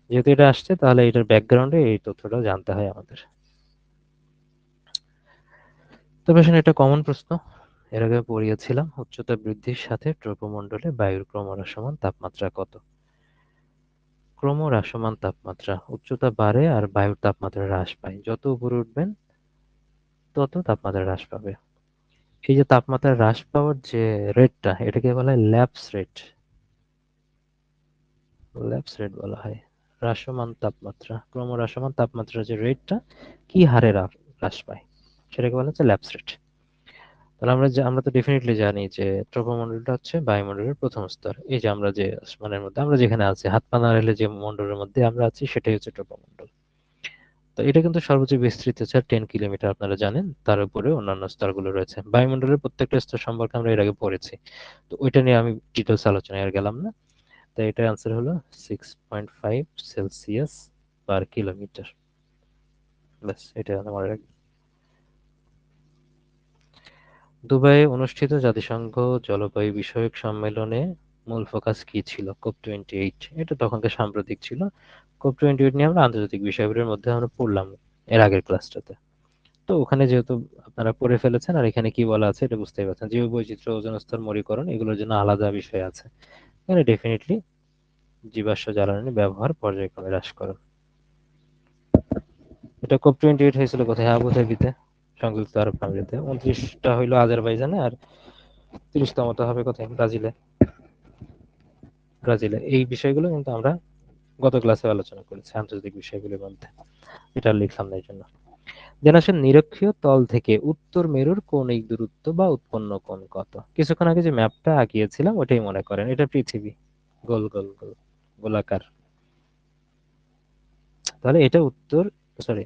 যেহেতু এটা আসছে তাহলে এটার ব্যাকগ্রাউন্ডে এই তথ্যটাও জানতে হয় আমাদের। তবে আসলে এটা কমন প্রশ্ন, এর আগে পড়িয়েছিলাম। উচ্চতা বৃদ্ধির সাথে ট্রপোমণ্ডলে বায়ুর ক্রমহ্রাসমান তাপমাত্রা কত? ক্রমহ্রাসমান তাপমাত্রা, উচ্চতা বাড়ে আর বায়ুর তাপমাত্রা হ্রাস পায়, যত উপরে উঠবেন তত তাপমাত্রা হ্রাস পাবে। এই যে তাপমাত্রা হ্রাস পাওয়ার যে রেটটা, এটাকে বলা হয় ল্যাপস রেট। ল্যাপস রেট বলা হয় হ্রাসমান তাপমাত্রা, ক্রমহ্রাসমান তাপমাত্রার যে রেটটা, কি হারে হ্রাস পায়, সেটাকে বলা হচ্ছে ল্যাপস রেট। তাহলে আমরা তো ডেফিনেটলি জানি যে ট্রপোমণ্ডলটা হচ্ছে বায়ুমণ্ডলের প্রথম স্তর। এই যে আমরা যে আসমানের মধ্যে আমরা যেখানে আছি, হাত পা নাড়ালে যে মণ্ডলের মধ্যে আমরা আছি, সেটাই হচ্ছে ট্রপোমণ্ডল। তো এটা কিন্তু সর্বোচ্চ বিস্তৃত হচ্ছে 10 কিলোমিটার, আপনারা জানেন। তার উপরে অন্যান্য স্তরগুলো রয়েছে। বায়ুমণ্ডলের প্রত্যেকটা স্তর সম্পর্কে আমরা এর আগে পড়েছি, তো ওইটা নিয়ে আমি ডিটেলস আলোচনায় আর গেলাম না। তাই এটার অ্যান্সার হলো 6.5 সেলসিয়াস/কিলোমিটার। ব্যাস, এটা আমার দুবাইয়ে অনুষ্ঠিত জাতিসংঘ জলবায়ু বিষয়ক সম্মেলনে মূল ফোকাস কি ছিল? COP28। এটা তখনকার সাম্প্রতিক ছিল। COP28 নিয়ে আমরা আন্তর্জাতিক বিষয়গুলোর মধ্যে আমরা পড়লাম এর আগের ক্লাসটাতে। তো ওখানে যেহেতু আপনারা পড়ে ফেলেছেন, আর এখানে কি বলা আছে এটা বুঝতেই পারছেন। জীব বৈচিত্র্য, ওজোন স্তর, মরীকরণ, এগুলোর জন্য আলাদা বিষয় আছে। এখানে ডেফিনেটলি জীবাশ্ম জ্বালানি ব্যবহার পর্যায়ক্রমে হ্রাস করণ। এটা COP28 হয়েছিল কোথায়? আবুধাবিতে, সংযুক্ত আরব আমিরাতে। 29টা হইলো আজারবাইজানে, আর 30তমটা হবে কোথায়? ব্রাজিলে। ব্রাজিলে। এই বিষয়গুলো কিন্তু আমরা গত ক্লাসে আলোচনা করেছি আন্তর্জাতিক বিষয়গুলোর মধ্যে। এটা আর লিখলাম না এই জন্য। যেন আসলে নিরক্ষীয় তল থেকে উত্তর মেরুর কৌণিক দূরত্ব বা উৎপন্ন কোণ কত? কিছুক্ষণ আগে যে ম্যাপটা আঁকিয়েছিলাম ওটাই মনে করেন, এটা পৃথিবী, গোল গোল গোল গোলাকার। তাহলে এটা উত্তর, সরি,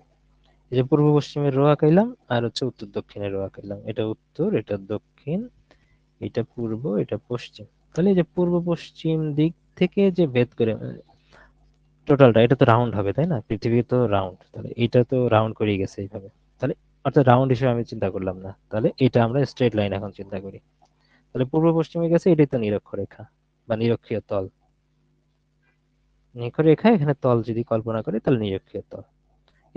এই যে পূর্ব পশ্চিমের রো আঁকাইলাম, আর হচ্ছে উত্তর দক্ষিণের রো আঁকাইলাম। এটা উত্তর, এটা দক্ষিণ, এটা পূর্ব, এটা পশ্চিম। তাহলে এই যে পূর্ব পশ্চিম দিক থেকে যে ভেদ করে টোটালটা, এটা তো রাউন্ড হবে তাই না? পৃথিবী তো রাউন্ড, তাহলে এটা তো রাউন্ড করে গেছে এইভাবে। তাহলে অর্থাৎ রাউন্ড হিসেবে আমি চিন্তা করলাম না, তাহলে এটা আমরা স্ট্রেট লাইন এখন চিন্তা করি। তাহলে পূর্ব পশ্চিমে গেছে, এটাই তো নিরক্ষরেখা বা নিরক্ষীয় তল। নিরক্ষরেখা, এখানে তল যদি কল্পনা করি তাহলে নিরক্ষীয় তল।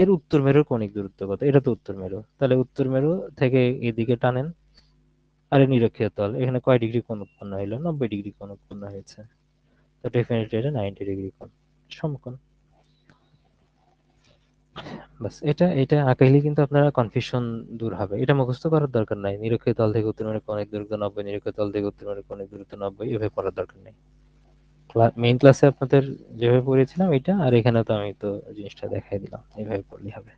এর উত্তর মেরুর কৌণিক দূরত্ব কত? এটা তো উত্তর মেরু, তাহলে উত্তর মেরু থেকে এদিকে টানেন। আরে নিরক্ষীয় তল, এখানে কয় ডিগ্রি কোণ উৎপন্ন হইলো? 90 ডিগ্রি কোণ উৎপন্ন হয়েছে। তো ডেফিনেটলি এটা 90 ডিগ্রি কোণ, সমকোণ। বাস এটা এটা আঁকাইলে কিন্তু আপনারা কনফিউশন দূর হবে। এটা মুখস্থ করার দরকার নাই। নিরক্ষীয় তল থেকে উত্তরণের কোণের দৈর্ঘ্য 90, নিরক্ষীয় তল থেকে উত্তরণের কোণের দূরত্ব 90, এভাবে পড়ার দরকার নেই। মেইন ক্লাসে আপনাদের যেভাবে পড়িয়েছিলাম এটা, আর এখানে তো আমি তো জিনিসটা দেখাই দিলাম, এইভাবে পড়লেই হবে।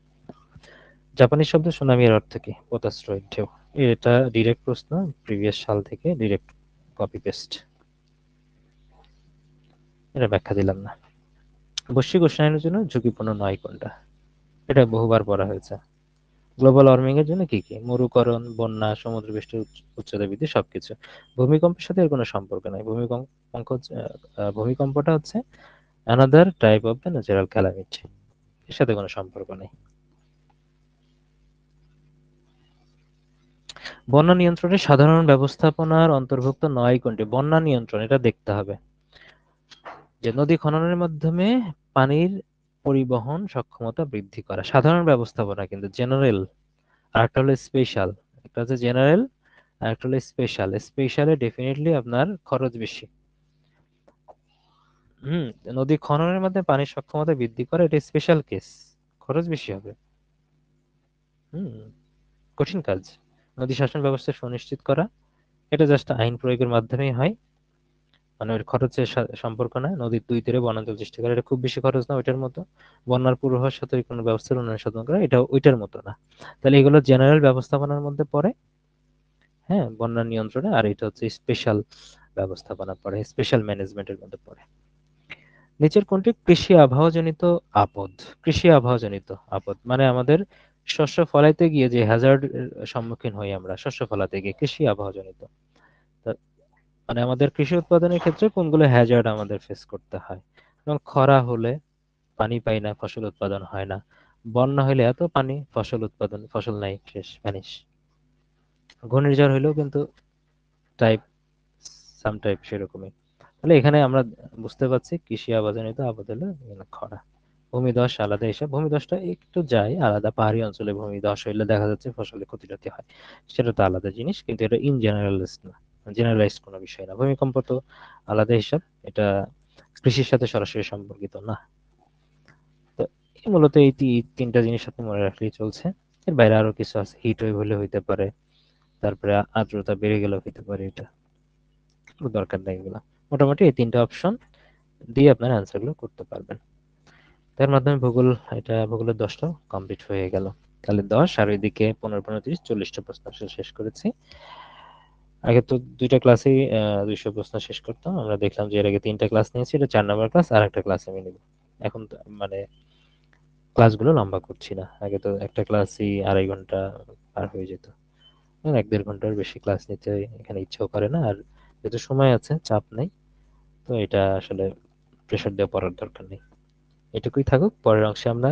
জাপানি শব্দ সুনামি এর অর্থ কি? পোতাশ্রয়ের ঢেউ। এটা ডিরেক্ট প্রশ্ন, প্রিভিয়াস সাল থেকে ডিরেক্ট কপি পেস্ট। এটা ব্যাখ্যা দিলাম না। বৈশ্বিক উষ্ণায়নের জন্য ঝুঁকিপূর্ণ নয় কোনটা? এটা বহুবার পড়া হয়েছে। গ্লোবাল ওয়ার্মিং এর জন্য কি কি? মরুকরণ, বন্যা, সমুদ্রপৃষ্ঠের উচ্চতা বৃদ্ধি, সবকিছু। ভূমিকম্পের সাথে এর কোনো সম্পর্ক নাই। ভূমিকম্পটা হচ্ছে another type of the natural calamity, এর সাথে কোনো সম্পর্ক নেই। বন্যা নিয়ন্ত্রণে সাধারণ ব্যবস্থাপনার অন্তর্ভুক্ত নয় কোনটি? বন্যা নিয়ন্ত্রণ, এটা দেখতে হবে যে নদী খননের মাধ্যমে পানির পরিবহন সক্ষমতা বৃদ্ধি করা, সাধারণ ব্যবস্থাপনা কিন্তু জেনারেল। আর একটা হলো স্পেশাল। একটা হচ্ছে জেনারেল আর একটা হলো স্পেশাল। স্পেশালে ডেফিনেটলি আপনার খরচ বেশি। হুম। নদী খননের মাধ্যমে পানির সক্ষমতা বৃদ্ধি করা, এটা স্পেশাল কেস, খরচ বেশি হবে। হুম, কঠিন কাজ। নদী শাসন ব্যবস্থা সুনিশ্চিত করা, এটা জাস্ট আইন প্রয়োগের মাধ্যমেই হয়, মানে ওর খরচের সম্পর্ক না। নদীর দুই তীরে বনাঞ্চল সৃষ্টি করা, এটা খুব বেশি খরচ না ওইটার মতো। বন্যার পূর্বাভাস সাথে কোনো ব্যবস্থার উন্নয়ন সাধন করা, এটা ওইটার মতো না। তাহলে এগুলো জেনারেল ব্যবস্থাপনার মধ্যে পড়ে, হ্যাঁ, বন্যা নিয়ন্ত্রণে। আর এটা হচ্ছে স্পেশাল ব্যবস্থাপনা পড়ে, স্পেশাল ম্যানেজমেন্টের মধ্যে পড়ে। নিচের কোনটি কৃষি আবহাওয়াজনিত আপদ? কৃষি আবহাওয়াজনিত আপদ মানে আমাদের শস্য ফলাইতে গিয়ে যে হ্যাজার্ড সম্মুখীন হই আমরা, শস্য ফলাতে গিয়ে, কৃষি আবহাওয়াজনিত। তা- মানে আমাদের কৃষি উৎপাদনের ক্ষেত্রে কোনগুলো হ্যাজার্ড আমাদের ফেস করতে হয়? যেমন খরা হলে পানি পাই না, ফসল উৎপাদন হয় না। বন্যা হলে এত পানি, ফসল উৎপাদন, ফসল নাই, শেষ, ভ্যানিশ। ঘূর্ণিঝড় হইলেও কিন্তু টাইপ, সাম টাইপ সেরকমই। তাহলে এখানে আমরা বুঝতে পারছি কৃষি আবাদজনিত আপদ হলো এখানে খরা। ভূমিধস আলাদা হিসাব, ভূমিধসটা একটু যায় আলাদা। পাহাড়ি অঞ্চলে ভূমিধস হইলে দেখা যাচ্ছে ফসলের ক্ষতি টতি হয়, সেটা তো আলাদা জিনিস, কিন্তু এটা ইন জেনারেলিস্ট না, জেনারেলাইজ কোনো বিষয় না। ভূমিকম্প তো আলাদা হিসাব, এটা কৃষির সাথে সরাসরি সম্পর্কিত না। তো মূলত এই তিনটা জিনিস আপনি মনে রাখলেই চলছে। এর বাইরে আরো কিছু আছে, হিট ওয়েভ হলে হইতে পারে, তারপরে আর্দ্রতা বেড়ে গেলে হইতে পারে, এটা দরকার নেই এগুলো। মোটামুটি এই তিনটা অপশন দিয়ে আপনার অ্যান্সার গুলো করতে পারবেন। তার মাধ্যমে ভূগোল, এটা ভূগোলের 10টা কমপ্লিট হয়ে গেল। তাহলে 10 আর ওইদিকে 15, 15, 30, 40টা প্রশ্ন আসলে শেষ করেছি। আগে তো দুইটা ক্লাসেই 200 প্রশ্ন শেষ করতাম। আমরা দেখলাম যে এর আগে 3টা ক্লাস নিয়েছি, এটা 4 নম্বর ক্লাস, আর একটা ক্লাস আমি নিব। এখন মানে ক্লাসগুলো লম্বা করছি না। আগে তো একটা ক্লাসই 2.5 ঘন্টা পার হয়ে যেত, এখন 1-1.5 ঘন্টার বেশি ক্লাস নিতে এখানে ইচ্ছেও করে না। আর যেহেতু সময় আছে, চাপ নেই, তো এটা আসলে প্রেশার দিয়ে পড়ার দরকার নেই। এটুকুই থাকুক। পরের অংশে আমরা,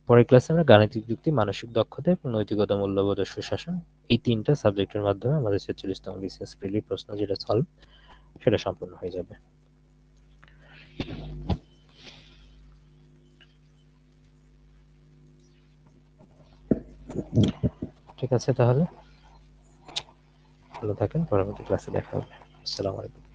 পরের ক্লাসে আমরা গাণিতিক যুক্তি, মানসিক দক্ষতা এবং নৈতিকতা, মূল্যবোধ ও সুশাসন, এই 3টা সাবজেক্টের মাধ্যমে আমাদের 46তম বিসিএস প্রিলি প্রশ্ন যেটা সলভ, সেটা সম্পূর্ণ হয়ে যাবে। ঠিক আছে, তাহলে ভালো থাকেন, পরবর্তী ক্লাসে দেখা হবে। আসসালামু আলাইকুম।